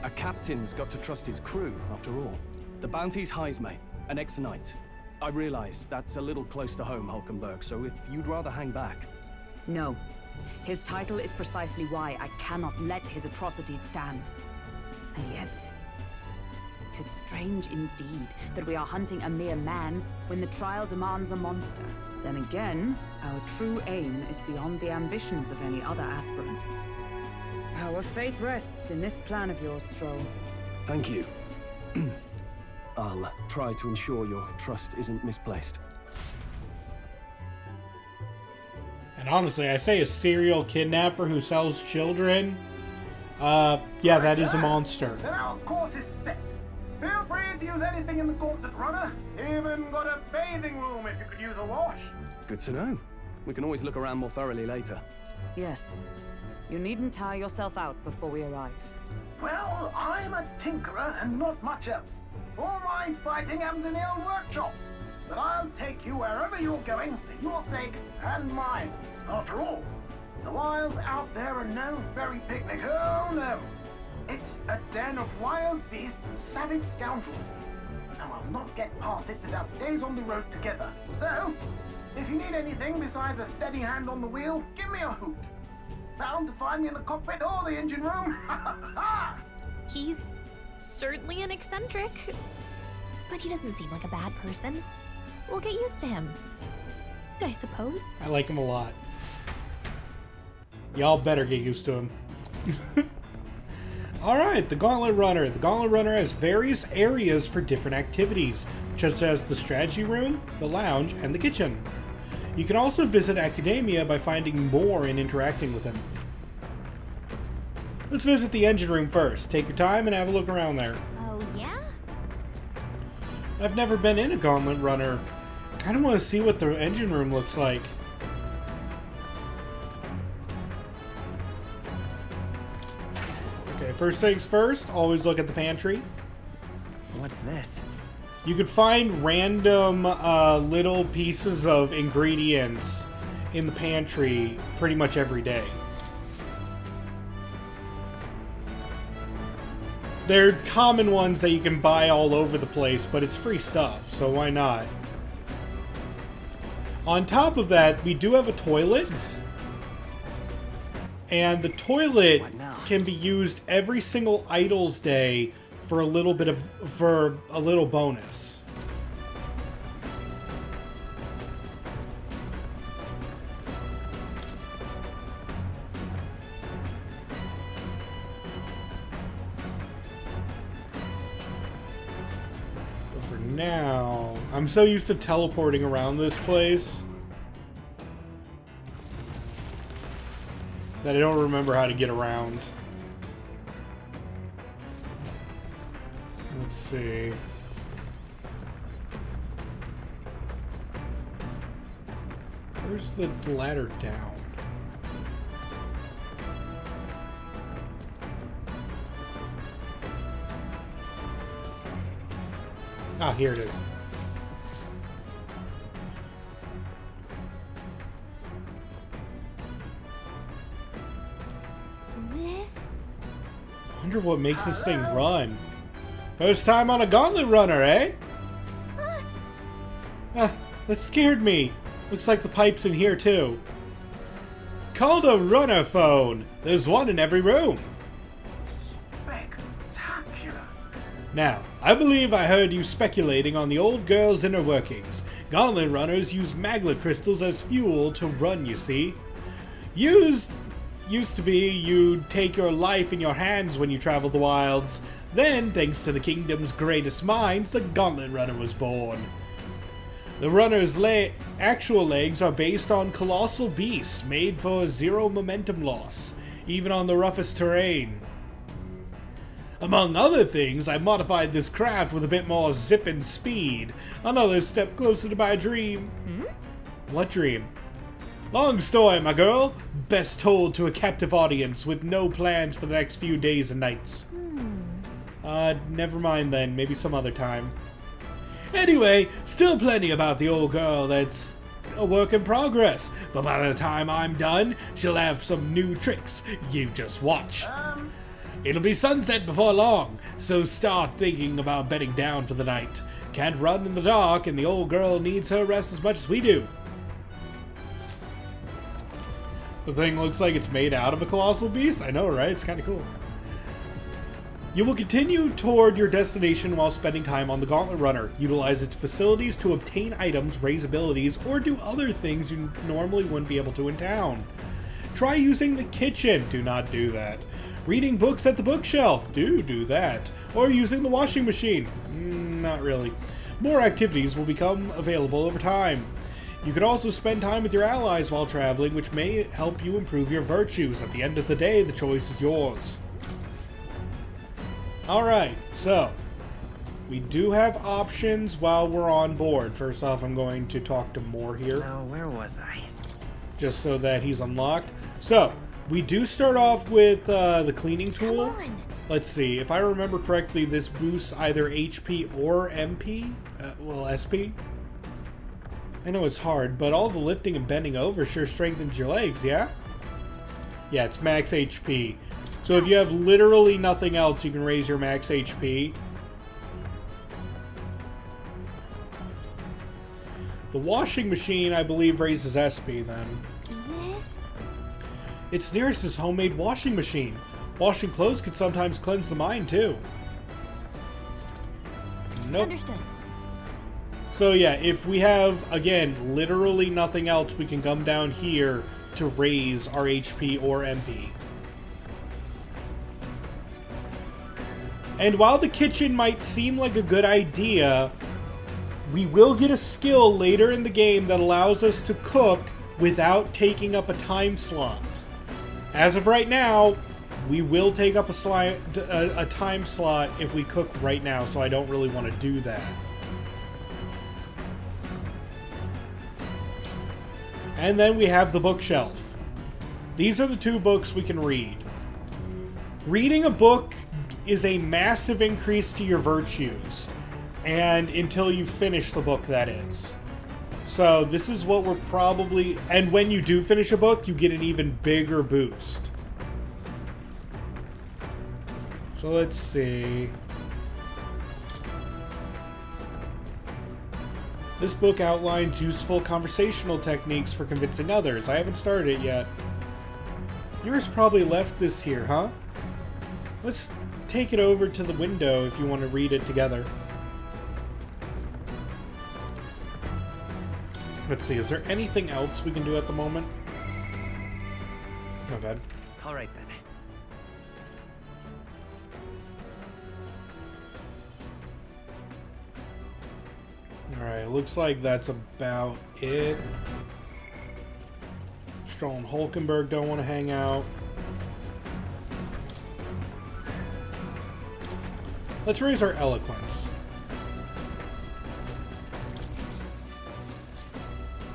A captain's got to trust his crew, after all. The bounty's Heisme, an ex-knight. I realize that's a little close to home, Hulkenberg, so if you'd rather hang back... No. His title is precisely why I cannot let his atrocities stand. And yet... 'tis strange indeed that we are hunting a mere man when the trial demands a monster. Then again, our true aim is beyond the ambitions of any other aspirant. Our fate rests in this plan of yours, Stroll. Thank you. I'll try to ensure your trust isn't misplaced. And honestly, I say a serial kidnapper who sells children. Yeah, that is a monster. Then our course is set. Feel free to use anything in the gauntlet runner. Even got a bathing room if you could use a wash. Good to know. We can always look around more thoroughly later. Yes. You needn't tire yourself out before we arrive. Well, I'm a tinkerer and not much else. All my fighting happens in the old workshop. But I'll take you wherever you're going for your sake and mine. After all, the wilds out there are no berry picnic. Oh no. It's a den of wild beasts and savage scoundrels. And we'll not get past it without days on the road together. So, if you need anything besides a steady hand on the wheel, give me a hoot. Bound to find me in the cockpit or the engine room. He's certainly an eccentric, but he doesn't seem like a bad person. We'll get used to him, I suppose. I like him a lot. Y'all better get used to him. Alright, the Gauntlet Runner. The Gauntlet Runner has various areas for different activities, such as the strategy room, the lounge, and the kitchen. You can also visit Academia by finding more and interacting with him. Let's visit the engine room first. Take your time and have a look around there. Oh, yeah? I've never been in a Gauntlet Runner. Kinda want to see what the engine room looks like. Okay, first things first, always look at the pantry. What's this? You could find random little pieces of ingredients in the pantry pretty much every day. They're common ones that you can buy all over the place, but it's free stuff, so why not? On top of that, we do have a toilet. And the toilet can be used every single Idles Day for a little bonus. But for now, I'm so used to teleporting around this place that I don't remember how to get around. Let's see. Where's the ladder down? Ah, here it is. I wonder what makes this thing run. First time on a gauntlet runner, eh? Ah, that scared me. Looks like the pipe's in here too. Called a runner phone. There's one in every room. Spectacular. Now, I believe I heard you speculating on the old girl's inner workings. Gauntlet runners use magma crystals as fuel to run, you see. Used to be you'd take your life in your hands when you traveled the wilds. Then, thanks to the kingdom's greatest minds, the Gauntlet Runner was born. The runner's actual legs are based on colossal beasts made for zero momentum loss, even on the roughest terrain. Among other things, I modified this craft with a bit more zip and speed. Another step closer to my dream. What dream? Long story, my girl. Best told to a captive audience with no plans for the next few days and nights. Never mind then. Maybe some other time. Anyway, still plenty about the old girl that's a work in progress. But by the time I'm done, she'll have some new tricks. You just watch. It'll be sunset before long, so start thinking about bedding down for the night. Can't run in the dark, and the old girl needs her rest as much as we do. The thing looks like it's made out of a colossal beast. I know, right? It's kind of cool. You will continue toward your destination while spending time on the Gauntlet Runner. Utilize its facilities to obtain items, raise abilities, or do other things you normally wouldn't be able to in town. Try using the kitchen. Do not do that. Reading books at the bookshelf. Do that. Or using the washing machine. Not really. More activities will become available over time. You can also spend time with your allies while traveling, which may help you improve your virtues. At the end of the day, the choice is yours. Alright, so we do have options while we're on board. First off, I'm going to talk to Moore here. Now, where was I? Just so that he's unlocked. So, we do start off with the cleaning tool. Let's see, if I remember correctly, this boosts either HP or MP. Well, SP. I know it's hard, but all the lifting and bending over sure strengthens your legs, yeah? Yeah, it's max HP. So if you have literally nothing else, you can raise your max HP. The washing machine, I believe, raises SP then. It's Nearest's homemade washing machine. Washing clothes can sometimes cleanse the mind, too. Nope. Understood. So yeah, if we have, again, literally nothing else, we can come down here to raise our HP or MP. And while the kitchen might seem like a good idea, we will get a skill later in the game that allows us to cook without taking up a time slot. As of right now, we will take up a time slot if we cook right now, so I don't really want to do that. And then we have the bookshelf. These are the two books we can read. Reading a book is a massive increase to your virtues, and until you finish the book, that is. So this is what we're probably, and when you do finish a book, you get an even bigger boost. So let's see. This book outlines useful conversational techniques for convincing others. I haven't started it yet. Yours probably left this here, huh? Let's take it over to the window if you want to read it together. Let's see, is there anything else we can do at the moment? No good. All right then. Alright, looks like that's about it. Stroll and Hulkenberg don't want to hang out. Let's raise our eloquence.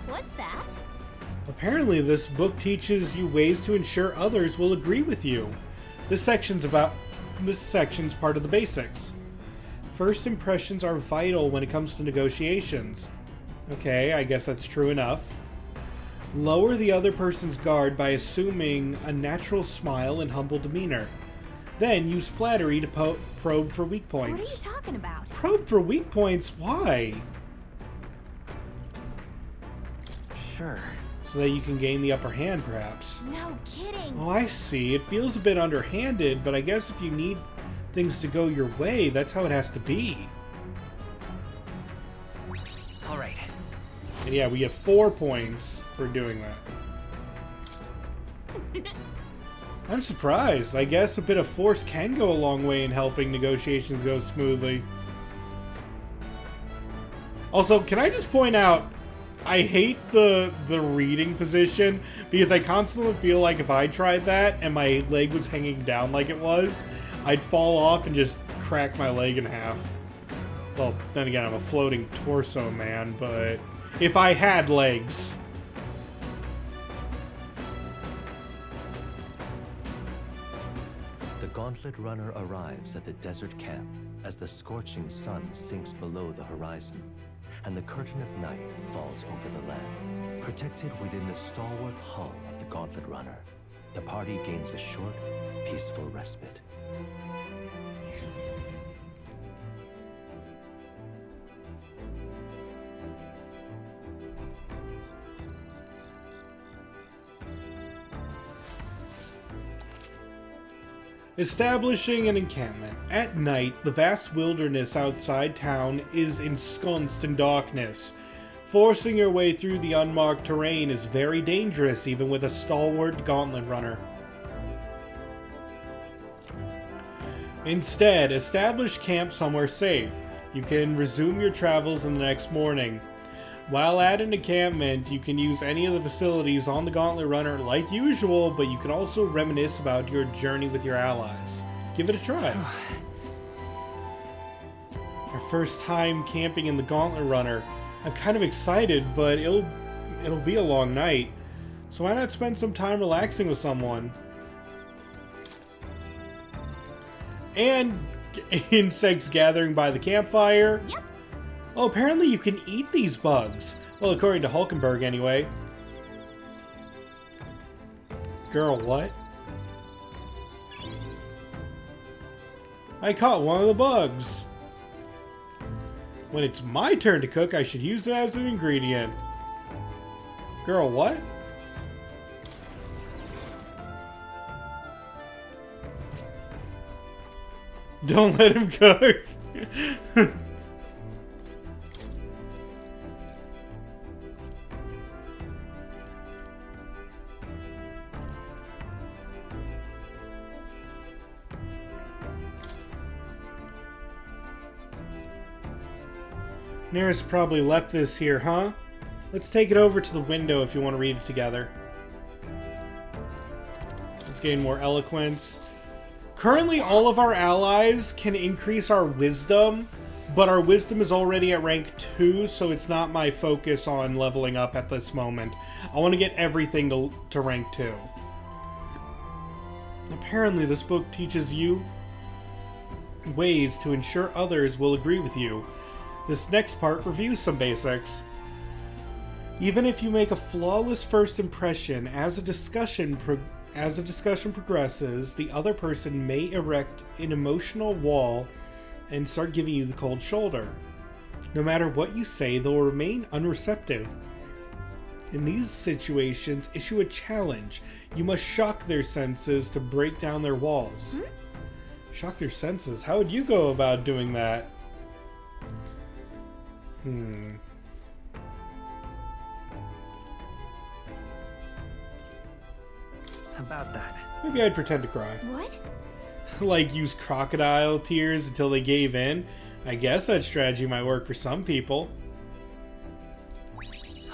What's that? Apparently this book teaches you ways to ensure others will agree with you. This section's part of the basics. First impressions are vital when it comes to negotiations. Okay, I guess that's true enough. Lower the other person's guard by assuming a natural smile and humble demeanor. Then use flattery to probe for weak points. What are you talking about? Probe for weak points? Why? Sure. So that you can gain the upper hand, perhaps. No kidding. Oh, I see. It feels a bit underhanded, but I guess if you need things to go your way, that's how it has to be. All right. And yeah, we get 4 points for doing that. I'm surprised. I guess a bit of force can go a long way in helping negotiations go smoothly. Also, can I just point out, I hate the reading position because I constantly feel like if I tried that and my leg was hanging down like it was, I'd fall off and just crack my leg in half. Well, then again, I'm a floating torso man, but if I had legs. The Gauntlet Runner arrives at the desert camp as the scorching sun sinks below the horizon, and the curtain of night falls over the land. Protected within the stalwart hull of the Gauntlet Runner, the party gains a short, peaceful respite. Establishing an encampment. At night, the vast wilderness outside town is ensconced in darkness. Forcing your way through the unmarked terrain is very dangerous, even with a stalwart gauntlet runner. Instead, establish camp somewhere safe. You can resume your travels in the next morning. While at an encampment, you can use any of the facilities on the Gauntlet Runner like usual, but you can also reminisce about your journey with your allies. Give it a try. Our first time camping in the Gauntlet Runner. I'm kind of excited, but it'll be a long night. So why not spend some time relaxing with someone? And insects gathering by the campfire. Yep. Oh, apparently you can eat these bugs. Well, according to Hulkenberg, anyway. Girl, what? I caught one of the bugs. When it's my turn to cook, I should use it as an ingredient. Girl, what? Don't let him cook. Nearest probably left this here, huh? Let's take it over to the window if you want to read it together. Let's gain more eloquence. Currently, all of our allies can increase our wisdom, but our wisdom is already at rank 2, so it's not my focus on leveling up at this moment. I want to get everything to rank 2. Apparently, this book teaches you ways to ensure others will agree with you. This next part reviews some basics. Even if you make a flawless first impression, as a discussion progresses, the other person may erect an emotional wall and start giving you the cold shoulder. No matter what you say, they'll remain unreceptive. In these situations, issue a challenge. You must shock their senses to break down their walls. Shock their senses? How would you go about doing that? About that. Maybe I'd pretend to cry. What? Like use crocodile tears until they gave in. I guess that strategy might work for some people.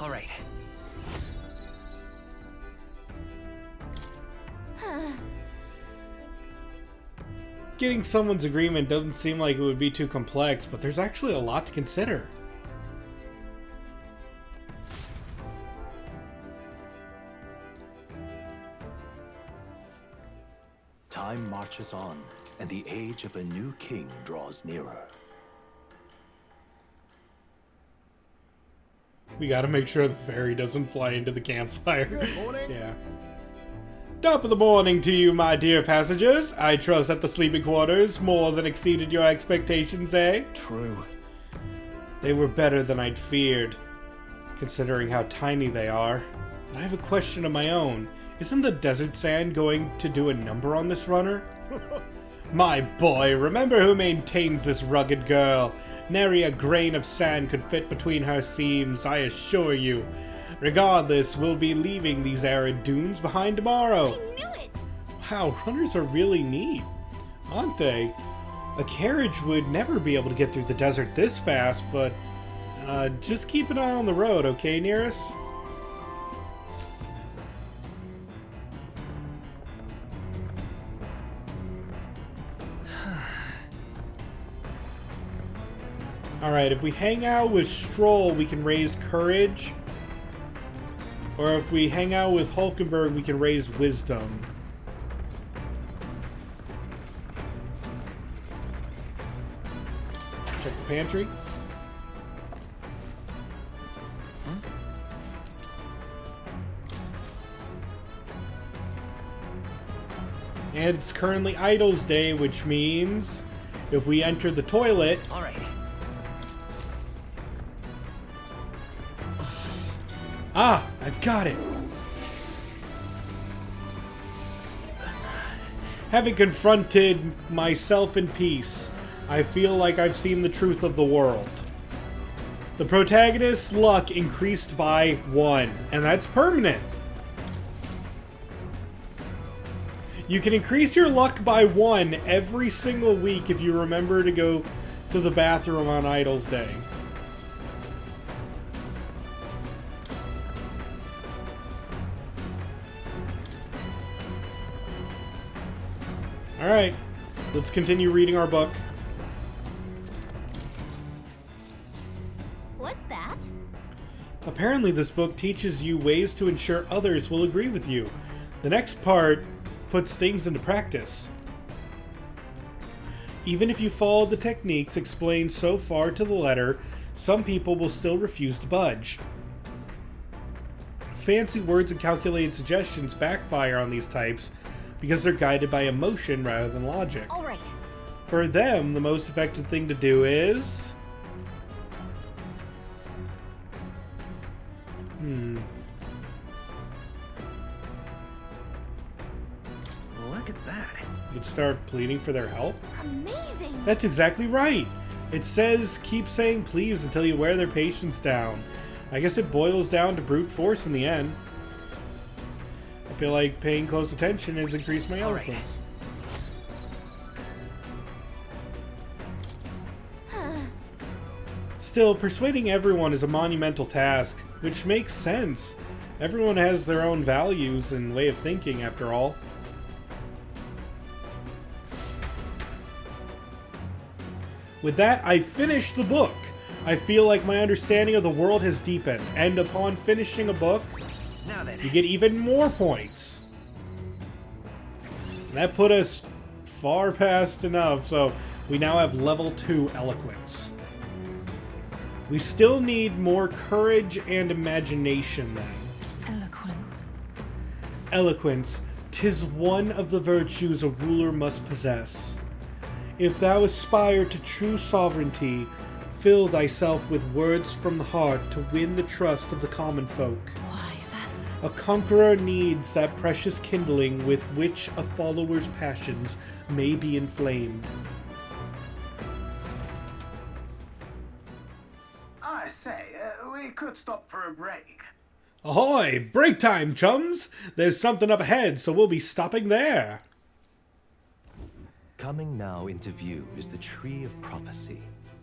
All right. Getting someone's agreement doesn't seem like it would be too complex, but there's actually a lot to consider. Time marches on, and the age of a new king draws nearer. We gotta make sure the fairy doesn't fly into the campfire. Good morning. Yeah. Top of the morning to you, my dear passengers. I trust that the sleeping quarters more than exceeded your expectations, eh? True. They were better than I'd feared, considering how tiny they are. But I have a question of my own. Isn't the desert sand going to do a number on this runner? My boy, remember who maintains this rugged girl. Nary a grain of sand could fit between her seams, I assure you. Regardless, we'll be leaving these arid dunes behind tomorrow. I knew it! Wow, runners are really neat, aren't they? A carriage would never be able to get through the desert this fast, but just keep an eye on the road, okay, Nearest? Alright, if we hang out with Stroll, we can raise courage. Or if we hang out with Hulkenberg, we can raise wisdom. Check the pantry. And it's currently Idle's Day, which means if we enter the toilet... All right. Ah, I've got it. Having confronted myself in peace, I feel like I've seen the truth of the world. The protagonist's luck increased by 1, and that's permanent. You can increase your luck by 1 every single week if you remember to go to the bathroom on Idle's Day. Alright, let's continue reading our book. What's that? Apparently this book teaches you ways to ensure others will agree with you. The next part puts things into practice. Even if you follow the techniques explained so far to the letter, some people will still refuse to budge. Fancy words and calculated suggestions backfire on these types because they're guided by emotion rather than logic. All right. For them, the most effective thing to do is... Look at that. You'd start pleading for their help? Amazing! That's exactly right! It says keep saying please until you wear their patience down. I guess it boils down to brute force in the end. I feel like paying close attention has increased my eloquence. Still, persuading everyone is a monumental task, which makes sense. Everyone has their own values and way of thinking, after all. With that, I finished the book. I feel like my understanding of the world has deepened, and upon finishing a book, Now then. you get even more points. That put us far past enough, so we now have level 2 eloquence. We still need more courage and imagination then. Eloquence. Eloquence, 'tis one of the virtues a ruler must possess. If thou aspire to true sovereignty, Fill thyself with words from the heart to win the trust of the common folk. Why, that's... A conqueror needs that precious kindling with which a follower's passions may be inflamed. I say, we could stop for a break. Ahoy! Break time, chums! There's something up ahead, so we'll be stopping there. Coming now into view is the Tree of Prophecy,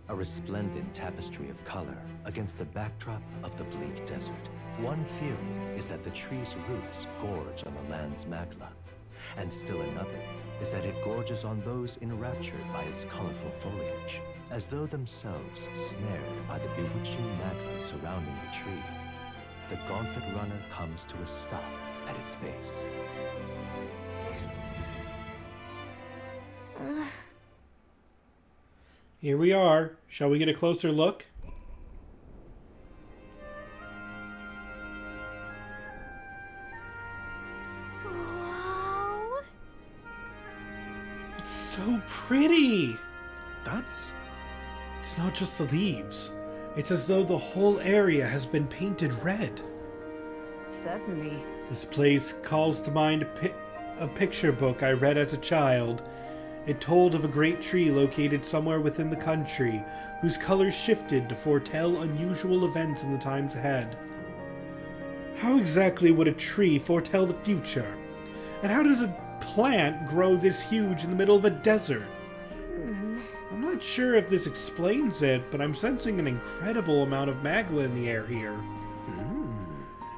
a resplendent tapestry of color against the backdrop of the bleak desert. One theory is that the tree's roots gorge on the land's magla, and still another is that it gorges on those enraptured by its colorful foliage, as though themselves snared by the bewitching magla surrounding the tree. The Gauntlet Runner comes to a stop at its base. Here we are. Shall we get a closer look? Wow. It's so pretty. That's... It's not just the leaves. It's as though the whole area has been painted red. Certainly. This place calls to mind a picture book I read as a child. It told of a great tree located somewhere within the country, whose colors shifted to foretell unusual events in the times ahead. How exactly would a tree foretell the future? And how does a plant grow this huge in the middle of a desert? I'm not sure if this explains it, but I'm sensing an incredible amount of magla in the air here.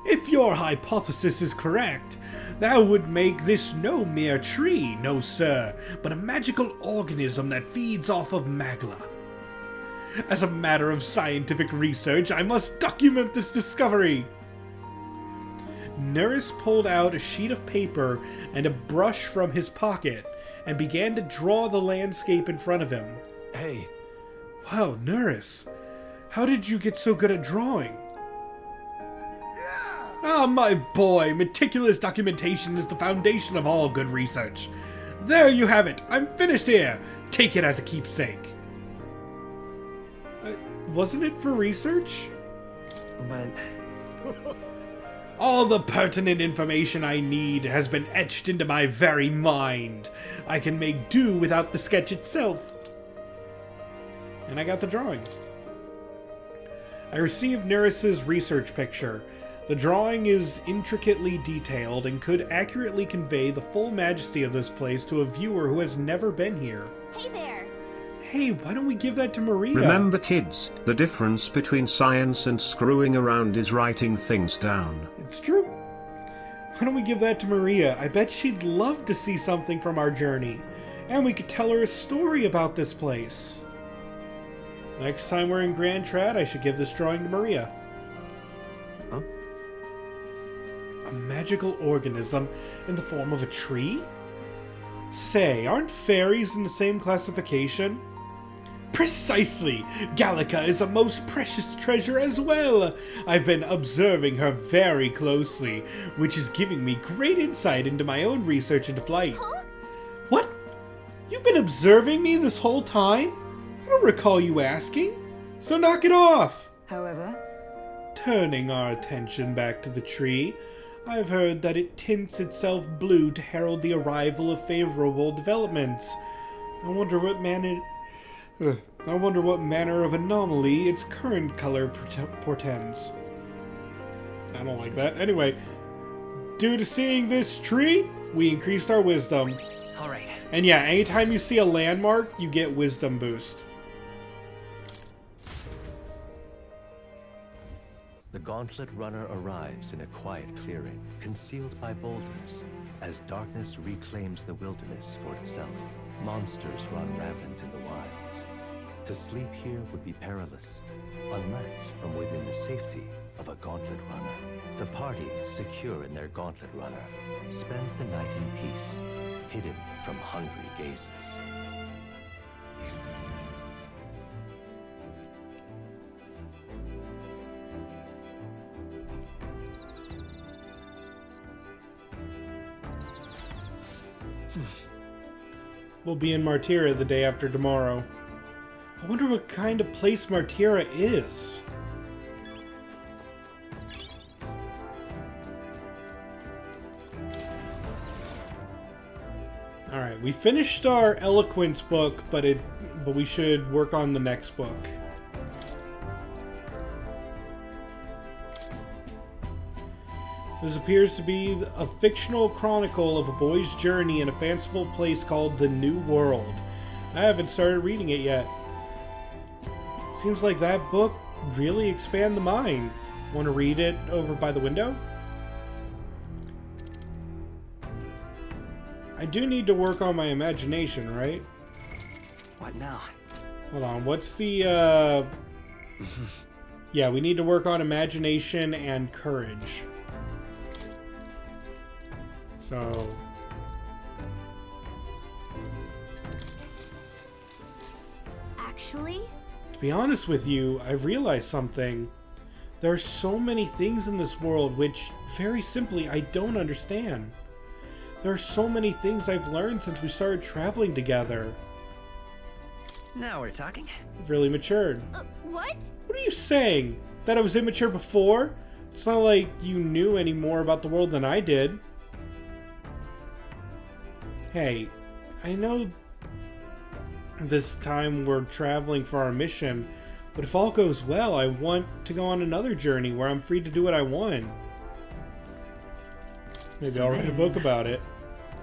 If your hypothesis is correct, that would make this no mere tree, no sir, but a magical organism that feeds off of magla. As a matter of scientific research, I must document this discovery. Nerys pulled out a sheet of paper and a brush from his pocket and began to draw the landscape in front of him. Hey. Wow, Nerys, how did you get so good at drawing? Ah, my boy, meticulous documentation is the foundation of all good research. There you have it. I'm finished here. Take it as a keepsake. Wasn't it for research? But... All the pertinent information I need has been etched into my very mind. I can make do without the sketch itself. And I got the drawing. I received Nerys's research picture. The drawing is intricately detailed and could accurately convey the full majesty of this place to a viewer who has never been here. Hey there! Hey, why don't we give that to Maria? Remember kids, the difference between science and screwing around is writing things down. It's true. Why don't we give that to Maria? I bet she'd love to see something from our journey. And we could tell her a story about this place. Next time we're in Grand Trad, I should give this drawing to Maria. Huh? A magical organism in the form of a tree? Say, aren't fairies in the same classification? Precisely! Gallica is a most precious treasure as well! I've been observing her very closely, which is giving me great insight into my own research into flight. Huh? What? You've been observing me this whole time? I don't recall you asking. So knock it off! However... Turning our attention back to the tree, I've heard that it tints itself blue to herald the arrival of favorable developments. I wonder what manner of anomaly its current color portends. I don't like that. Anyway, due to seeing this tree, we increased our wisdom. Alright. And yeah, anytime you see a landmark, you get wisdom boost. The Gauntlet Runner arrives in a quiet clearing, concealed by boulders, as darkness reclaims the wilderness for itself. Monsters run rampant in the wilds. To sleep here would be perilous, unless from within the safety of a Gauntlet Runner. The party, secure in their Gauntlet Runner, spends the night in peace, hidden from hungry gazes. We'll be in Martyria the day after tomorrow. I wonder what kind of place Martira is. Alright, we finished our eloquence book, but we should work on the next book. This appears to be a fictional chronicle of a boy's journey in a fanciful place called the New World. I haven't started reading it yet. Seems like that book really expand the mind. Want to read it over by the window? I do need to work on my imagination, right? What now? Hold on, what's the, Yeah, we need to work on imagination and courage. So... Actually? To be honest with you, I've realized something. There are so many things in this world which, very simply, I don't understand. There are so many things I've learned since we started traveling together. Now we're talking. I've really matured. What? What are you saying? That I was immature before? It's not like you knew any more about the world than I did. Hey, I know this time we're traveling for our mission, but if all goes well, I want to go on another journey where I'm free to do what I want. Maybe I'll write a book about it.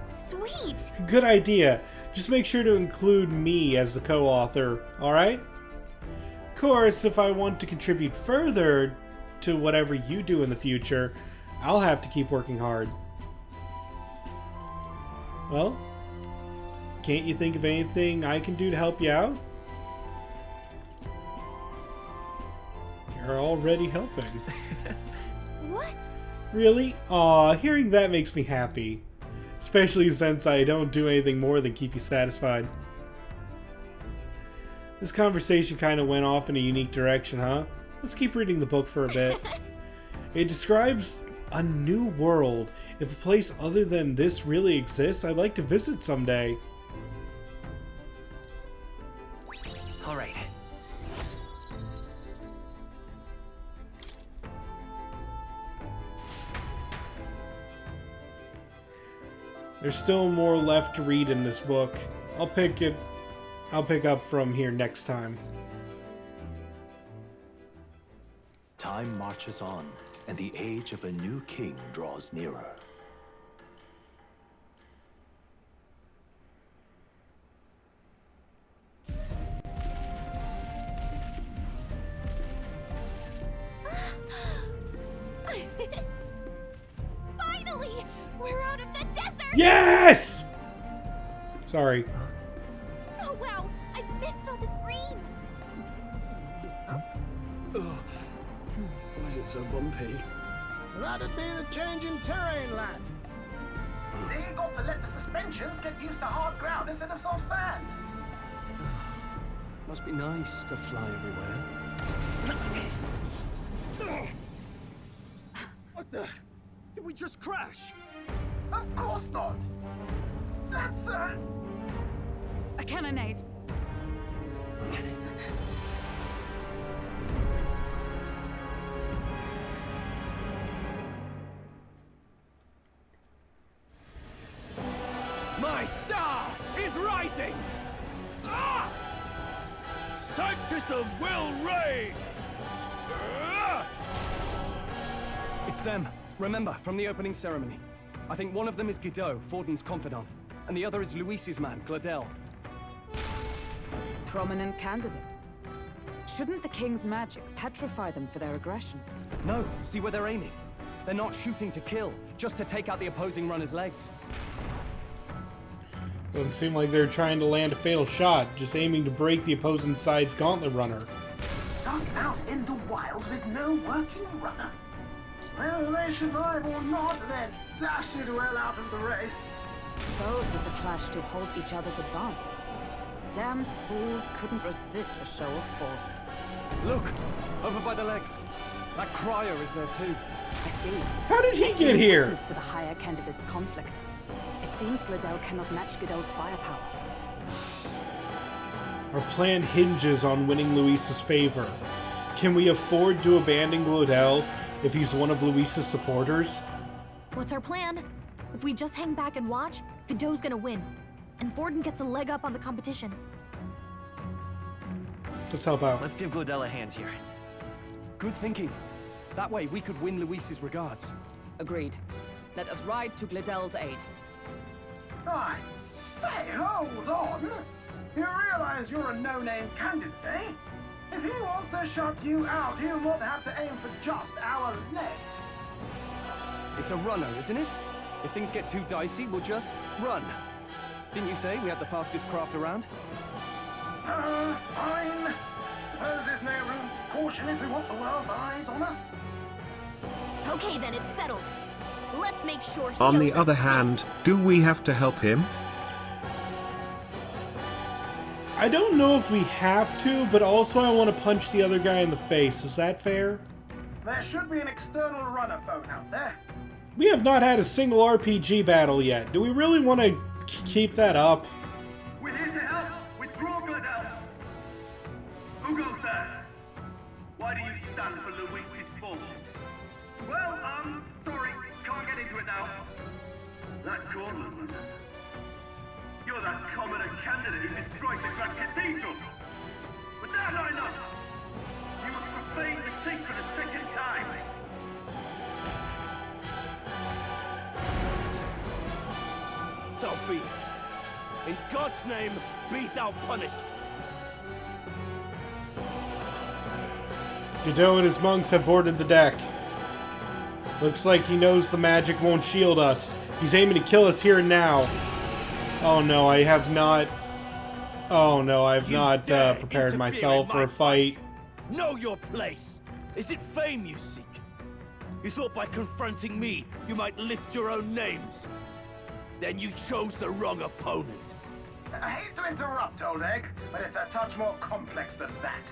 Sweet! Good idea. Just make sure to include me as the co-author, alright? Of course, if I want to contribute further to whatever you do in the future, I'll have to keep working hard. Well, can't you think of anything I can do to help you out? You're already helping. What? Really? Aw, hearing that makes me happy. Especially since I don't do anything more than keep you satisfied. This conversation kind of went off in a unique direction, huh? Let's keep reading the book for a bit. It describes a new world. If a place other than this really exists, I'd like to visit someday. All right. There's still more left to read in this book. I'll pick up from here next time. Time marches on, and the age of a new king draws nearer. Finally! We're out of the desert! Yes! Sorry. Oh wow! I missed all this green! Why is it so bumpy? That'd be the change in terrain, lad. See, you got to let the suspensions get used to hard ground instead of soft sand. Must be nice to fly everywhere. What the? Did we just crash? Of course not. That's a cannonade. My star is rising! Ah! Sanctism will reign! Ah! It's them. Remember, from the opening ceremony. I think one of them is Guido, Forden's confidant, and the other is Luis's man, Gladel. Prominent candidates. Shouldn't the king's magic petrify them for their aggression? No, see where they're aiming. They're not shooting to kill, just to take out the opposing runner's legs. Doesn't seem like they're trying to land a fatal shot, just aiming to break the opposing side's gauntlet runner. Stuck out in the wilds with no working runner. Whether they survive or not, they're dashed well out of the race. So 'tis a clash to hold each other's advance. Damned fools couldn't resist a show of force. Look! Over by the legs. That crier is there too. I see. How did he get here? To the higher candidate's conflict. It seems Gladel cannot match Guido's firepower. Our plan hinges on winning Luis's favor. Can we afford to abandon Glodell if he's one of Luis's supporters? What's our plan? If we just hang back and watch, Godot's gonna win. And Forden gets a leg up on the competition. Let's help out. Let's give Glodell a hand here. Good thinking. That way we could win Luis's regards. Agreed. Let us ride to Glodell's aid. I say, hold on. You realize you're a no-name candidate, eh? If he wants to shut you out, he'll not have to aim for just our legs. It's a runner, isn't it? If things get too dicey, we'll just run. Didn't you say we had the fastest craft around? Fine. Suppose there's no room for caution if we want the world's eyes on us. Okay then, it's settled. Let's make sure he On the owes us other hand, do we have to help him? I don't know if we have to, but also I want to punch the other guy in the face. Is that fair? There should be an external runner phone out there. We have not had a single RPG battle yet. Do we really want to keep that up? We're here to help. Withdraw, Glodell. Who goes there? Why do you stand for Luis's forces? Well, sorry. Can't get into it now. That Cornland runner. You're that commoner candidate who destroyed the Grand Cathedral. Was that not enough? You would profane the sacred a second time. So be it. In God's name, be thou punished. Godot and his monks have boarded the deck. Looks like he knows the magic won't shield us. He's aiming to kill us here and now. Oh no, I have not... Oh no, I've not prepared myself for a fight. Know your place. Is it fame you seek? You thought by confronting me, you might lift your own names. Then you chose the wrong opponent. I hate to interrupt, Old Egg, but it's a touch more complex than that.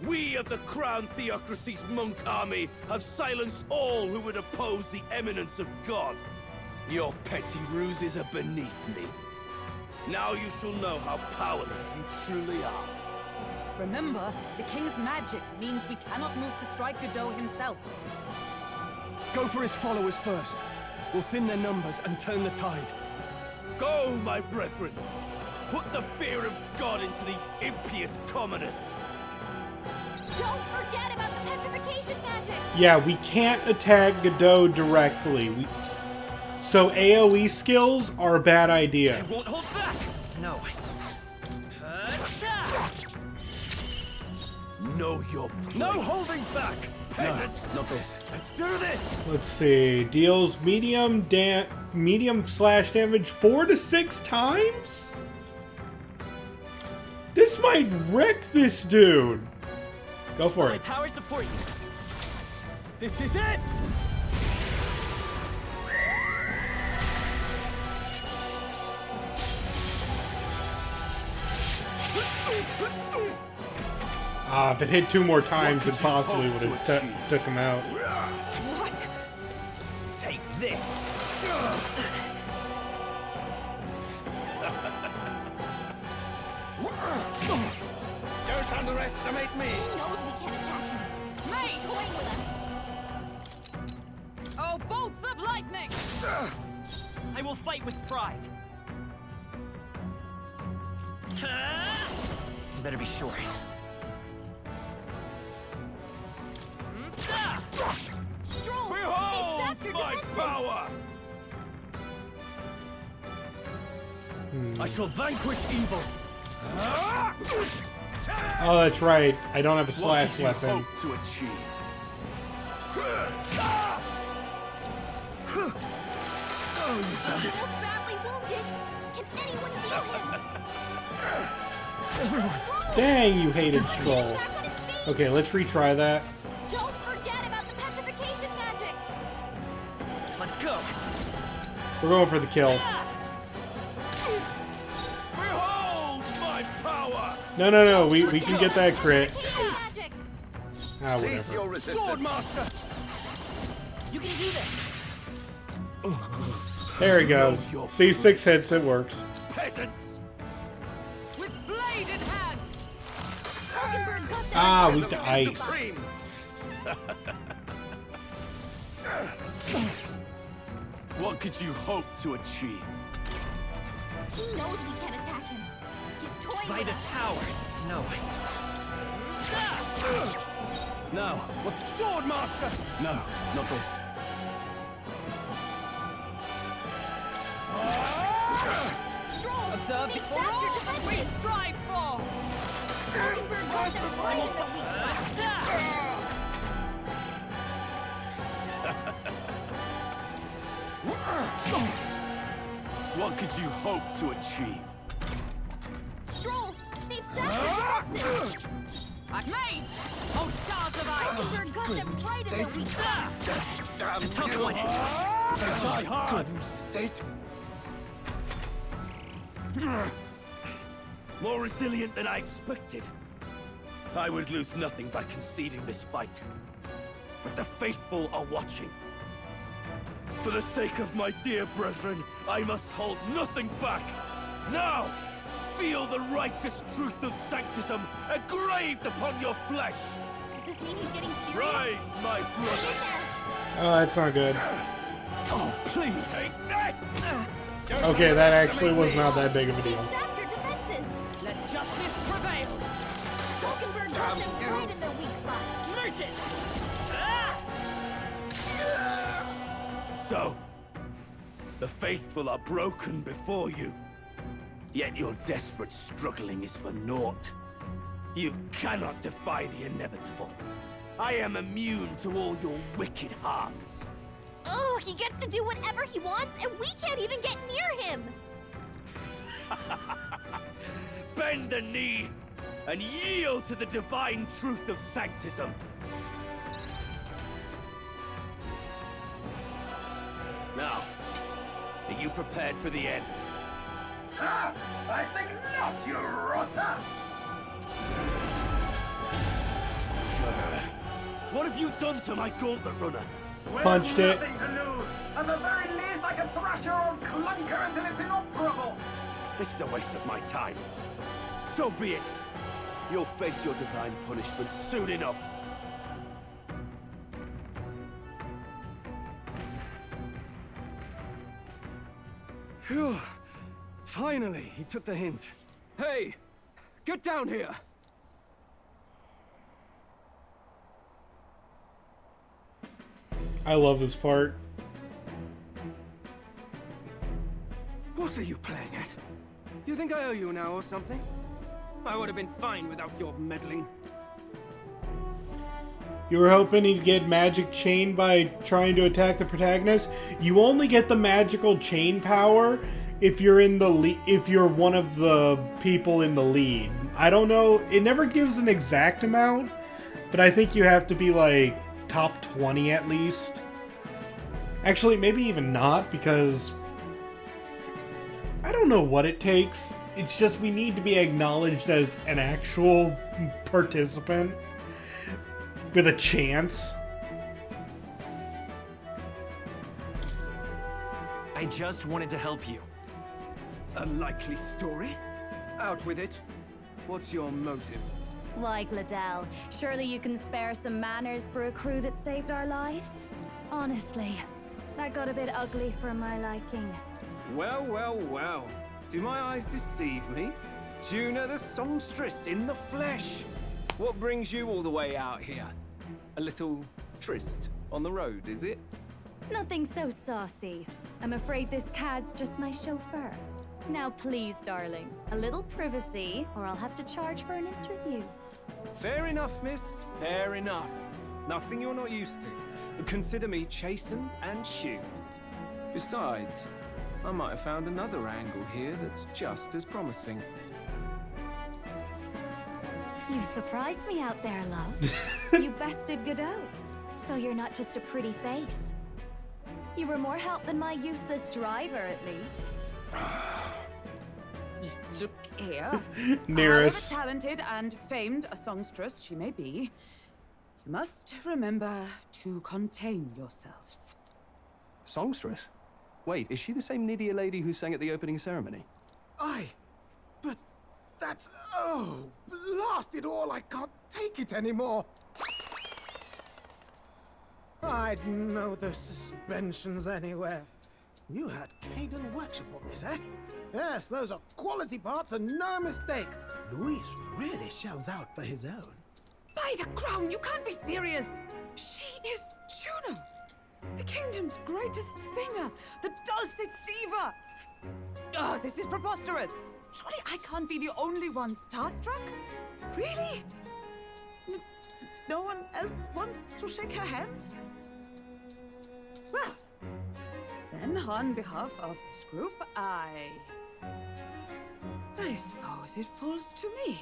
We of the Crown Theocracy's monk army have silenced all who would oppose the eminence of God. Your petty ruses are beneath me. Now you shall know how powerless you truly are. Remember, the king's magic means we cannot move to strike Godot himself. Go for his followers first. We'll thin their numbers and turn the tide. Go, my brethren! Put the fear of God into these impious commoners! Don't forget about the petrification magic! Yeah, we can't attack Godot directly. So AoE skills are a bad idea. I won't hold back! No. Know your place. No holding back! Peasants! No, not this. Let's do this! Let's see. Deals medium slash damage 4 to 6 times? This might wreck this dude. Go for My it. power support you. This is it! If it hit 2 more times, it possibly would have took him out. What? Take this! Don't underestimate me! He knows we can't attack him. Mate! He's toying with us. Oh, bolts of lightning! I will fight with pride. You better be sure. Stroll! Behold They've sapped your my defenses! power! I shall vanquish evil. Oh, that's right. I don't have a slash What did you weapon. hope to achieve? He's badly wounded. Can anyone heal him? Dang, you hated Stroll. Okay, let's retry that. Don't forget about the petrification magic. Let's go. We're going for the kill. Behold my power! No, we can get that crit. Ah, Cease your whatever. resistance. Swordmaster! You can do this. There he goes. See, 6 hits, it works. Peasants! With blade in hand! Ah, weak to ice. What could you hope to achieve? He knows we can't attack him. He's toying with Vader's us. power. No. No. What's Sword Master? No, not this. Observe the all we strive for! What could you hope to achieve? Stroll! They've sapped their defenses! I've made! Oh, shards of ice! Got them right in their weak spot! Damn It's a tough one. Die hard! Good state. More resilient than I expected. I would lose nothing by conceding this fight. But the faithful are watching. For the sake of my dear brethren, I must hold nothing back. Now, feel the righteous truth of Sanctism engraved upon your flesh. Does this mean he's getting serious? Rise, my brother. Oh, that's not good. Oh, please. Take this! Okay, that actually was not that big of a deal. Sap your defenses! Let justice prevail! Falkenberg got them right in their weak spot! Merge it! So, the faithful are broken before you. Yet your desperate struggling is for naught. You cannot defy the inevitable. I am immune to all your wicked harms. Oh, he gets to do whatever he wants, and we can't even get near him! Bend the knee and yield to the divine truth of Sanctism. Now, are you prepared for the end? Ah, I think not, you rotter! What have you done to my gauntlet runner? Punched it. Nothing to lose. At the very least, I can thrash your old clunker until it's inoperable. This is a waste of my time. So be it. You'll face your divine punishment soon enough. Phew. Finally, he took the hint. Hey, get down here. I love this part. What are you playing at? You think I owe you now or something? I would have been fine without your meddling. You were hoping he'd get magic chain by trying to attack the protagonist. You only get the magical chain power if you're in the if you're one of the people in the lead. I don't know. It never gives an exact amount, but I think you have to be like top 20 at least. Actually, maybe even not, because I don't know what it takes. It's just we need to be acknowledged as an actual participant with a chance. I just wanted to help you. A likely story? Out with it. What's your motive? Why, Gladell, surely you can spare some manners for a crew that saved our lives? Honestly, that got a bit ugly for my liking. Well, well, well. Do my eyes deceive me? Juna the songstress in the flesh. What brings you all the way out here? A little tryst on the road, is it? Nothing so saucy. I'm afraid this cad's just my chauffeur. Now please, darling, a little privacy, or I'll have to charge for an interview. Fair enough, miss. Fair enough. Nothing you're not used to. Consider me chastened and shoed. Besides, I might have found another angle here that's just as promising. You surprised me out there, love. You bested Godot. So you're not just a pretty face. You were more help than my useless driver, at least. Look here. Nearest. However talented and famed a songstress she may be, you must remember to contain yourselves. Songstress? Wait, is she the same Nydia lady who sang at the opening ceremony? Aye, but That's... oh, blast it all, I can't take it anymore. I'd know the suspensions anywhere. You had Caden Workshop on this, eh? Yes, those are quality parts and no mistake. Luis really shells out for his own. By the crown, you can't be serious! She is Juno! The kingdom's greatest singer! The dulcet diva! Oh, this is preposterous! Surely I can't be the only one starstruck? Really? No one else wants to shake her hand? Well, then on behalf of this group, I suppose it falls to me.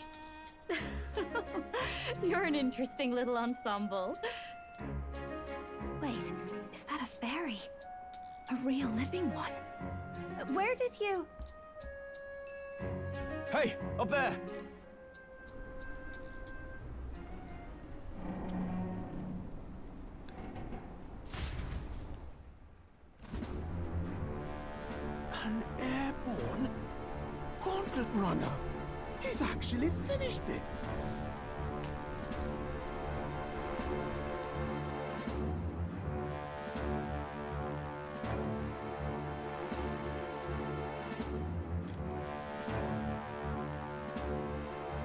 You're an interesting little ensemble. Wait, is that a fairy? A real living one? Where did you... Hey, up there! An airborne gauntlet runner. He's actually finished it.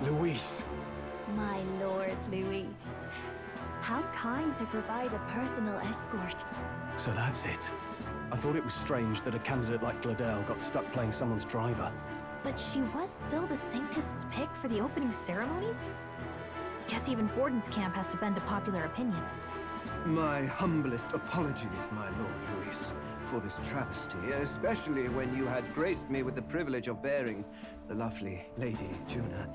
Luis. My Lord Luis. How kind to provide a personal escort. So that's it. I thought it was strange that a candidate like Gladel got stuck playing someone's driver. But she was still the Sanctist's pick for the opening ceremonies? Guess even Forden's camp has to bend to popular opinion. My humblest apologies, my Lord Luis, for this travesty, especially when you had graced me with the privilege of bearing the lovely Lady Juna.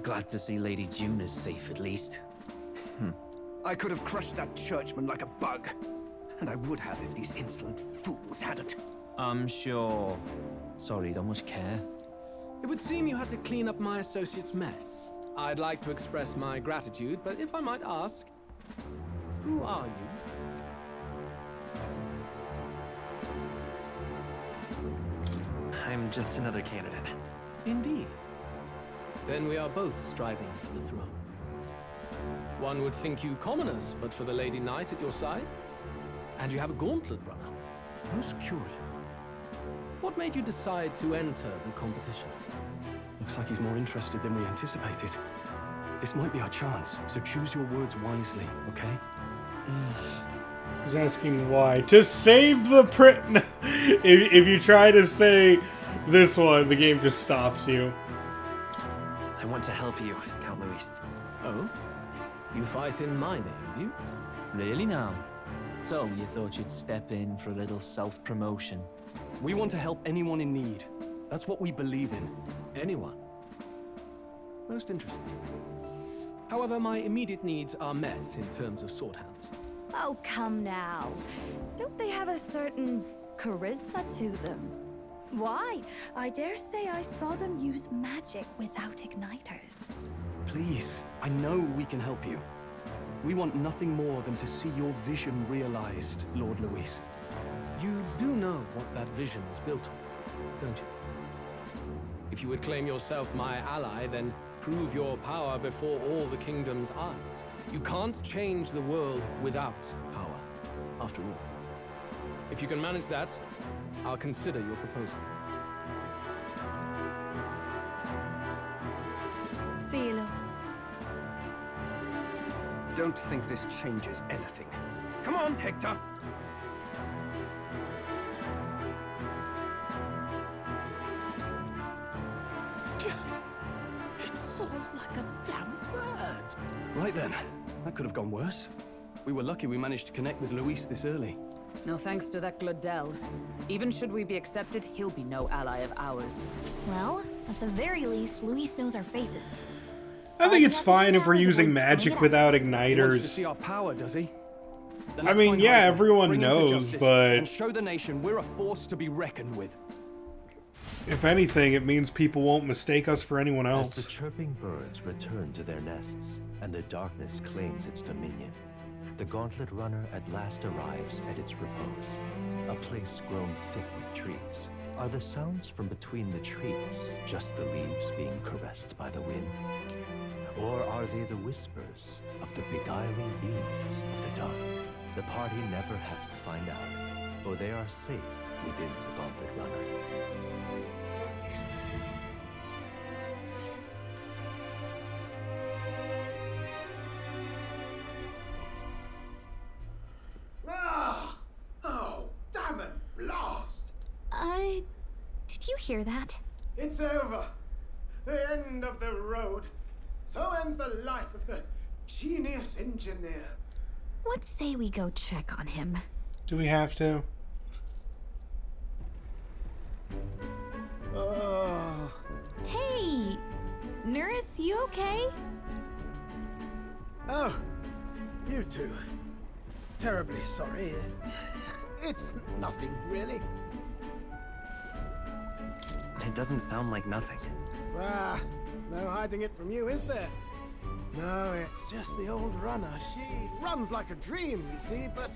Glad to see Lady Juna's safe, at least. I could have crushed that churchman like a bug. And I would have if these insolent fools hadn't. I'm sure. Sorry, don't much care. It would seem you had to clean up my associate's mess. I'd like to express my gratitude, but if I might ask, who are you? I'm just another candidate. Indeed. Then we are both striving for the throne. One would think you commoners, but for the Lady Knight at your side. And you have a gauntlet runner. Most curious. What made you decide to enter the competition? Looks like he's more interested than we anticipated. This might be our chance, so choose your words wisely, okay? He's asking why. To save the print. If you try to say this one, the game just stops you. I want to help you, Count Luis. Oh? You fight in my name, do you? Really now? So, you thought you'd step in for a little self-promotion? We want to help anyone in need. That's what we believe in. Anyone? Most interesting. However, my immediate needs are met in terms of sword hands. Oh, come now. Don't they have a certain charisma to them? Why? I dare say I saw them use magic without igniters. Please, I know we can help you. We want nothing more than to see your vision realized, Lord Luis. You do know what that vision is built on, don't you? If you would claim yourself my ally, then prove your power before all the kingdom's eyes. You can't change the world without power, after all. If you can manage that, I'll consider your proposal. See you, loves. Don't think this changes anything. Come on, Hector! It soars like a damn bird. Right then, that could have gone worse. We were lucky we managed to connect with Luis this early. No thanks to that Gladel. Even should we be accepted, he'll be no ally of ours. Well, at the very least, Luis knows our faces. I think it's fine if we're using magic without He wants to igniters. see our power, does he? Then I let's mean, find yeah, Heisman, everyone bring him to knows, justice, but- and show the nation we're a force to be reckoned with. If anything, it means people won't mistake us for anyone As the else. chirping birds return to their nests and the darkness claims its dominion, the gauntlet runner at last arrives at its repose, a place grown thick with trees, Are the sounds from between the trees just the leaves being caressed by the wind? Or are they the whispers of the beguiling beings of the dark? The party never has to find out, for they are safe within the Gauntlet Runner. Oh, damn it, blast! Did you hear that? It's over. The end of the road. So ends the life of the genius engineer. Let's say we go check on him. Do we have to? Hey! Nurse, you okay? Oh, you two. Terribly sorry. It's nothing, really. It doesn't sound like nothing. Ah, no hiding it from you, is there? No, it's just the old runner. She runs like a dream, you see, but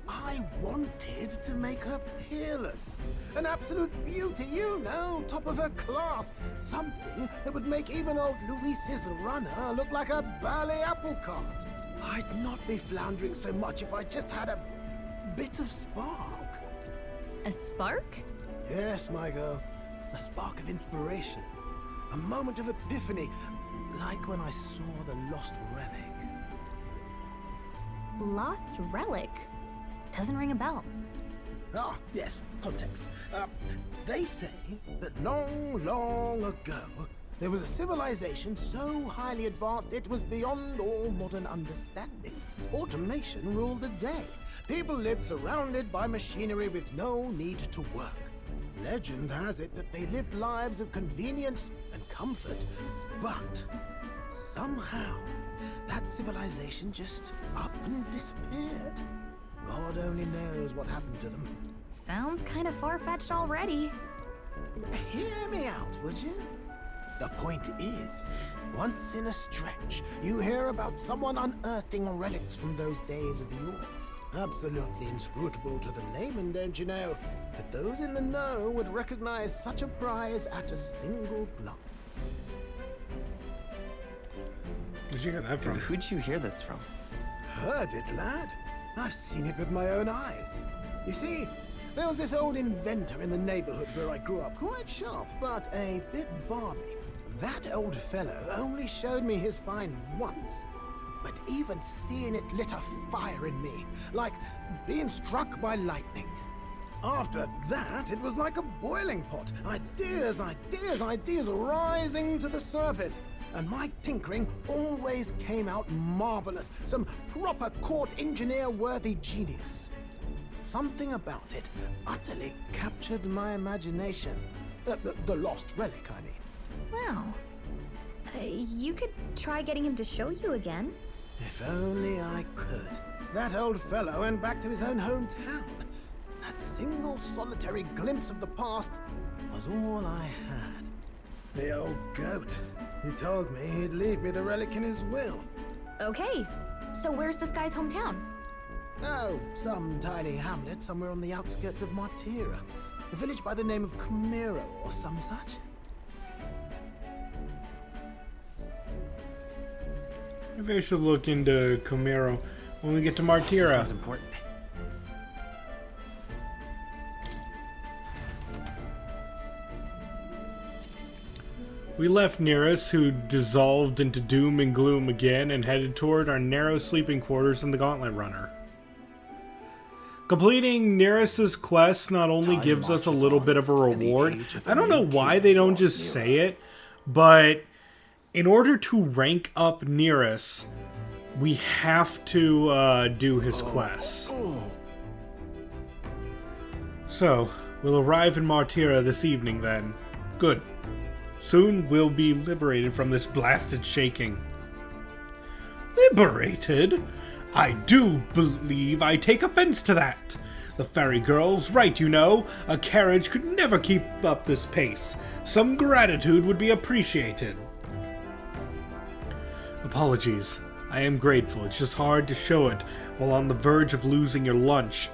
I wanted to make her peerless. An absolute beauty, you know, top of her class. Something that would make even old Luis's runner look like a ballet apple cart. I'd not be floundering so much if I just had a bit of spark. A spark? Yes, my girl. A spark of inspiration. A moment of epiphany, like when I saw the lost relic. Lost relic? Doesn't ring a bell. Ah, yes, context. They say that long, long ago, there was a civilization so highly advanced it was beyond all modern understanding. Automation ruled the day. People lived surrounded by machinery with no need to work. Legend has it that they lived lives of convenience and comfort, but somehow that civilization just up and disappeared. God only knows what happened to them. Sounds kind of far-fetched already. Hear me out, would you? The point is, once in a stretch, you hear about someone unearthing relics from those days of yore. Absolutely inscrutable to the layman, don't you know? But those in the know would recognize such a prize at a single glance. Where'd you hear that from? Who'd you hear this from? Heard it, lad. I've seen it with my own eyes. You see, there was this old inventor in the neighborhood where I grew up, quite sharp, but a bit balmy. That old fellow only showed me his find once. But even seeing it lit a fire in me, like being struck by lightning. After that, it was like a boiling pot. Ideas, ideas, ideas rising to the surface. And my tinkering always came out marvelous. Some proper court engineer-worthy genius. Something about it utterly captured my imagination. The lost relic, I mean. Wow. You could try getting him to show you again. If only I could. That old fellow went back to his own hometown. That single solitary glimpse of the past was all I had. The old goat. He told me he'd leave me the relic in his will. Okay, so where's this guy's hometown? Oh, some tiny hamlet somewhere on the outskirts of Martira. A village by the name of Camiro or some such. Maybe I should look into Camaro when we get to Martira. Sounds important. We left Nearest, who dissolved into doom and gloom again, and headed toward our narrow sleeping quarters in the Gauntlet Runner. Completing Nearest's quest not only gives us a little bit of a reward, I don't know why they don't just say it, but in order to rank up Nearest, we have to do his quests. So, we'll arrive in Martira this evening then. Good. Soon we'll be liberated from this blasted shaking. Liberated? I do believe I take offense to that. The fairy girl's right, you know. A carriage could never keep up this pace. Some gratitude would be appreciated. Apologies. I am grateful. It's just hard to show it while on the verge of losing your lunch.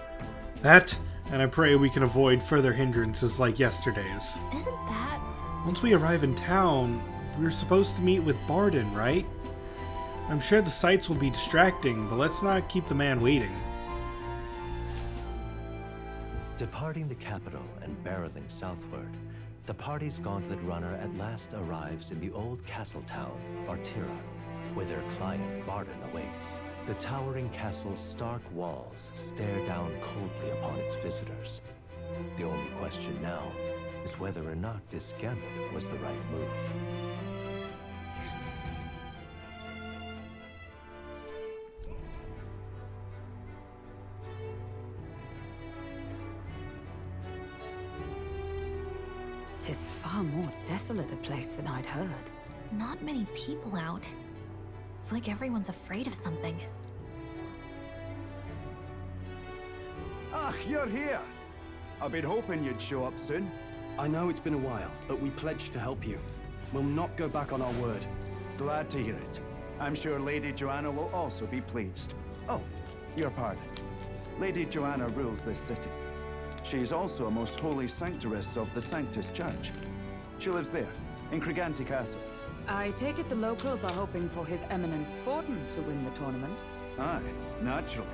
That And I pray we can avoid further hindrances like yesterday's. Isn't that... Once we arrive in town, we're supposed to meet with Barden, right? I'm sure the sights will be distracting, but let's not keep the man waiting. Departing the capital and barreling southward, the party's gauntlet runner at last arrives in the old castle town, Bartira, where their client Barden awaits. The towering castle's stark walls stare down coldly upon its visitors. The only question now is whether or not this gambit was the right move. Tis far more desolate a place than I'd heard. Not many people out. It's like everyone's afraid of something. Ah, you're here! I've been hoping you'd show up soon. I know it's been a while, but we pledged to help you. We'll not go back on our word. Glad to hear it. I'm sure Lady Joanna will also be pleased. Oh, your pardon. Lady Joanna rules this city. She's also a most holy sanctoress of the Sanctus Church. She lives there, in Criganti Castle. I take it the locals are hoping for His Eminence Forden to win the tournament. Aye, naturally.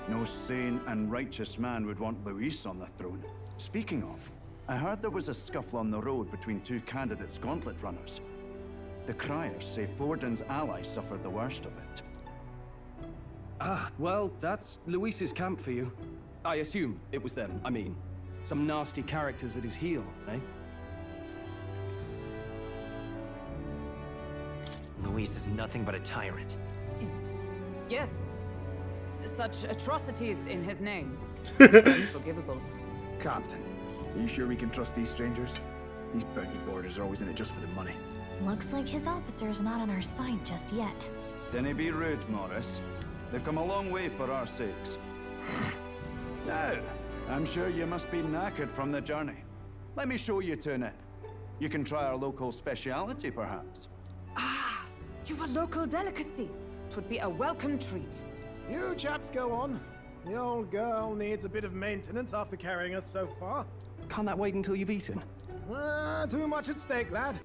No sane and righteous man would want Luis on the throne. Speaking of, I heard there was a scuffle on the road between two candidates gauntlet runners. The criers say Forden's allies suffered the worst of it. Ah, well, that's Luis's camp for you. I assume it was them. I mean, some nasty characters at his heel, eh? Luis is nothing but a tyrant. Yes. Such atrocities in his name. Unforgivable. Captain, are you sure we can trust these strangers? These bounty boarders are always in it just for the money. Looks like his officer's not on our side just yet. Dinna be rude, Morris. They've come a long way for our sakes. Now, I'm sure you must be knackered from the journey. Let me show you to an inn. You can try our local speciality, perhaps. Ah, you've a local delicacy. It would be a welcome treat. You chaps go on. The old girl needs a bit of maintenance after carrying us so far. Can't that wait until you've eaten? Too much at stake, lad.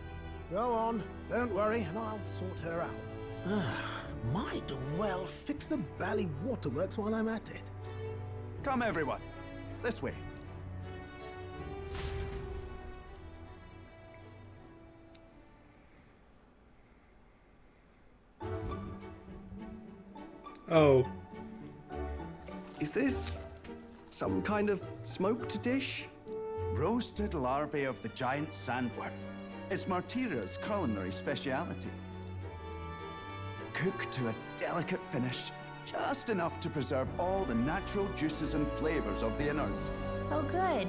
Go on, don't worry, and I'll sort her out. Might well fix the bally waterworks while I'm at it. Come, everyone. This way. Oh. Is this some kind of smoked dish? Roasted larvae of the giant sandworm. It's Martira's culinary speciality. Cooked to a delicate finish, just enough to preserve all the natural juices and flavors of the innards. Oh good.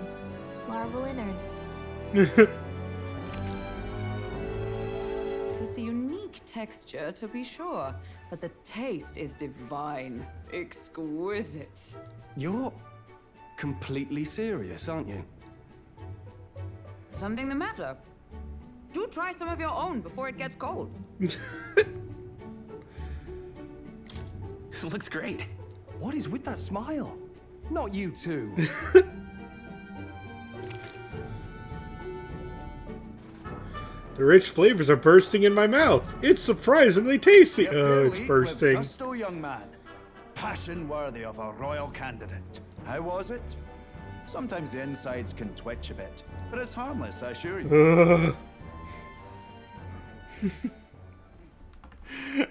Larval innards. Tis a unique texture, to be sure, but the taste is divine. Exquisite. You're completely serious, aren't you? Something the matter? Do try some of your own before it gets cold. Looks great. What is with that smile? Not you two. The rich flavors are bursting in my mouth. It's surprisingly tasty. Oh, it's bursting. With gusto, young man. Passion worthy of a royal candidate. How was it? Sometimes the insides can twitch a bit, but it's harmless, I assure you.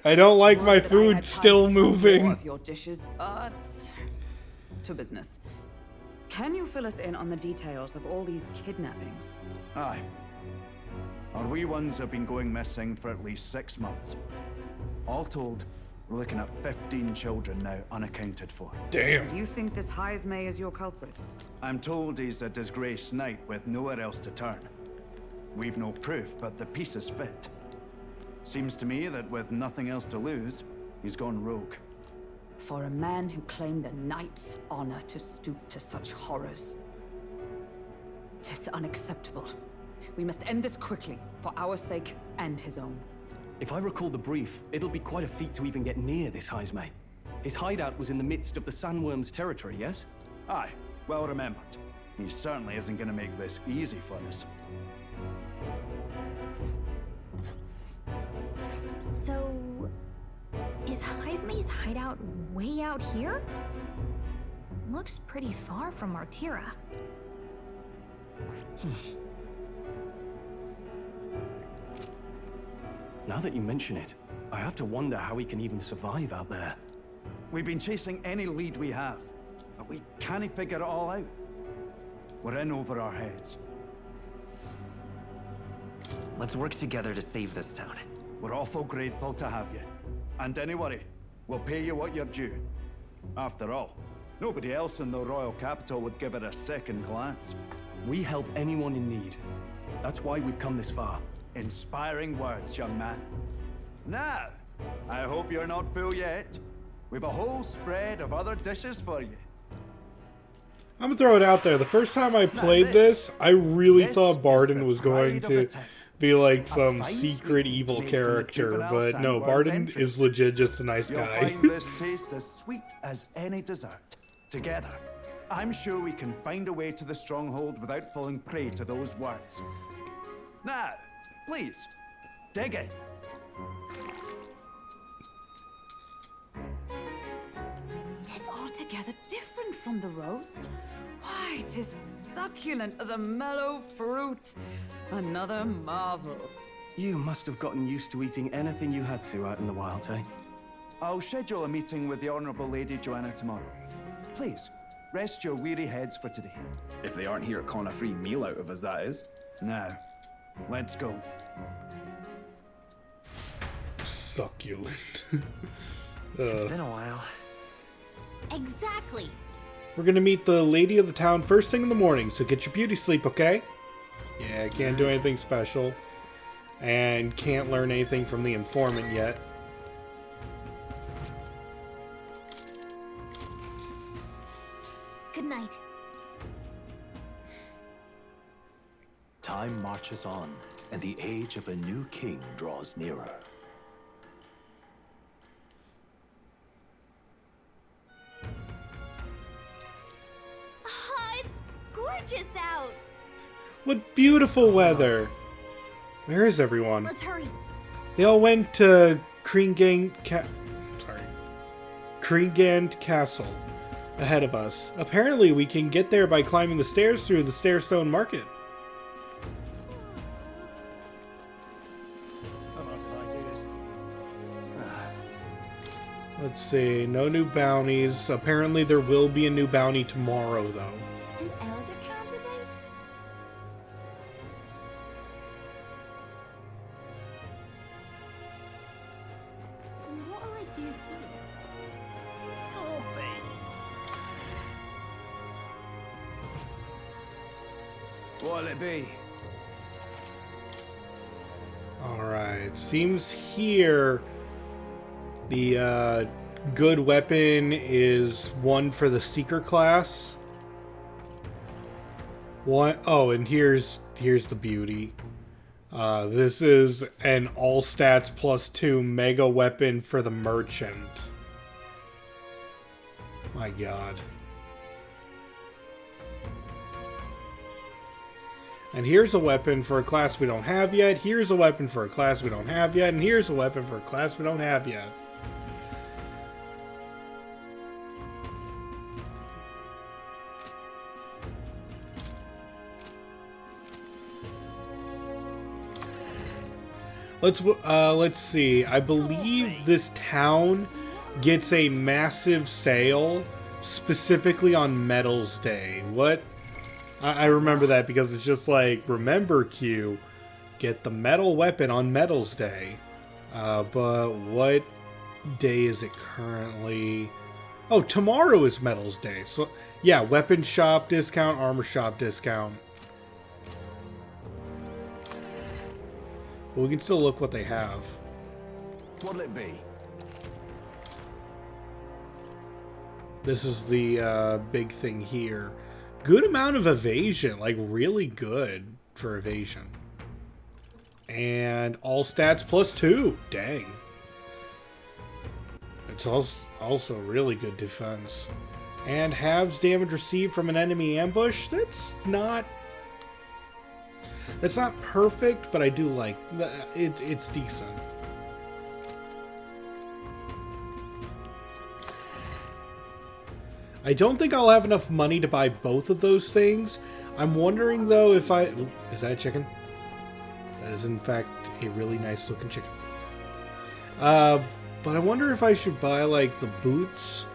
I don't like my food still moving. More of your dishes, but to business. Can you fill us in on the details of all these kidnappings? Aye. Our wee ones have been going missing for at least 6 months. All told, we're looking at 15 children now unaccounted for. Damn. Do you think this Heismay is your culprit? I'm told he's a disgraced knight with nowhere else to turn. We've no proof, but the pieces fit. Seems to me that with nothing else to lose, he's gone rogue. For a man who claimed a knight's honor to stoop to such horrors. 'Tis unacceptable. We must end this quickly, for our sake and his own. If I recall the brief, it'll be quite a feat to even get near this Heismay. His hideout was in the midst of the Sandworm's territory, yes? Aye, Well remembered. He certainly isn't going to make this easy for us. So, is Heisme's hideout way out here? Looks pretty far from Martira. Now that you mention it, I have to wonder how he can even survive out there. We've been chasing any lead we have, but we can't figure it all out. We're in over our heads. Let's work together to save this town. We're awful grateful to have you. And don't worry, we'll pay you what you're due. After all, nobody else in the royal capital would give it a second glance. We help anyone in need. That's why we've come this far. Inspiring words, young man. Now, I hope you're not full yet. We've a whole spread of other dishes for you. I'm gonna throw it out there. The first time I played this, I really thought Barden was going to be like some secret evil character, but no, Barden is legit just a nice You'll guy. find this tastes as sweet as any dessert. Together, I'm sure we can find a way to the stronghold without falling prey to those words. Now, please, dig in. Tis altogether different from the roast. Why, tis succulent as a mellow fruit. Another marvel. You must have gotten used to eating anything you had to out in the wilds, eh? I'll schedule a meeting with the Honourable Lady Joanna tomorrow. Please, rest your weary heads for today. If they aren't here calling a free meal out of us, that is. Now, let's go. Succulent. It's been a while. Exactly. We're gonna meet the lady of the town first thing in the morning, so get your beauty sleep, okay? Yeah, can't do anything special. And can't learn anything from the informant yet. Good night. Time marches on, and the age of a new king draws nearer. Oh, it's gorgeous out. What beautiful weather! Where is everyone? Let's hurry. They all went to Kringand Castle ahead of us. Apparently we can get there by climbing the stairs through the Stairstone Market. Let's see, no new bounties. Apparently there will be a new bounty tomorrow, though. An elder candidate? What'll I do here? Help me. What'll it be? Alright, seems here the good weapon is one for the Seeker class. Oh, and here's the beauty. This is an all stats +2 mega weapon for the merchant. My god. And here's a weapon for a class we don't have yet. Here's a weapon for a class we don't have yet. And here's a weapon for a class we don't have yet. Let's see. I believe this town gets a massive sale specifically on Metals Day. What? I remember that because it's just like, remember Q, get the metal weapon on Metals Day. But what day is it currently? Oh, tomorrow is Metals Day. So yeah, weapon shop discount, armor shop discount. But we can still look what they have. What'll it be? This is the big thing here. Good amount of evasion, like really good for evasion. And all stats +2. Dang. It's also really good defense. And halves damage received from an enemy ambush. That's not perfect, but I do like it's decent. I don't think I'll have enough money to buy both of those things. I'm wondering though if I... Ooh, is that a chicken? That is in fact a really nice looking chicken. But I wonder if I should buy like the boots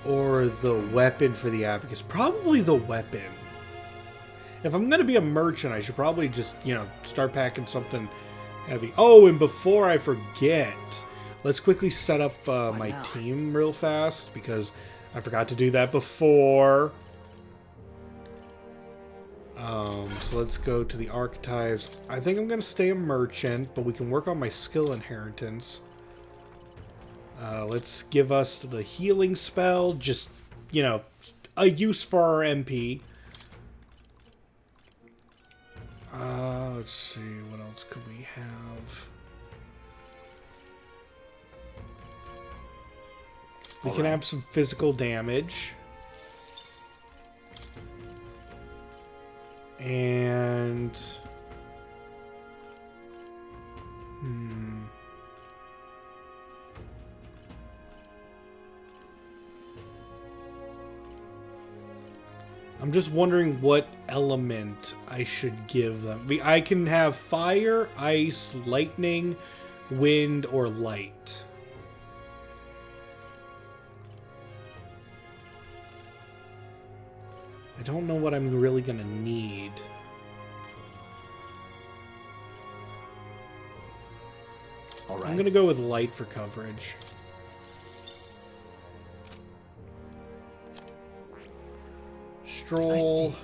or the weapon for the Abacus. Probably the weapon. If I'm going to be a merchant, I should probably just, you know, start packing something heavy. Oh, and before I forget, let's quickly set up my team real fast because I forgot to do that before. So let's go to the archetypes. I think I'm going to stay a merchant, but we can work on my skill inheritance. Let's give us the healing spell, just, you know, a use for our MP. Let's see, what else could we have? We can have some physical damage. And... I'm just wondering what element I should give them. I can have fire, ice, lightning, wind, or light. I don't know what I'm really going to need. All right. I'm going to go with light for coverage. Stroll.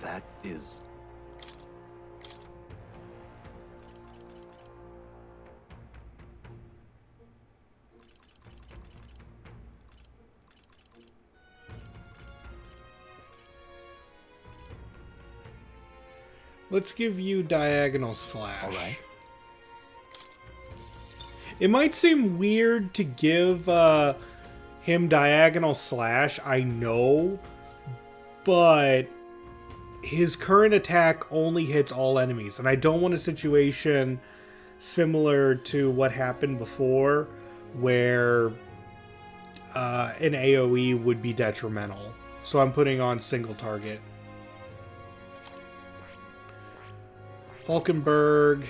That is... Let's give you diagonal slash. All right. It might seem weird to give him diagonal slash, I know, but his current attack only hits all enemies, and I don't want a situation similar to what happened before, where an AoE would be detrimental. So I'm putting on single target. Hulkenberg.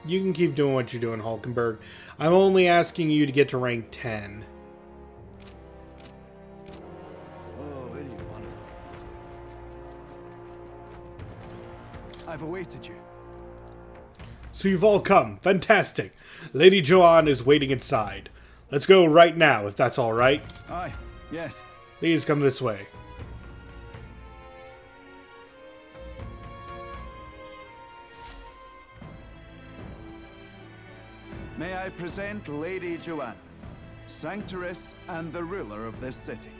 You can keep doing what you're doing, Hulkenberg. I'm only asking you to get to rank 10. I've awaited you. So you've all come. Fantastic. Lady Joanne is waiting inside. Let's go right now, if that's all right. Aye, yes. Please come this way. May I present Lady Joanne, Sanctoress and the ruler of this city.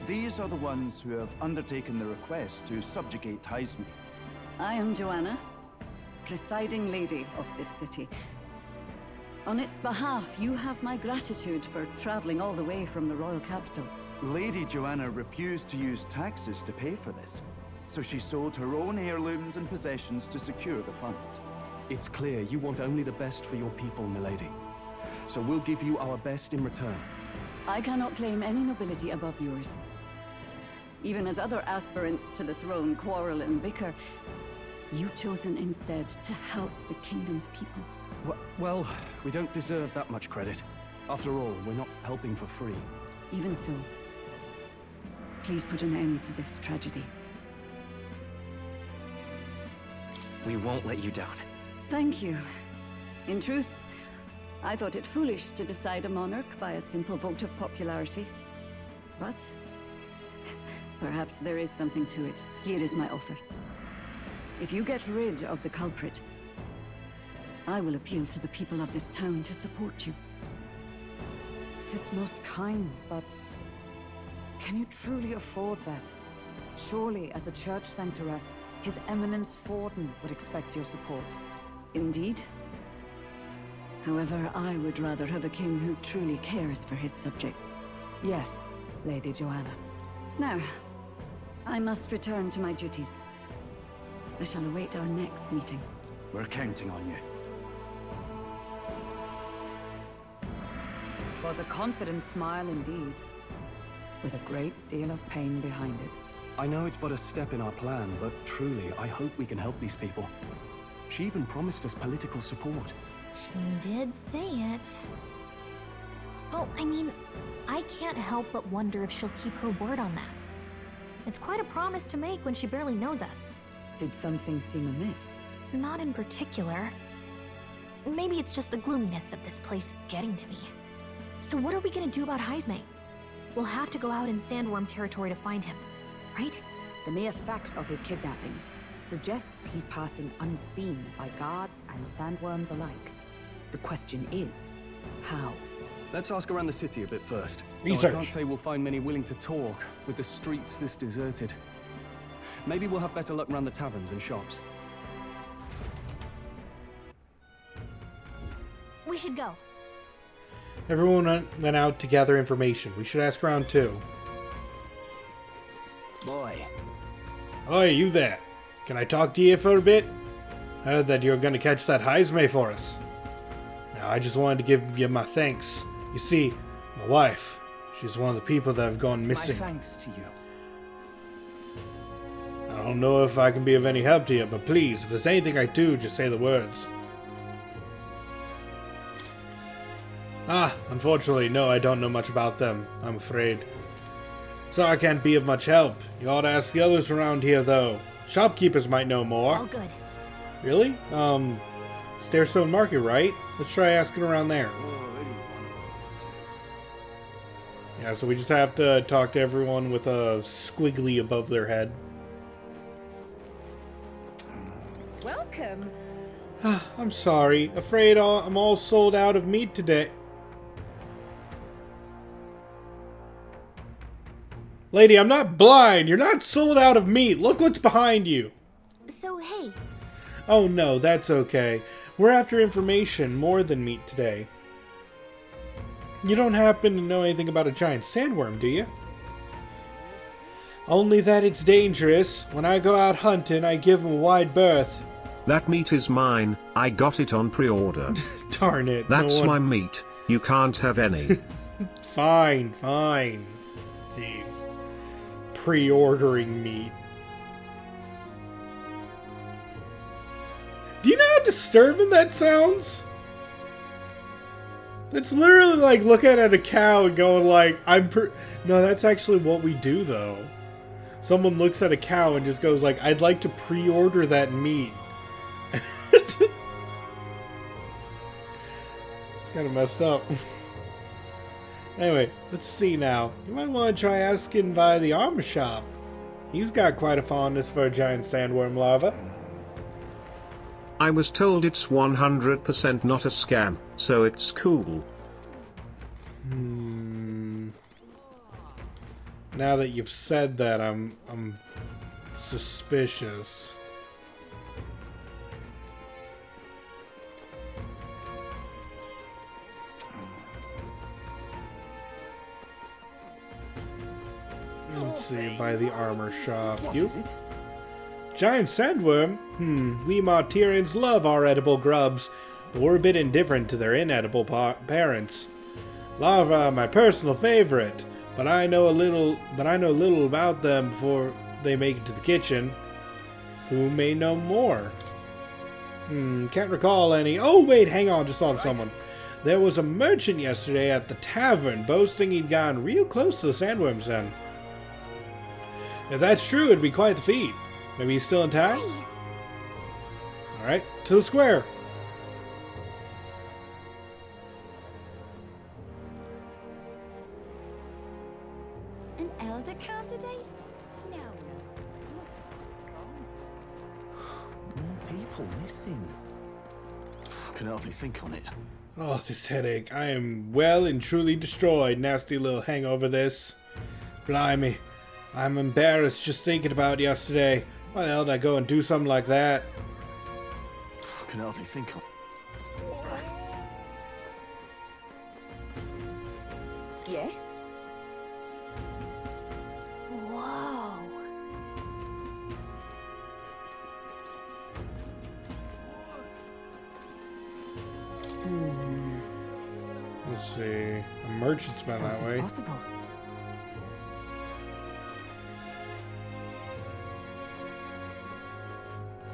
These are the ones who have undertaken the request to subjugate Heisme. I am Joanna, presiding lady of this city. On its behalf, you have my gratitude for traveling all the way from the royal capital. Lady Joanna refused to use taxes to pay for this, so she sold her own heirlooms and possessions to secure the funds. It's clear you want only the best for your people, milady. So we'll give you our best in return. I cannot claim any nobility above yours. Even as other aspirants to the throne quarrel and bicker, you've chosen instead to help the kingdom's people. Well, we don't deserve that much credit. After all, we're not helping for free. Even so, please put an end to this tragedy. We won't let you down. Thank you. In truth, I thought it foolish to decide a monarch by a simple vote of popularity. But perhaps there is something to it. Here is my offer. If you get rid of the culprit, I will appeal to the people of this town to support you. 'Tis most kind, but can you truly afford that? Surely, as a church sanctoress, His Eminence Forden would expect your support. Indeed. However, I would rather have a king who truly cares for his subjects. Yes, Lady Joanna. Now, I must return to my duties. I shall await our next meeting. We're counting on you. 'Twas a confident smile indeed, with a great deal of pain behind it. I know it's but a step in our plan, but truly, I hope we can help these people. She even promised us political support. She did say it. Oh, I mean, I can't help but wonder if she'll keep her word on that. It's quite a promise to make when she barely knows us. Did something seem amiss? Not in particular. Maybe it's just the gloominess of this place getting to me. So what are we gonna do about Heismay? We'll have to go out in Sandworm territory to find him, right? The mere fact of his kidnappings suggests he's passing unseen by guards and sandworms alike. The question is, how? Let's ask around the city a bit first. Research. I can't say we'll find many willing to talk, with the streets this deserted. Maybe we'll have better luck around the taverns and shops. We should go. Everyone went out to gather information. We should ask around too. Boy. Oi, you there. Can I talk to you for a bit? I heard that you're going to catch that Heismay for us. Now, I just wanted to give you my thanks. You see, my wife, she's one of the people that have gone missing. My thanks to you. I don't know if I can be of any help to you, but please, if there's anything I do, just say the words. Ah, unfortunately, no, I don't know much about them, I'm afraid. So I can't be of much help. You ought to ask the others around here, though. Shopkeepers might know more. All good. Really? Stairstone Market, right? Let's try asking around there. Yeah, so we just have to talk to everyone with a squiggly above their head. Welcome. I'm sorry. Afraid I'm all sold out of meat today. Lady, I'm not blind. You're not sold out of meat. Look what's behind you. So, hey. Oh no, that's okay. We're after information more than meat today. You don't happen to know anything about a giant sandworm, do you? Only that it's dangerous. When I go out hunting, I give them a wide berth. That meat is mine. I got it on pre-order. Darn it. That's my meat. You can't have any. Fine, fine. Jeez. Pre-ordering meat. Do you know how disturbing that sounds? That's literally like looking at a cow and going like, No, that's actually what we do though. Someone looks at a cow and just goes like, I'd like to pre-order that meat. It's kind of messed up. Anyway, let's see now. You might want to try asking by the armor shop. He's got quite a fondness for a giant sandworm larva. I was told it's 100% not a scam, so it's cool. Now that you've said that, I'm suspicious. Let's see, by the armor shop. What is it? Giant sandworm? We Martyrians love our edible grubs, but we're a bit indifferent to their inedible parents. Larvae are my personal favorite, but I know little about them before they make it to the kitchen. Who may know more? Can't recall any. Oh wait, hang on, just thought of someone. There was a merchant yesterday at the tavern boasting he'd gone real close to the sandworm's den. If that's true, it'd be quite the feat. Maybe he's still in town? Nice. Alright, to the square. An elder candidate? No. More people missing. Can hardly think on it. Oh, this headache. I am well and truly destroyed. Nasty little hangover this. Blimey. I'm embarrassed just thinking about yesterday. Why the hell did I go and do something like that? I can hardly think of. Yes? Whoa. Let's see. A merchant's been that way. Possible.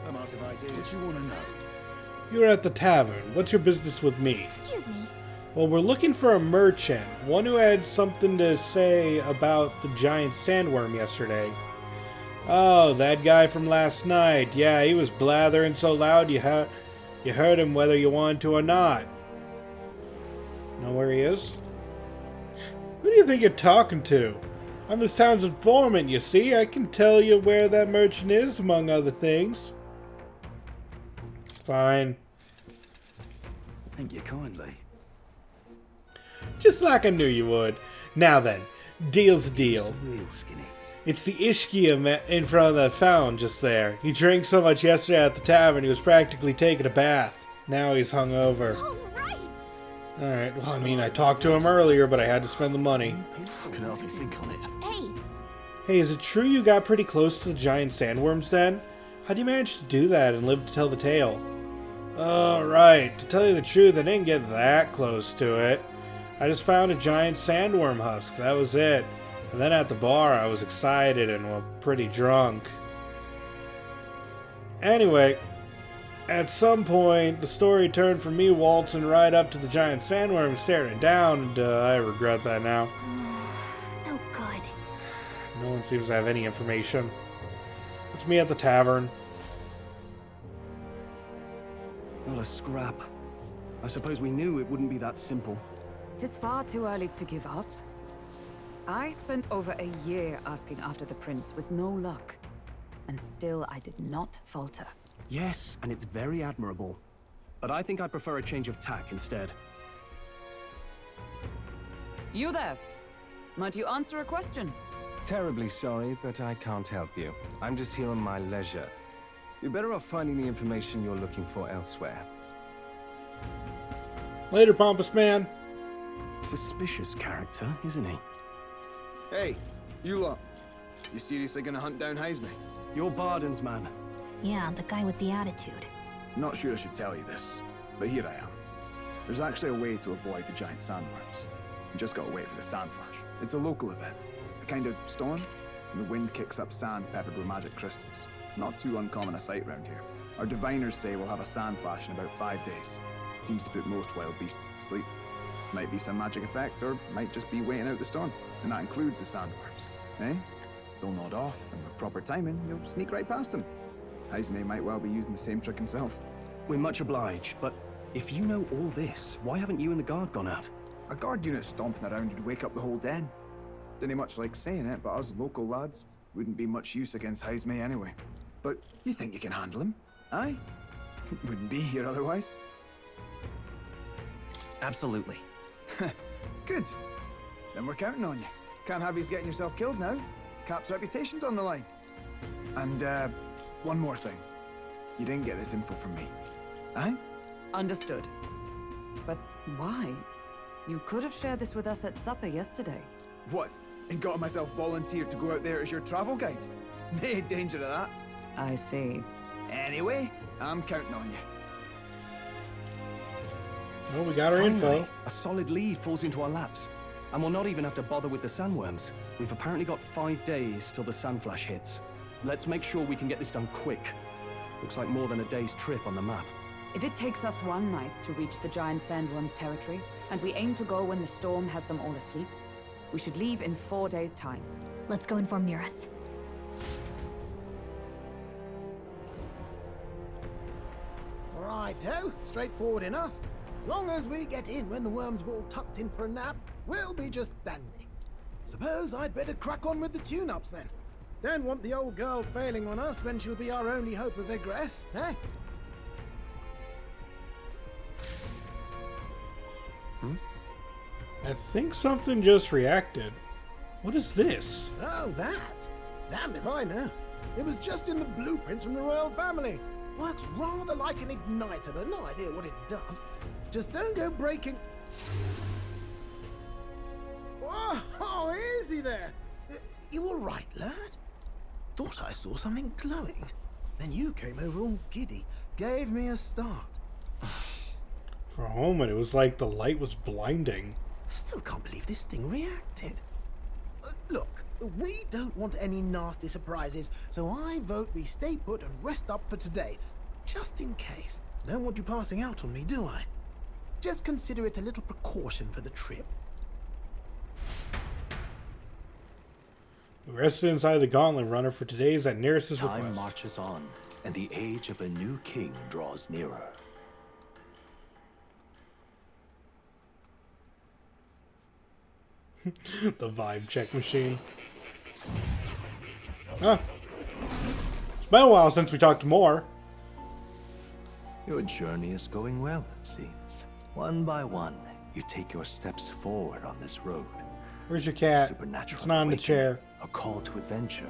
I'm out of ideas. What you want to know? You're at the tavern. What's your business with me? Excuse me. Well, we're looking for a merchant. One who had something to say about the giant sandworm yesterday. Oh, that guy from last night. Yeah, he was blathering so loud you heard him whether you wanted to or not. Know where he is? Who do you think you're talking to? I'm this town's informant, you see. I can tell you where that merchant is, among other things. Fine. Thank you kindly. Just like I knew you would. Now then, deal's a deal. Real skinny. It's the Ishkia in front of that fountain just there. He drank so much yesterday at the tavern he was practically taking a bath. Now he's hungover. Alright, well, I mean, I talked to him earlier, but I had to spend the money. I can hardly think on it. Hey. Hey, is it true you got pretty close to the giant sandworms then? How'd you manage to do that and live to tell the tale? Oh, right. To tell you the truth, I didn't get that close to it. I just found a giant sandworm husk, that was it. And then at the bar, I was excited and, well, pretty drunk. Anyway, at some point, the story turned from me waltzing right up to the giant sandworm and staring it down, and I regret that now. No good. No one seems to have any information. It's me at the tavern. Not a scrap. I suppose we knew it wouldn't be that simple. It is far too early to give up. I spent over a year asking after the prince with no luck. And still I did not falter. Yes, and it's very admirable. But I think I'd prefer a change of tack instead. You there? Might you answer a question? Terribly sorry, but I can't help you. I'm just here on my leisure. You're better off finding the information you're looking for elsewhere. Later, pompous man. Suspicious character, isn't he? Hey, you lot. You seriously gonna hunt down Heisme? You're Barden's man. Yeah, the guy with the attitude. Not sure I should tell you this, but here I am. There's actually a way to avoid the giant sandworms. You just gotta wait for the sand flash. It's a local event. A kind of storm, and the wind kicks up sand peppered with magic crystals. Not too uncommon a sight around here. Our diviners say we'll have a sand flash in about 5 days. Seems to put most wild beasts to sleep. Might be some magic effect, or might just be waiting out the storm. And that includes the sandworms, eh? They'll nod off, and with proper timing, you'll sneak right past them. Heisme might well be using the same trick himself. We're much obliged, but if you know all this, why haven't you and the guard gone out? A guard unit stomping around would wake up the whole den. Didn't much like saying it, but us local lads wouldn't be much use against Heisme anyway. But you think you can handle him? Aye? Wouldn't be here otherwise. Absolutely. Good. Then we're counting on you. Can't have you getting yourself killed now. Cap's reputation's on the line. And, one more thing. You didn't get this info from me. Aye? Understood. But why? You could have shared this with us at supper yesterday. What? And got myself volunteered to go out there as your travel guide? No danger of that. I see. Anyway, I'm counting on you. Well, we got our Finally, info. a solid lead falls into our laps. And we'll not even have to bother with the sandworms. We've apparently got 5 days till the sandflash hits. Let's make sure we can get this done quick. Looks like more than a day's trip on the map. If it takes us one night to reach the giant sandworm's territory, and we aim to go when the storm has them all asleep, we should leave in 4 days' time. Let's go inform Nearest. Righto, straightforward enough. Long as we get in when the worms have all tucked in for a nap, we'll be just dandy. Suppose I'd better crack on with the tune-ups then. Don't want the old girl failing on us when she'll be our only hope of egress, eh? I think something just reacted. What is this? Oh, that? Damned if I know. It was just in the blueprints from the royal family. Works rather like an igniter, but no idea what it does. Just don't go breaking... Oh, easy there. You all right, lad? Thought I saw something glowing. Then you came over all giddy, gave me a start. For a moment, it was like the light was blinding. Still can't believe this thing reacted. Look, we don't want any nasty surprises, so I vote we stay put and rest up for today. Just in case. Don't want you passing out on me, do I? Just consider it a little precaution for the trip. We rested inside the Gauntlet Runner for today's at Neris's request. Time marches on, and the age of a new king draws nearer. The vibe check machine. Huh. It's been a while since we talked more. Your journey is going well, it seems. One by one, you take your steps forward on this road. Where's your cat? Supernatural It's not in the awakening, chair. A call to adventure,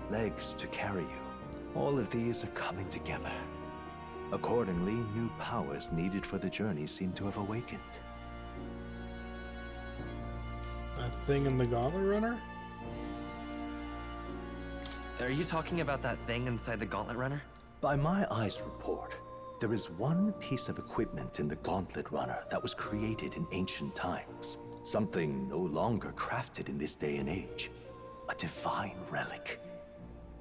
legs to carry you. All of these are coming together. Accordingly, new powers needed for the journey seem to have awakened. That thing in the Gauntlet Runner? Are you talking about that thing inside the Gauntlet Runner? By my eyes report, there is one piece of equipment in the Gauntlet Runner that was created in ancient times. Something no longer crafted in this day and age. A divine relic.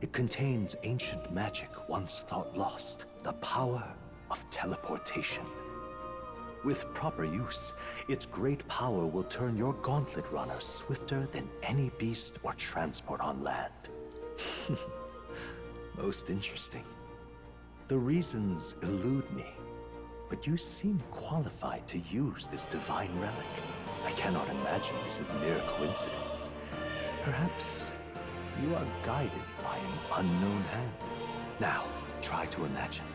It contains ancient magic once thought lost. The power of teleportation. With proper use, its great power will turn your Gauntlet Runner swifter than any beast or transport on land. Most interesting. The reasons elude me, but you seem qualified to use this divine relic. I cannot imagine this is mere coincidence. Perhaps you are guided by an unknown hand. Now, try to imagine.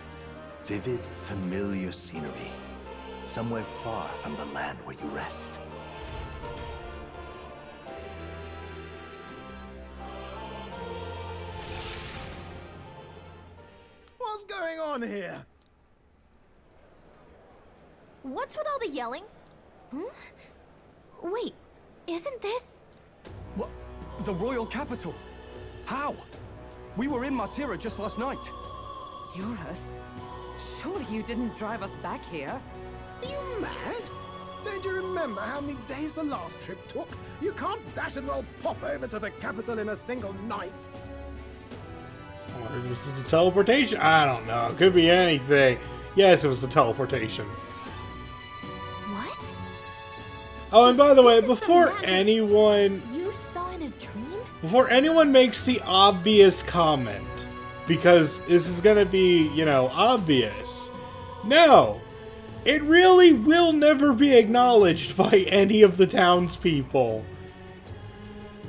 Vivid, familiar scenery. Somewhere far from the land where you rest. What's going on here? What's with all the yelling? Wait, isn't this... What? The royal capital? How? We were in Martira just last night. Eurus? Surely you didn't drive us back here? Are you mad? Don't you remember how many days the last trip took? You can't dash and well pop over to the capital in a single night. I wonder if this is the teleportation. I don't know. It could be anything. Yes, it was the teleportation. What? Oh, and by the way, before anyone... You saw in a dream? Before anyone makes the obvious comment, because this is gonna be, you know, obvious. No! It really will never be acknowledged by any of the townspeople.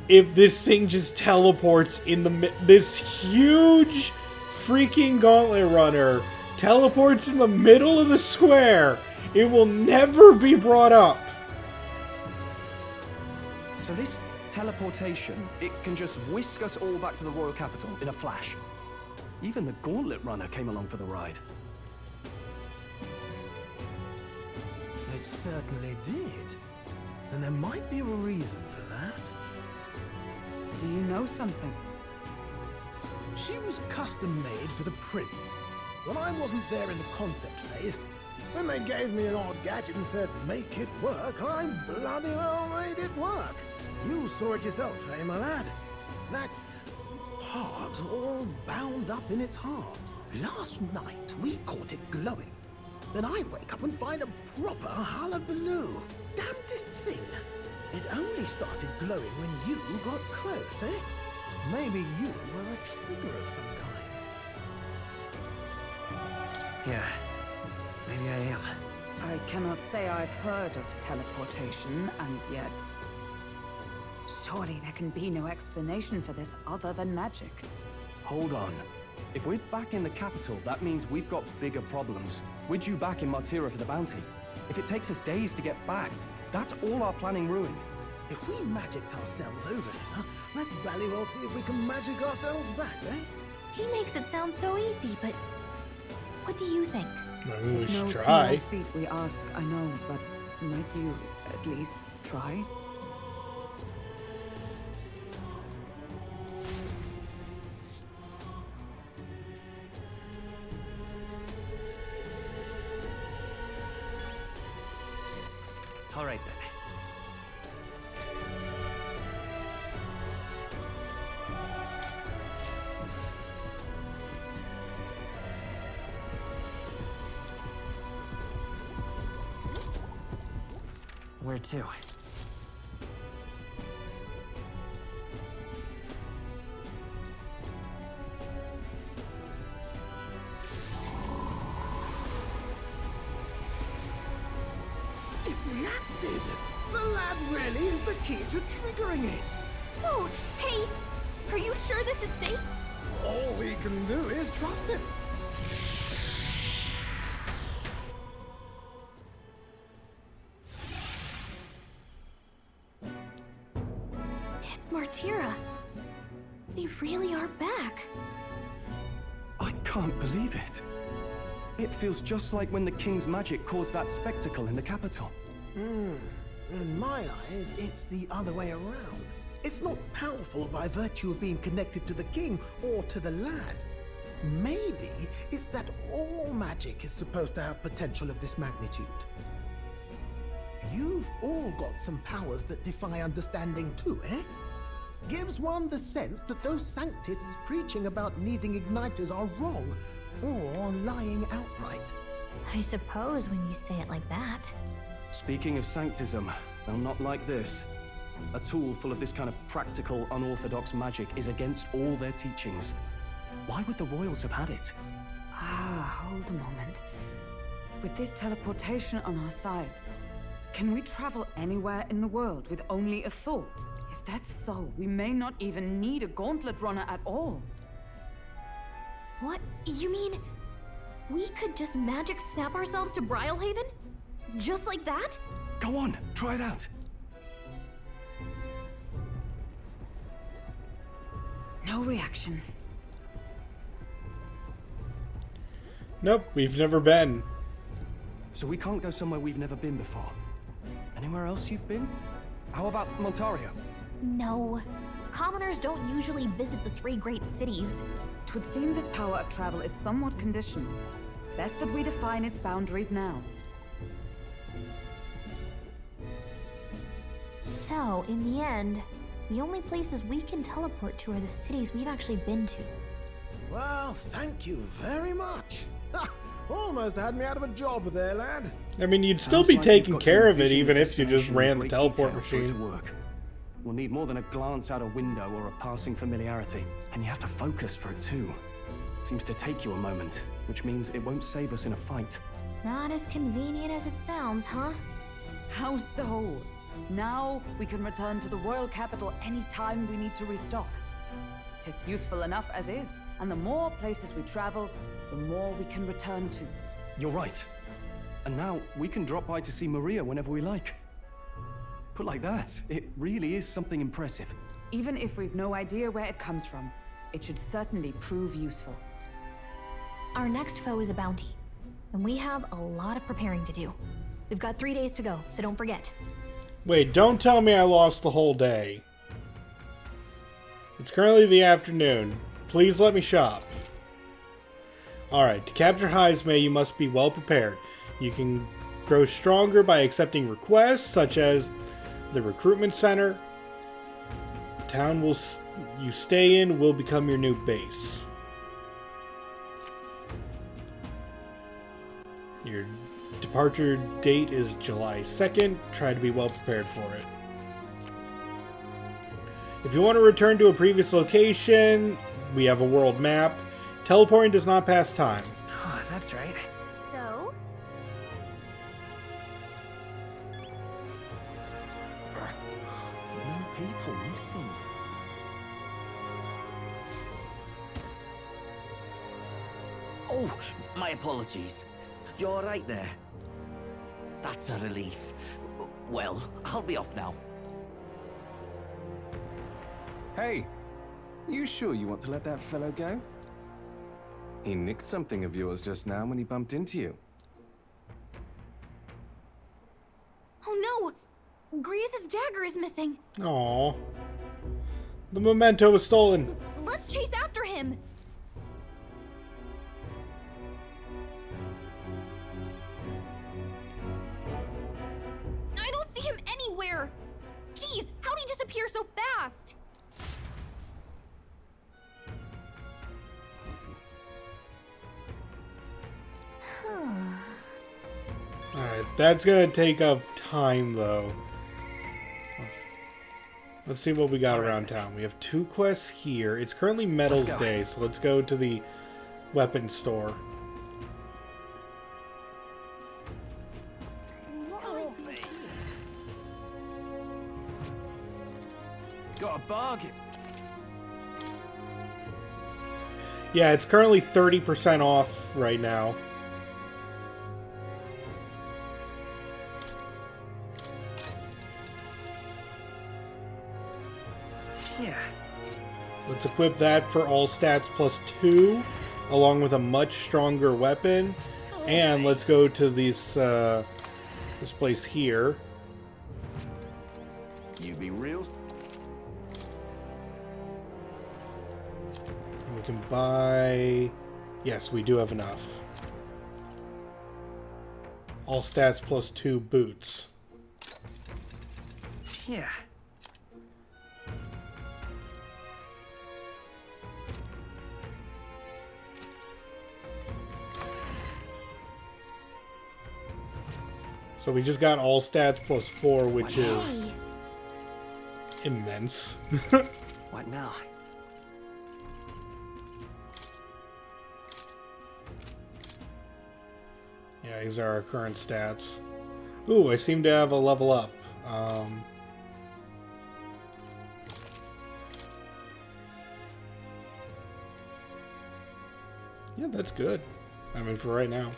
If this thing just teleports in the... This huge freaking Gauntlet Runner teleports in the middle of the square. It will never be brought up. So this teleportation, it can just whisk us all back to the royal capital in a flash. Even the Gauntlet Runner came along for the ride. It certainly did. And there might be a reason for that. Do you know something? She was custom made for the prince. When I wasn't there in the concept phase, when they gave me an odd gadget and said, make it work, I bloody well made it work. You saw it yourself, eh, my lad? That part all bound up in its heart. Last night, we caught it glowing. Then I wake up and find a proper hullabaloo. Damnedest thing. It only started glowing when you got close, eh? Maybe you were a trigger of some kind. Yeah, maybe I am. I cannot say I've heard of teleportation, and yet... Surely there can be no explanation for this other than magic. Hold on. If we're back in the capital, that means we've got bigger problems. We're due back in Martira for the bounty. If it takes us days to get back, that's all our planning ruined. If we magicked ourselves over here, let's bally well see if we can magic ourselves back, eh? He makes it sound so easy, but what do you think? It's no small feat we ask, I know, but might you at least try? All right then. Where to? It reacted! The lad really is the key to triggering it! Whoa! Hey! Are you sure this is safe? All we can do is trust him. It's Martira. They really are back. I can't believe it. It feels just like when the king's magic caused that spectacle in the capital. In my eyes, it's the other way around. It's not powerful by virtue of being connected to the king or to the lad. Maybe it's that all magic is supposed to have potential of this magnitude. You've all got some powers that defy understanding too, eh? Gives one the sense that those sanctists preaching about needing igniters are wrong, or lying outright. I suppose when you say it like that. Speaking of sanctism, well, not like this. A tool full of this kind of practical, unorthodox magic is against all their teachings. Why would the royals have had it? Hold a moment. With this teleportation on our side, can we travel anywhere in the world with only a thought? If that's so, we may not even need a gauntlet runner at all. What? You mean we could just magic snap ourselves to Brylehaven? Just like that? Go on, try it out. No reaction. Nope, we've never been. So we can't go somewhere we've never been before. Anywhere else you've been? How about Montario? No. Commoners don't usually visit the three great cities. 'Twould seem this power of travel is somewhat conditioned. Best that we define its boundaries now. So, in the end, the only places we can teleport to are the cities we've actually been to. Well, thank you very much. Ha! Almost had me out of a job there, lad. I mean, you'd still Sounds be like taking you've got care to of it envision even a if you just destination in ran the great teleport detail for it to machine. work. We'll need more than a glance out a window or a passing familiarity, and you have to focus for it too. Seems to take you a moment, which means it won't save us in a fight. Not as convenient as it sounds, huh? How so? Now we can return to the royal capital any time we need to restock. 'Tis useful enough as is, and the more places we travel, the more we can return to. You're right. And now we can drop by to see Maria whenever we like. Put like that, it really is something impressive. Even if we've no idea where it comes from, it should certainly prove useful. Our next foe is a bounty, and we have a lot of preparing to do. We've got 3 days to go, so don't forget. Wait, don't tell me I lost the whole day. It's currently the afternoon. Please let me shop. Alright, to capture Heismay, you must be well prepared. You can grow stronger by accepting requests, such as the recruitment center. The town you stay in will become your new base. Your departure date is July 2nd. Try to be well prepared for it. If you want to return to a previous location, we have a world map. Teleporting does not pass time. Oh, that's right. So? No people missing. Oh, my apologies. You're all right there? That's a relief. Well, I'll be off now. Hey, you sure you want to let that fellow go? He nicked something of yours just now when he bumped into you. Oh no! Grievous' dagger is missing. Aww. The memento was stolen. Let's chase after him. I don't see him anywhere. Jeez, how'd he disappear so fast? Alright, that's gonna take up time though. Let's see what we got around town. We have 2 quests here. It's currently Metals Day, so let's go to the weapon store. Got a bargain. Yeah, it's currently 30% off right now. Yeah. Let's equip that for all stats plus 2, along with a much stronger weapon. And let's go to this this place here. You be real. And we can buy... Yes, we do have enough. All stats plus 2 boots. Yeah. So we just got all stats plus 4, which is immense. What now? Yeah, these are our current stats. Ooh, I seem to have a level up. Yeah, that's good. I mean, for right now.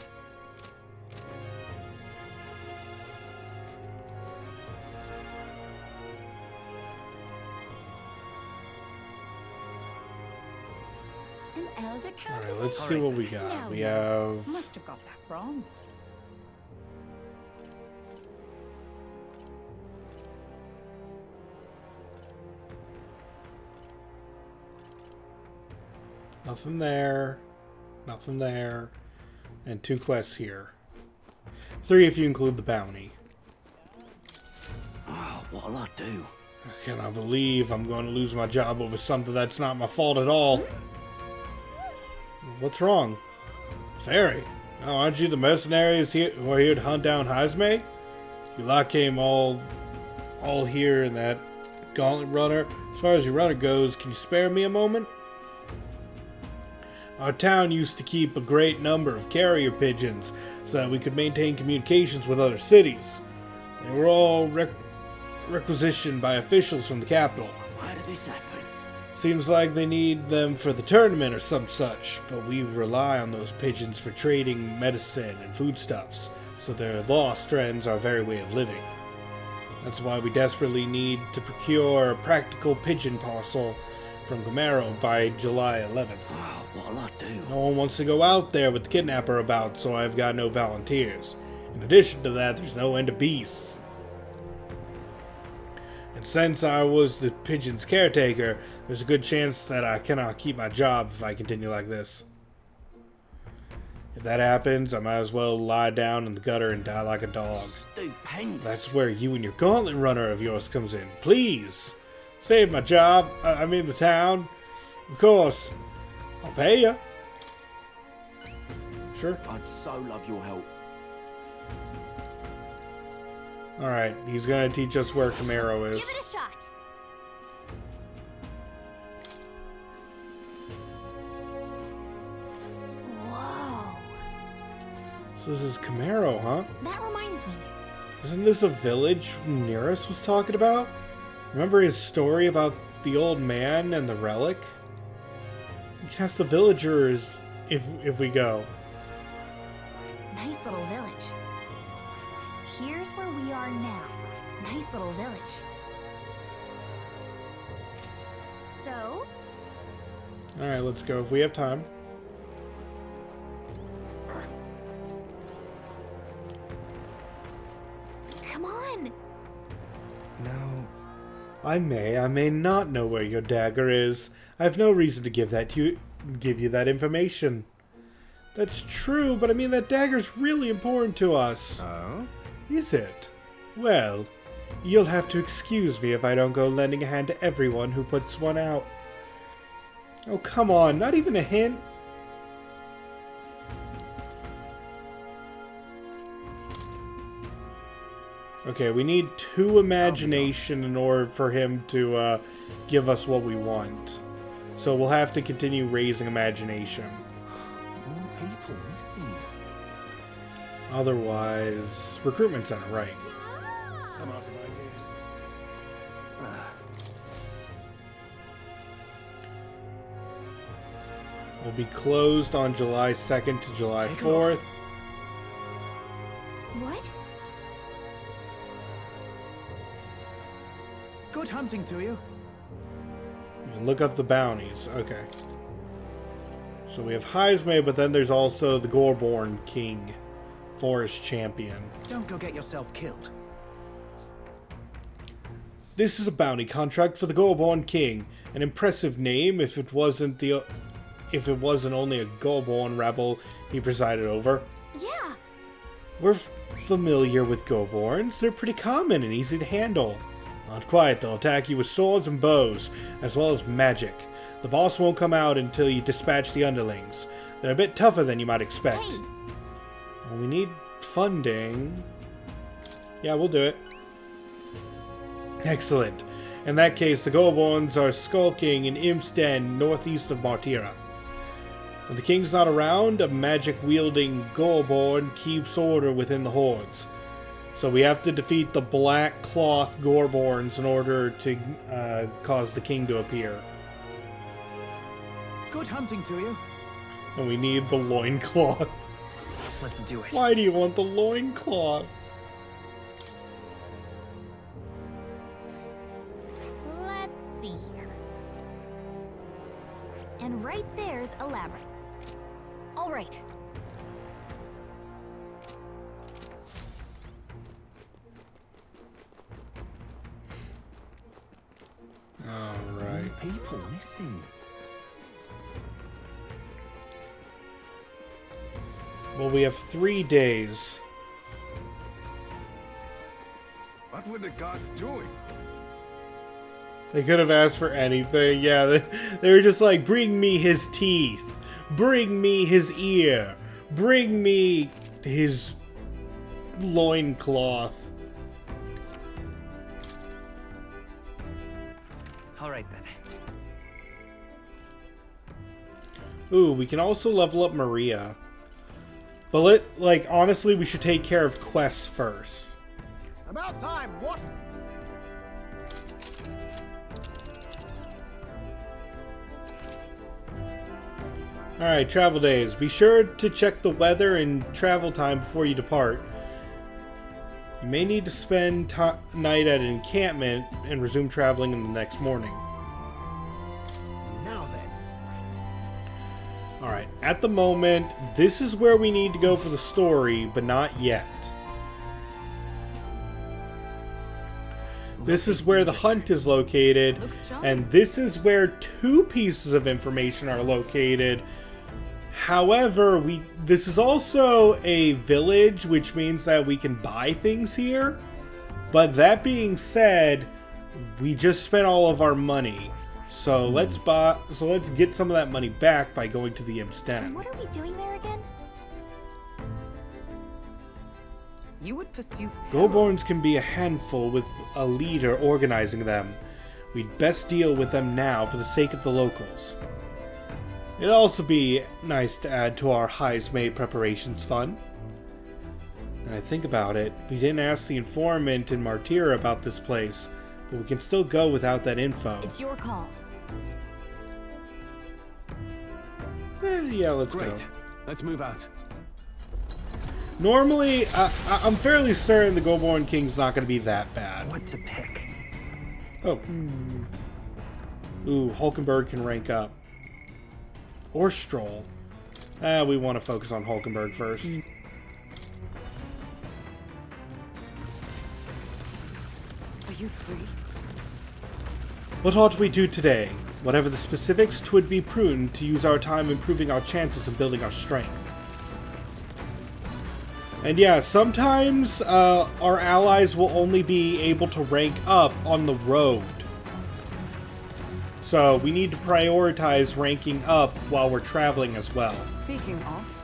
Alright, let's see what we got. We have... Must have got that wrong. Nothing there. Nothing there. And 2 quests here. 3 if you include the bounty. Oh, what'll I do? I cannot believe I'm going to lose my job over something that's not my fault at all. What's wrong? Fairy? Oh, aren't you the mercenaries here who are here to hunt down Heisme? You lot came all here in that gauntlet runner. As far as your runner goes, can you spare me a moment? Our town used to keep a great number of carrier pigeons so that we could maintain communications with other cities. They were all requisitioned by officials from the capital. Why did this happen? Seems like they need them for the tournament or some such, but we rely on those pigeons for trading medicine and foodstuffs, so their lost ends our very way of living. That's why we desperately need to procure a practical pigeon parcel from Gamero by July 11th. Oh, what'll I do? No one wants to go out there with the kidnapper about, so I've got no volunteers. In addition to that, there's no end to beasts. And since I was the pigeon's caretaker, there's a good chance that I cannot keep my job if I continue like this. If that happens, I might as well lie down in the gutter and die like a dog. Stupendous. That's where you and your gauntlet runner of yours comes in. Please, save my job. I mean the town. Of course, I'll pay you. Sure. I'd so love your help. Alright, he's gonna teach us where Gamero is. Give it a shot. Whoa. So this is Gamero, huh? That reminds me. Isn't this a village Nearest was talking about? Remember his story about the old man and the relic? You can ask the villagers if we go. Nice little village. Here's where we are now. Nice little village. So? Alright, let's go if we have time. Come on! No. I may not know where your dagger is. I have no reason to give you that information. That's true, but I mean that dagger's really important to us. Oh? Is it? Well, you'll have to excuse me if I don't go lending a hand to everyone who puts one out. Oh, come on, not even a hint? Okay, we need 2 imagination in order for him to give us what we want. So we'll have to continue raising imagination. More people missing. Otherwise, recruitment center, right? I'm out of ideas. Will be closed on July 2nd to July 4th. What? Good hunting to you. You can look up the bounties. Okay. So we have Heismay, but then there's also the Goreborn King, Forest Champion. Don't go get yourself killed. This is a bounty contract for the Goreborn King. An impressive name if it wasn't only a Goreborn rebel he presided over. Yeah. We're familiar with Goreborns. They're pretty common and easy to handle. Not quite, they'll attack you with swords and bows, as well as magic. The boss won't come out until you dispatch the underlings. They're a bit tougher than you might expect. Hey. Well, we need funding. Yeah, we'll do it. Excellent. In that case, the Goreborns are skulking in Imp's Den, northeast of Martira. When the king's not around, a magic-wielding Goreborn keeps order within the hordes. So we have to defeat the Black Cloth Goreborns in order to cause the king to appear. Good hunting to you. And we need the loincloth. Let's do it. Why do you want the loincloth? Let's see here. And right there's a labyrinth. All right. Alright. People missing. Well, we have 3 days. What were the gods doing? They could have asked for anything. Yeah, they were just like, bring me his teeth. Bring me his ear. Bring me his loincloth. Alright then. Ooh, we can also level up Maria. But honestly, we should take care of quests first. About time, what? Alright, travel days. Be sure to check the weather and travel time before you depart. You may need to spend night at an encampment and resume traveling in the next morning. Now then. Alright, at the moment, this is where we need to go for the story, but not yet. This is where the hunt is located, and this is where 2 pieces of information are located. However, this is also a village, which means that we can buy things here. But that being said, we just spent all of our money. So let's get some of that money back by going to the Imp's Den. What are we doing there again? You would pursue Goreborns can be a handful with a leader organizing them. We'd best deal with them now for the sake of the locals. It'd also be nice to add to our Heismay preparations fund. And I think about it, we didn't ask the informant in Martira about this place, but we can still go without that info. It's your call. Yeah, let's Great. go. Let's move out. Normally, I'm fairly certain the Goldborn King's not going to be that bad. What to pick? Oh. Ooh, Hulkenberg can rank up. Or Stroll. We want to focus on Hulkenberg first. Are you free? What ought we do today? Whatever the specifics, 'twould be prudent to use our time improving our chances and building our strength. And yeah, sometimes our allies will only be able to rank up on the road. So we need to prioritize ranking up while we're traveling as well. Speaking of,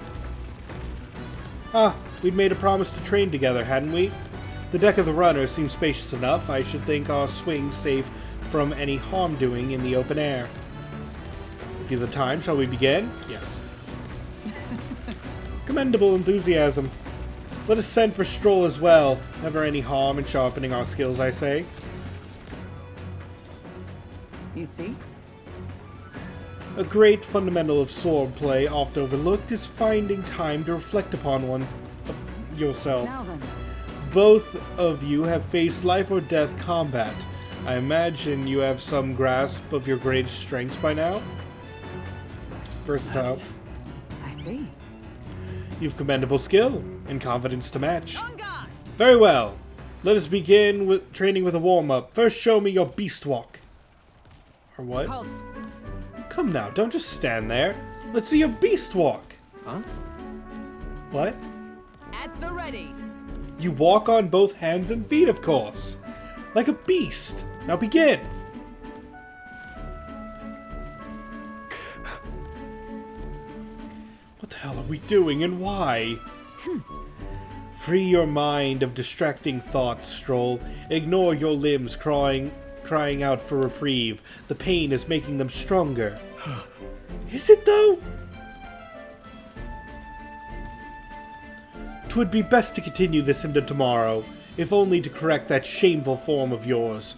We'd made a promise to train together, hadn't we? The deck of the runner seems spacious enough. I should think our swing's safe from any harm doing in the open air. If you have the time, shall we begin? Yes. Commendable enthusiasm. Let us send for Stroll as well. Never any harm in sharpening our skills, I say. you see? A great fundamental of swordplay, oft overlooked, is finding time to reflect upon yourself. Now then. Both of you have faced life or death combat. I imagine you have some grasp of your greatest strengths by now? Versatile. I see. You've commendable skill and confidence to match. Very well. Let us begin with training with a warm-up. First, show me your beast walk. Or what? Halt. Come now, don't just stand there. Let's see your beast walk. Huh? What? At the ready. You walk on both hands and feet, of course. Like a beast. Now begin. What the hell are we doing and why? Free your mind of distracting thoughts, Stroll. Ignore your limbs crying out for reprieve. The pain is making them stronger. Is it though? 'Twould be best to continue this into tomorrow, if only to correct that shameful form of yours.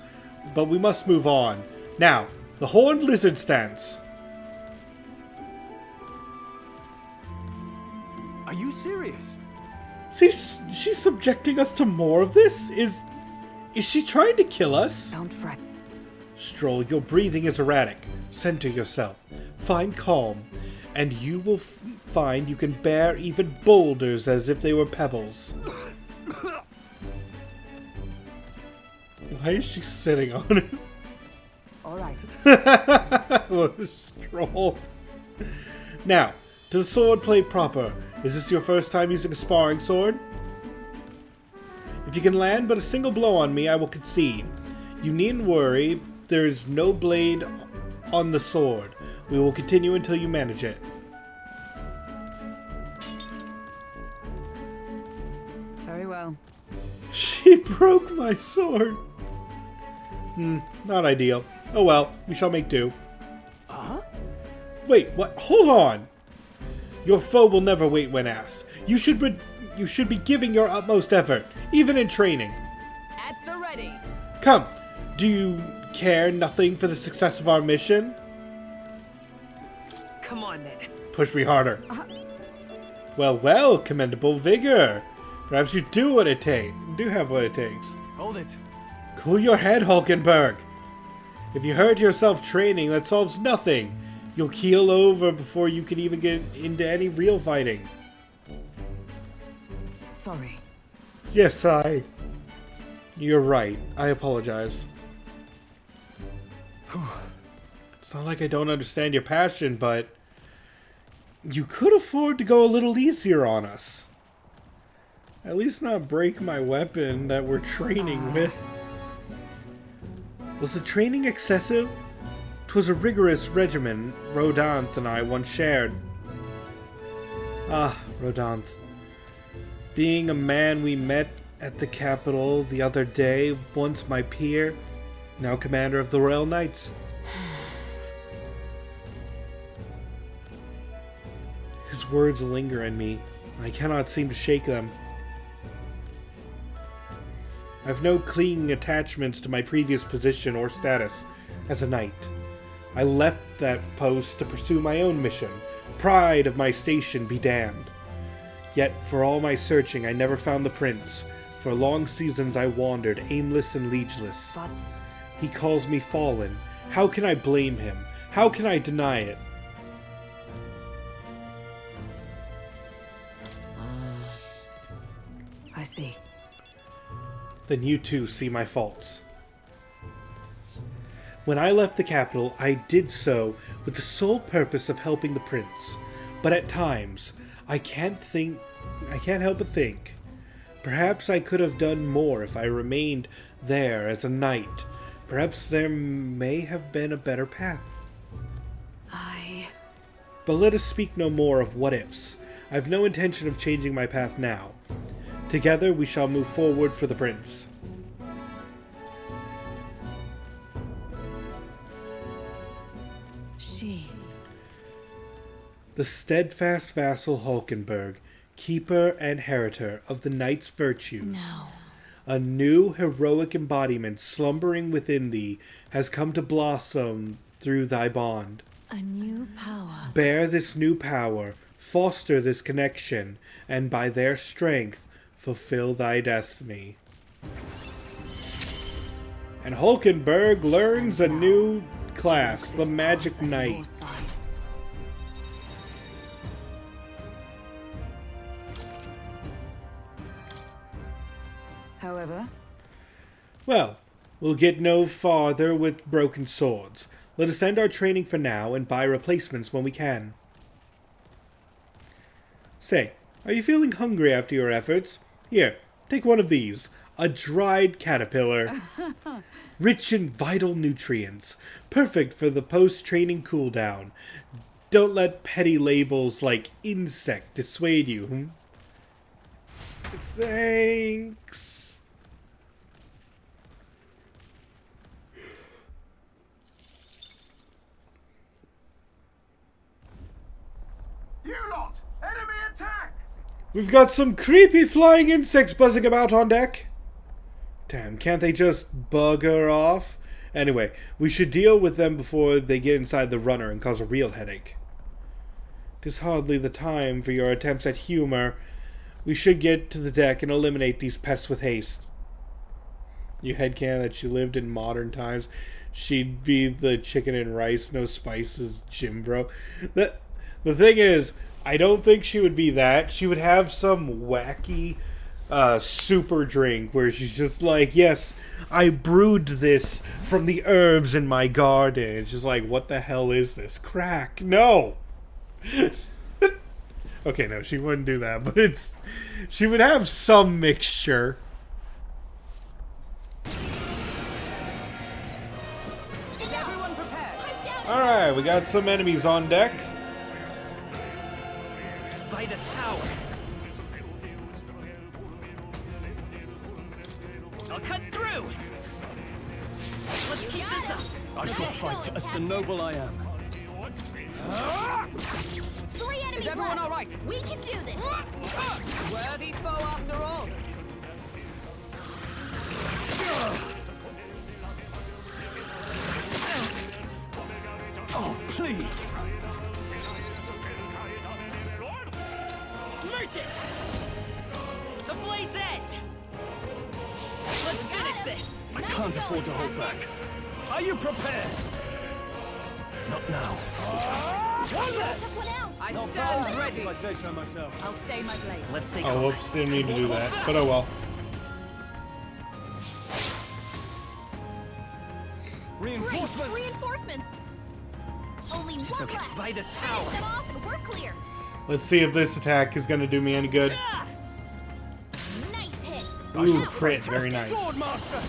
But we must move on. Now, the horned lizard stance. Are you serious? She's subjecting us to more of this? Is she trying to kill us? Don't fret. Stroll, your breathing is erratic. Center yourself. Find calm. And you will find you can bear even boulders as if they were pebbles. Why is she sitting on it? Alright. What a Stroll. Now, to the swordplay proper. Is this your first time using a sparring sword? If you can land but a single blow on me, I will concede. You needn't worry, there is no blade on the sword. We will continue until you manage it. Very well. She broke my sword. Not ideal. Oh well, we shall make do. Uh-huh? Wait, what? Hold on! Your foe will never wait when asked. You should be giving your utmost effort, even in training. At the ready. Come, do you care nothing for the success of our mission? Come on, then. Push me harder. Well, commendable vigor. Perhaps you do have what it takes. Hold it. Cool your head, Hulkenberg. If you hurt yourself training, that solves nothing. You'll keel over before you can even get into any real fighting. Sorry. Yes, You're right. I apologize. It's not like I don't understand your passion, but you could afford to go a little easier on us. At least not break my weapon that we're training with. Was the training excessive? 'Twas a rigorous regimen Rodanth and I once shared. Ah, Rodanth. Being a man we met at the capital the other day, once my peer, now commander of the Royal Knights. His words linger in me. I cannot seem to shake them. I have no clinging attachments to my previous position or status as a knight. I left that post to pursue my own mission, pride of my station be damned. Yet, for all my searching, I never found the prince. For long seasons I wandered, aimless and liegeless. But he calls me fallen. How can I blame him? How can I deny it? I see. Then you too see my faults. When I left the capital, I did so with the sole purpose of helping the prince. But at times, I can't help but think. Perhaps I could have done more if I remained there as a knight. Perhaps there may have been a better path. But let us speak no more of what-ifs. I have no intention of changing my path now. Together we shall move forward for the prince. The steadfast vassal Hulkenberg, keeper and heritor of the knight's virtues. No. A new heroic embodiment slumbering within thee has come to blossom through thy bond. A new power. Bear this new power, foster this connection, and by their strength fulfill thy destiny. And Hulkenberg learns a new class, the Magic Knight. However, well, we'll get no farther with broken swords. Let us end our training for now and buy replacements when we can. Say, are you feeling hungry after your efforts? Here, take one of these. A dried caterpillar. Rich in vital nutrients. Perfect for the post-training cooldown. Don't let petty labels like insect dissuade you. Thanks. You lot! Enemy attack! We've got some creepy flying insects buzzing about on deck. Damn, can't they just bugger off? Anyway, we should deal with them before they get inside the runner and cause a real headache. 'Tis hardly the time for your attempts at humor. We should get to the deck and eliminate these pests with haste. You headcanon that she lived in modern times. She'd be the chicken and rice, no spices, gym bro. The thing is, I don't think she would be that. She would have some wacky super drink where she's just like, yes, I brewed this from the herbs in my garden. It's just like, what the hell is this? Crack. No. Okay, no, she wouldn't do that, but she would have some mixture. Is everyone prepared? Alright, we got some enemies on deck. By this power. I'll cut through. Let's keep this up. I shall fight as the noble I am. 3 enemies Is everyone left. all right? We can do this. Worthy foe after all. Oh, please. Merchant! The blade's edge! Let's finish this! I can't afford to hold back. Are you prepared? Not now. I Not stand bad, ready. if I say so myself. I'll stay my blade. Let's take Oh, whoops, didn't mean to do that, but oh well. Reinforcements! Reinforcements! Only one okay. left. By this Finish power. them off and we're clear. Let's see if this attack is going to do me any good. Nice hit. Ooh, crit, very nice. Swordmaster!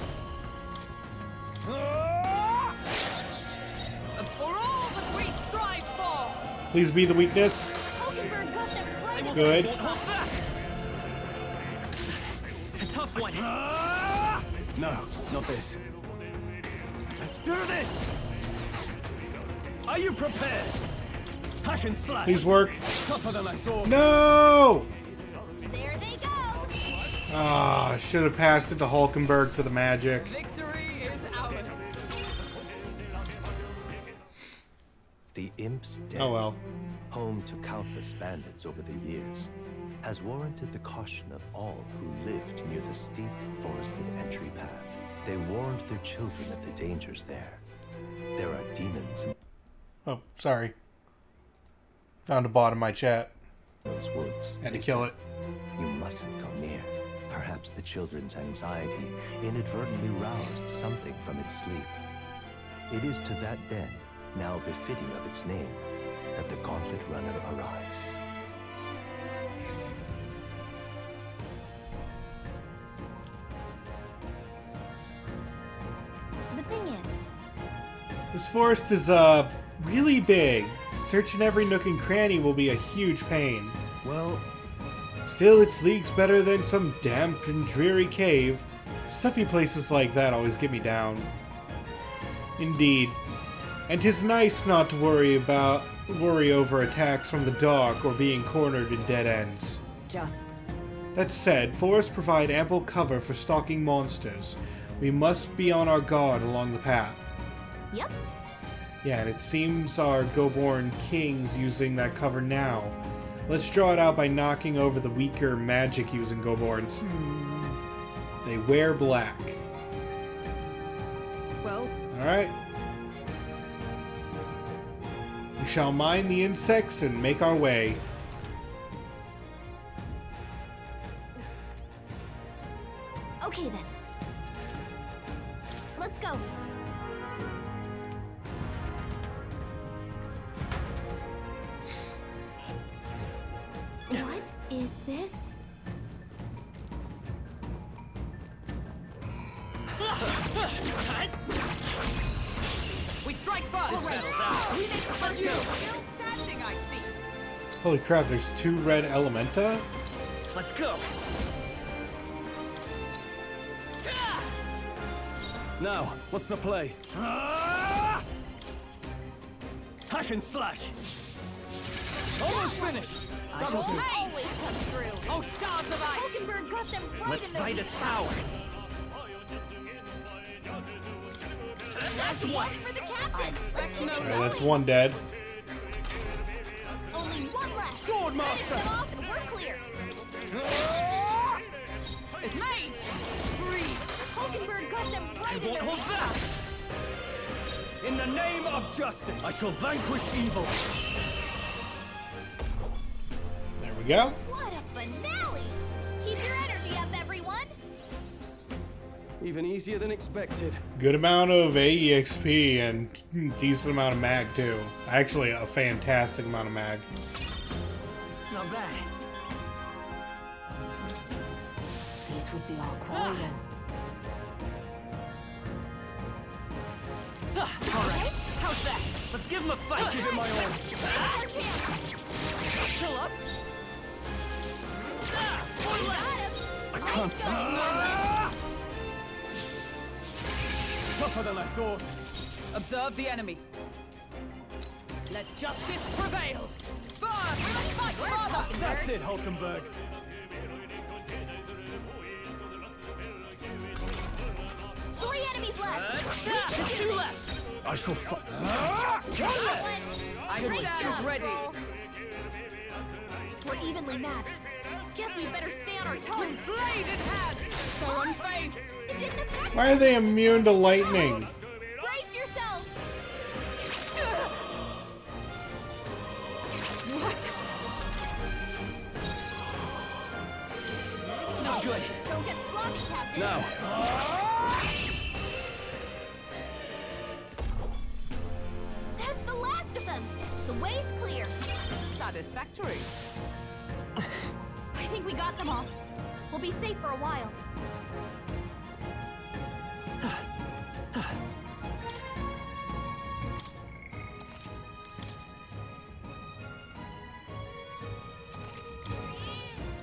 For all that we strive for. Please be the weakness. Hulkenberg got them right. Good. Hold back! A tough one. No, not this. Let's do this! Are you prepared? Hack and slash! Please work. Tougher than I thought. No! There they go. Ah, should have passed it to Hulkenberg for the magic. Victory is ours. The Imp's Den, Oh well. home to countless bandits over the years, has warranted the caution of all who lived near the steep, forested entry path. They warned their children of the dangers there. There are demons in Oh, sorry. Found a bot in my chat. those woods. Had to kill it. You mustn't go near. Perhaps the children's anxiety inadvertently roused something from its sleep. It is to that den, now befitting of its name, that the Gauntlet Runner arrives. The thing is, This forest is, really big. Searching every nook and cranny will be a huge pain. Well, still, it's leagues better than some damp and dreary cave. Stuffy places like that always get me down. Indeed. And 'tis nice not to worry over attacks from the dark or being cornered in dead ends. Just. That said, forests provide ample cover for stalking monsters. We must be on our guard along the path. yep. Yeah, and it seems our Goborn King's using that cover now. Let's draw it out by knocking over the weaker magic-using Goborns. They wear black. Well, Alright. We shall mine the insects and make our way. Okay then. Let's go. What is this? We strike first! We make the first move! Still standing, I see! Holy crap, there's 2 red Elementa? Let's go! Now, what's the play? Hack and slash! Almost finished! I shall do. Always come through! Oh, shards of ice! Hulkenberg got them right Let in their Vitus weak power! That's one for the captain. Let's keep it Alright, going. that's 1 dead. Only one left. Sword master! Finish them off and we're clear. It's made! Freeze! Hulkenberg got them right in Won't their hold weak back! In the name of justice, I shall vanquish evil! There we go. What a finale! Keep your energy up, everyone. Even easier than expected. Good amount of AEXP and decent amount of mag too. Actually, a fantastic amount of mag. Not bad. These would be our quarry then. Alright, how's that? Let's give him a fight! I'll give it my all. Still up? We got him. I can't. Nice going, Norman. Tougher than I thought. Observe the enemy. Let justice prevail! Burn! Fight harder! That's it, Hulkenberg. Three enemies left. We can do Two this. left! I shall fight. I Great stand stuff, ready! Cole. We're evenly matched. Guess we better stay on our toes. With blade in hand! So unfazed! It didn't affect Why are they immune to lightning? Brace yourselves. What? Not good! Don't get sloppy, Captain. Now. That's the last of them. The way's clear. Satisfactory. I think we got them all. We'll be safe for a while.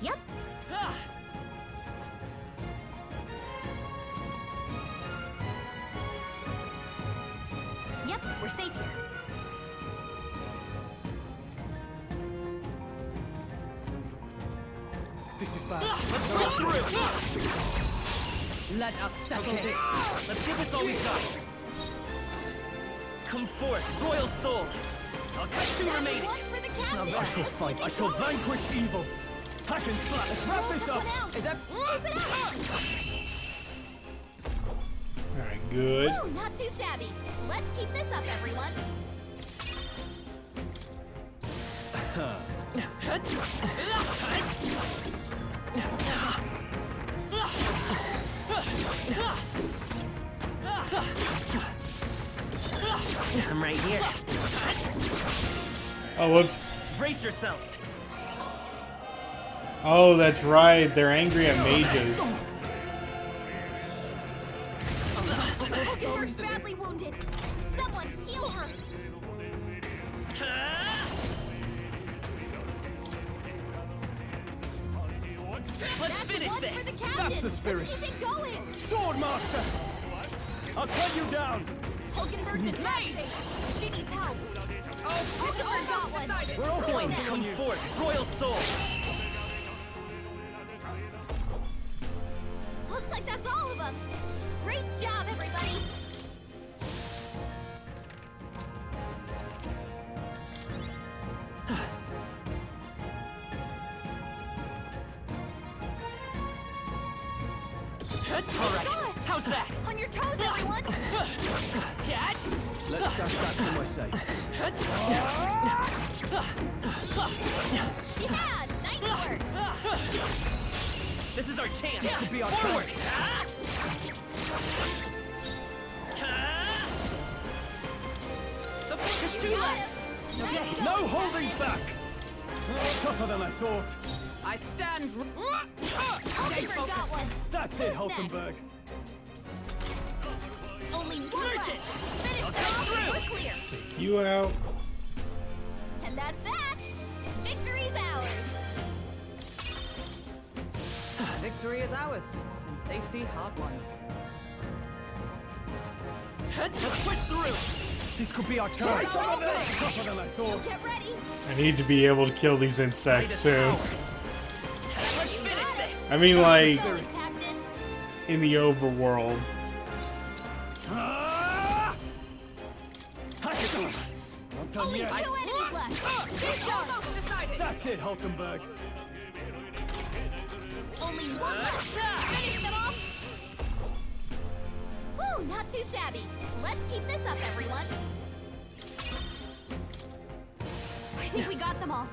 Yep. Yep, we're safe here. This is bad. Let's go through! Let us settle this! Let's give this all we got. Come forth, royal soul! I'll cut two remaining. I shall fight. I shall vanquish evil. Hack and slap. Let's wrap this up. Is that... Alright, good. Ooh, not too shabby. Let's keep this up, everyone. I'm right here. Oh, whoops. Brace yourselves. Oh, that's right. They're angry at mages. Hulkenberg's badly wounded. Someone heal her. Let's finish One this. for the captain. That's the spirit. Let's keep it going. Sword Master! I'll cut you down. Hulkenberg's in bad shape. She needs help. Oh, Hulkenberg got one. We're all Coins, come forth. Royal soul. Looks like that's all of them. Great job, everybody. all right. How's that? On your toes, everyone. Cat? Let's stash that somewhere safe. Yeah, nice work. This is our chance. This could be our Forward. chance. The push is too Got late. him. Nice No going, holding Captain. back. Tougher than I thought. I stand. Hulkenberg got one. That's it, Hulkenberg. Only one left. Finish them off. We're clear. Take you out. And that's that. Victory's ours. Victory is ours, and safety hard won. Let's push through. This could be our chance. Tougher than I thought. Get ready. I need to be able to kill these insects soon. Let's finish this. I mean, like, Solid, Captain. in the overworld. Not done Only yet. 2 enemies left. Stay sharp. That's it, Hulkenberg. Only one left. Finish them off. Whew, not too shabby. Let's keep this up, everyone. I think we got them all.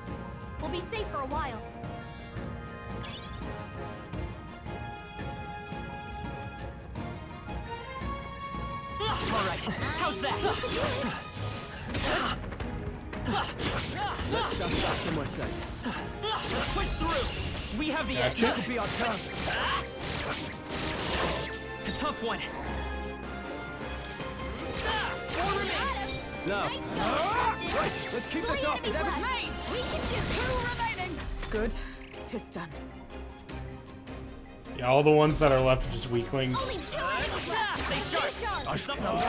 We'll be safe for a while. All right. How's that? Let's stash that somewhere safe. Let's push through. We have the edge. This could be our chance. A tough one. Got him. No. Nice going, Captain. Right, let's keep this 3 up. enemies left. We can do this. 2 remaining. Good. 'Tis done. Yeah, all the ones that are left are just weaklings. Only 2 enemies left. Stay sharp. Stay sharp.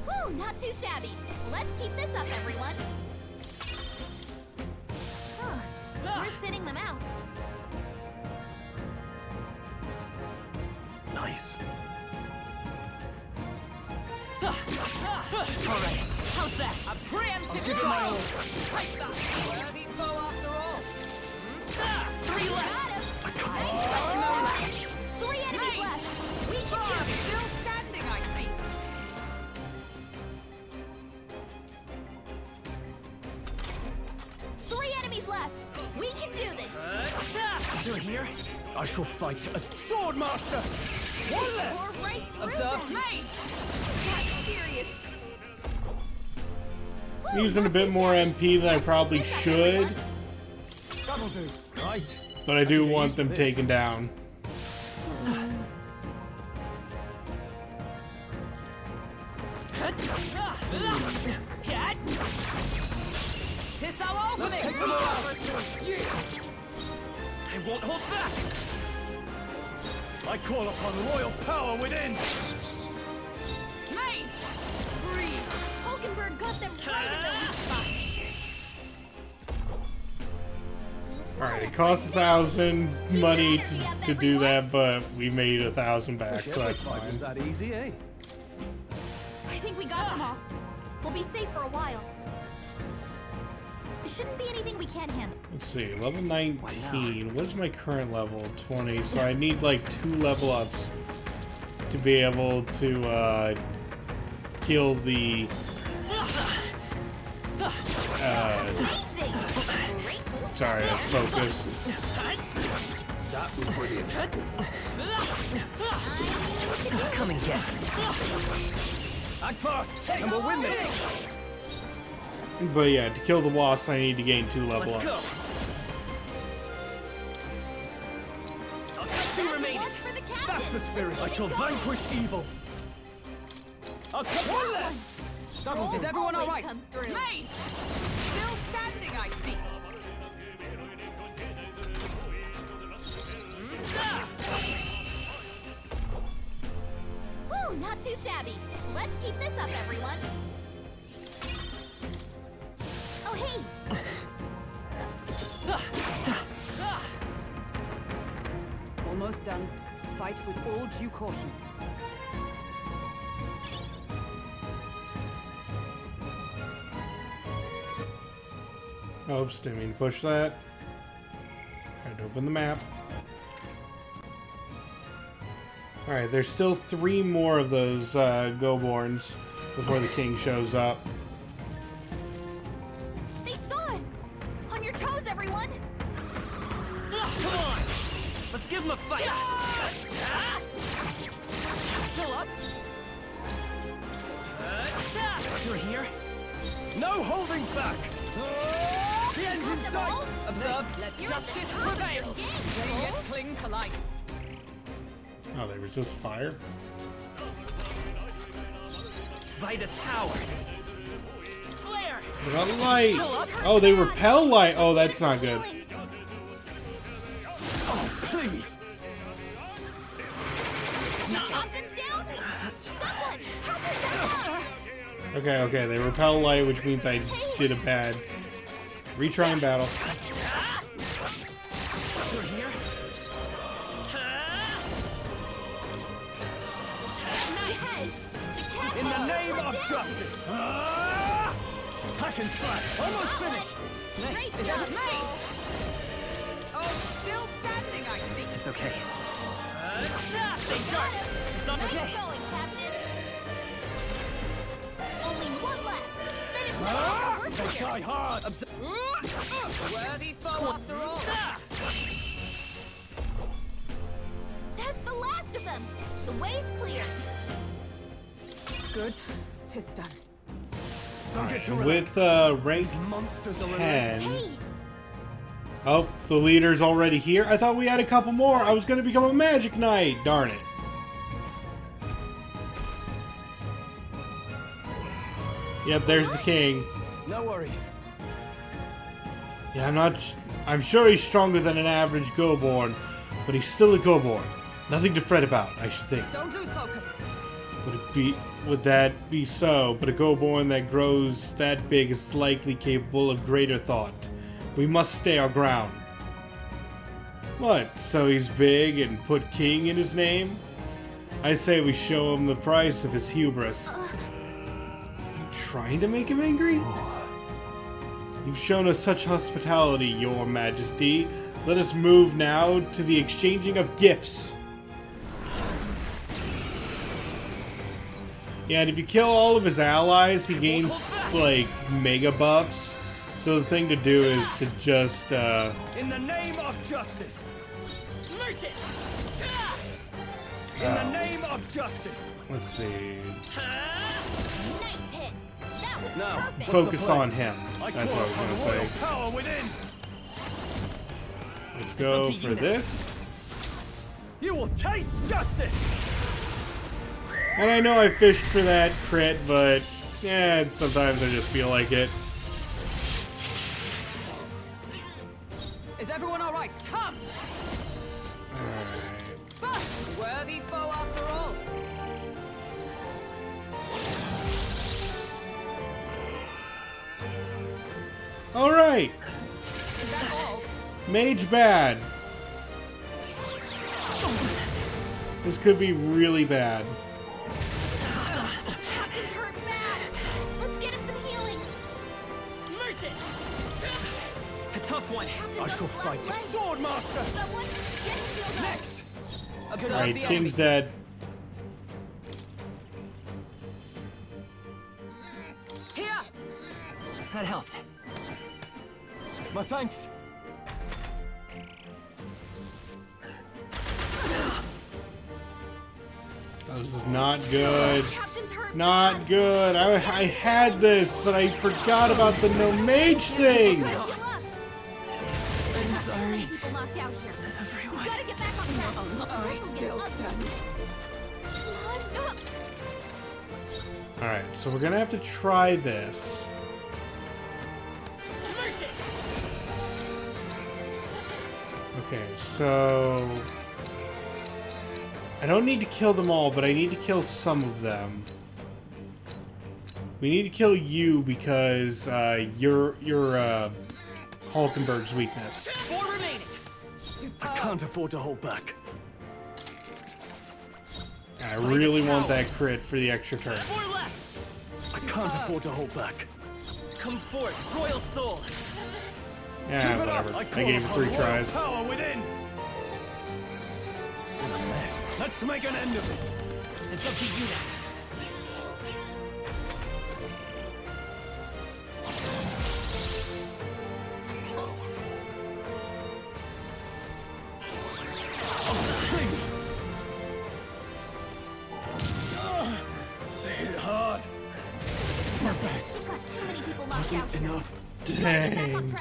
Whew, not too shabby. Let's keep this up, everyone. Huh. We're thinning them out. Nice. All right. How's that? A preemptive give it my all. Take that. Worthy foe after all. 3 left. Got him. Nice Oh, going, no. Captain. 3 enemies left. We can do this. Still standing, I see. Three enemies left. We can do this. Still here? I shall fight as Sword Master. One left. We're right through Observe them. me. That's serious. I'm using a bit more MP than I probably should, That'll do. Right. but I do get want used to them this. taken down. Cat. Tis our opening. Let's take them all out. I won't hold back. I call upon royal power within. Mate. Freeze. Hulkenberg got them right in the weak spot. Alright, it costs 1,000 money to do that, but we made 1,000 back, so that's Was fine. that easy, eh? I think we got them all. We'll be safe for a while. It shouldn't be anything we can't handle. Let's see, level 19. What's my current level? 20. So I need like 2 level ups to be able to kill the sorry, I focused. That was brilliant. Come and get it. Act fast, and we'll win this. But yeah, to kill the wasp, I need to gain 2 level Let's go. ups. I'll catch you remaining. That's the spirit. I shall vanquish evil. I'll come one left. Is everyone all right? Mate! Still standing, I see. Woo, not too shabby. Let's keep this up, everyone. Oh, hey! Almost done. Fight with all due caution. Oops, didn't mean to push that. Had to open the map. Alright, there's still 3 more of those Go-Borns before the king shows up. They saw us! On your toes, everyone! Come on! Let's give him a fight! Still up? You're here? No holding back! The end's in sight! Observe, let justice prevail! They yet cling to life. Oh, they resist fire? Vitus power! Flare! They got light! Oh, they repel light! Oh, that's not good. Oh, please! Okay, okay, they repel light, which means I did a bad retry in battle. You're here? In the name of justice! Hack and slash! Almost finished! Great job, mate! Oh, still standing, I see. It's okay. Stay sharp! It's not Nice okay. going, Captain. Only one left. Finish They we're clear. try hard! Worthy foe after all. That's the last of them. The way's clear. Good. 'Tis done. Don't get too With rank monsters are 10. Oh, the leader's already here. I thought we had a couple more. I was going to become a magic knight. Darn it. Yep, there's the king. No worries. Yeah, I'm sure he's stronger than an average Go-Born, but he's still a Go-Born. Nothing to fret about, I should think. Don't lose focus. Would that be so? But a Go-Born that grows that big is likely capable of greater thought. We must stay our ground. What? So he's big and put king in his name? I say we show him the price of his hubris. You trying to make him angry? You've shown us such hospitality, your majesty. Let us move now to the exchanging of gifts. Yeah, and if you kill all of his allies, he gains, like, mega buffs. So the thing to do is to just, In the name of justice! Merchant! In the name of justice! let's see. Nice hit. That was Now, perfect. Focus on him. That's what I was going to say. Power within! Let's go for this. You will taste justice! And I know I fished for that crit, but yeah, sometimes I just feel like it. Is everyone all right? Come! Worthy foe after all. Alright! Is that all? Mage bad. This could be really bad. Captain's hurt one. I shall fight. Swordmaster. Next. Alright, King's dead. Here. That helped. My thanks. This is not good. Not good. I had this, but I forgot about the no mage thing. I'm sorry. Everyone. Gotta get back on track. I still stand. Alright, so we're gonna have to try this. Okay, so I don't need to kill them all, but I need to kill some of them. We need to kill you because you're Hulkenberg's weakness. I can't afford to hold back. And I really want that crit for the extra turn. I can't afford to hold back. Come forth, royal soul. Yeah, whatever. I gave him 3 tries. Power within. What a mess. Let's make an end of it. It's up to you now. Enough. Dang.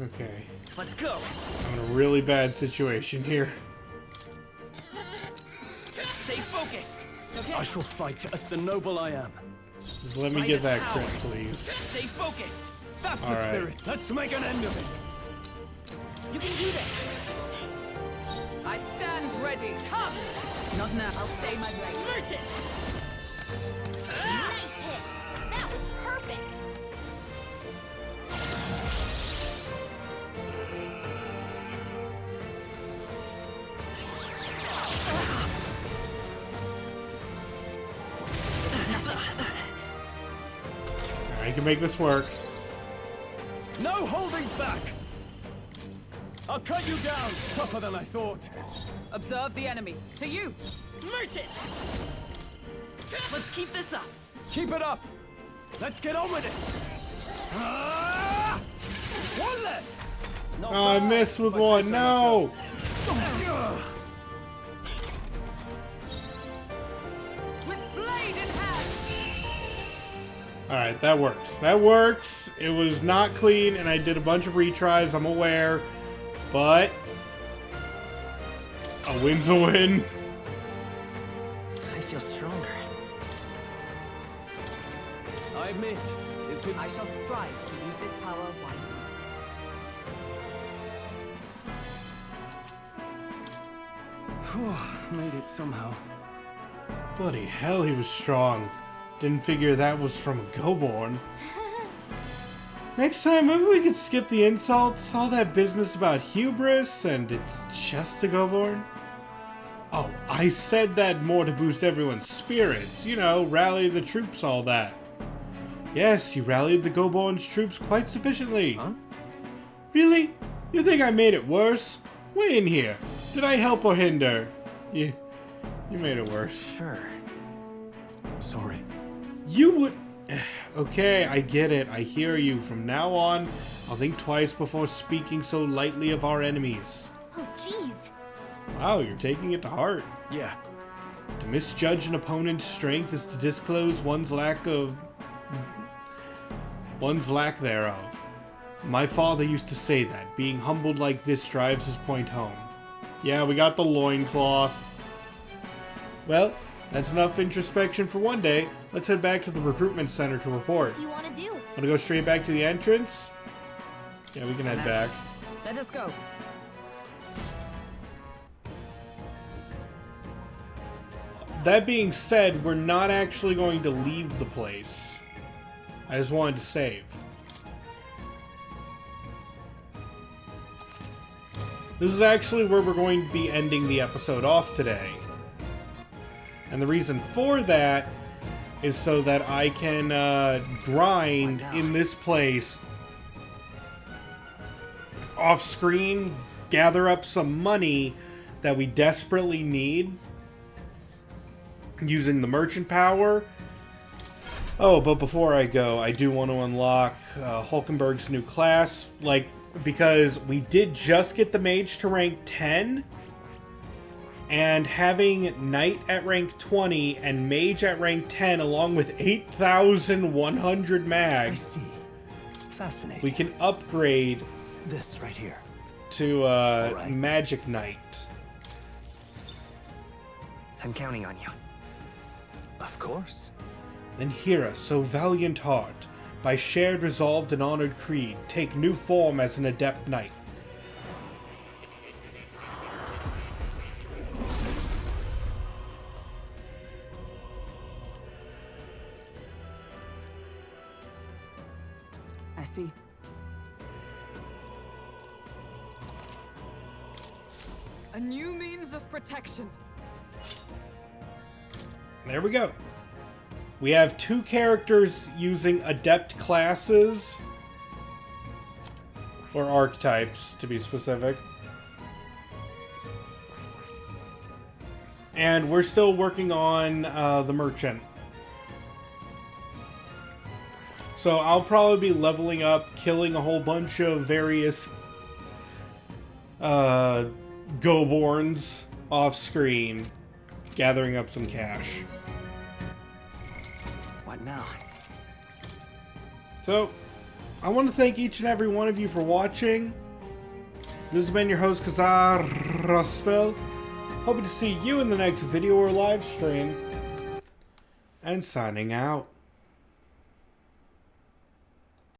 Okay. Let's go. I'm in a really bad situation here. Stay focused. Okay. I shall fight as the noble I am. Just let me get that crit, please. Stay focused. That's All the right. spirit. Let's make an end of it. You can do this. I stand ready. Come. Not now. I'll stay my blade. Merchant. Nice hit. That was perfect. I can make this work. No holding back. I'll cut you down. Tougher than I thought. Observe the enemy. To you. Merchant. Let's keep this up. Keep it up. Let's get on with it. Ah! One left. Oh, I missed with one. No. With blade in hand. Alright, that works. That works. It was not clean, and I did a bunch of retries, I'm aware. But a win's a win. I feel stronger. I admit, if it... I shall strive to use this power wisely. Made it somehow. Bloody hell, he was strong. Didn't figure that was from a Goborn. Next time, maybe we could skip the insults, all that business about hubris, and it's just a Goborn. Oh, I said that more to boost everyone's spirits. You know, rally the troops, all that. Yes, you rallied the Goborn's troops quite sufficiently. Huh? Really? You think I made it worse? Weigh in here. Did I help or hinder? You made it worse. Sure. I'm sorry. You would... Okay, I get it. I hear you. From now on, I'll think twice before speaking so lightly of our enemies. Oh, jeez. Wow, you're taking it to heart. Yeah. To misjudge an opponent's strength is to disclose one's lack thereof. My father used to say that. Being humbled like this drives his point home. Yeah, we got the loincloth. Well, that's enough introspection for one day. Let's head back to the recruitment center to report. What do you want to do? Want to go straight back to the entrance? Yeah, we can head back. Let us go. That being said, we're not actually going to leave the place. I just wanted to save. This is actually where we're going to be ending the episode off today. And the reason for that is so that I can grind in this place off screen, gather up some money that we desperately need using the merchant power. Oh, but before I go, I do want to unlock Hulkenberg's new class, because we did just get the mage to rank 10, and having knight at rank 20 and mage at rank 10 along with 8,100 mag. I see. Fascinating. We can upgrade this right here to magic knight. I'm counting on you. Of course. Then Hera, so valiant heart, by shared resolved and honored creed, take new form as an adept knight. I see. A new means of protection. There we go. We have 2 characters using adept classes. Or archetypes, to be specific. And we're still working on the merchant. So I'll probably be leveling up, killing a whole bunch of various Go-borns off screen, gathering up some cash. What now? So, I want to thank each and every one of you for watching. This has been your host, Kazar Rospel. Hoping to see you in the next video or live stream. And signing out.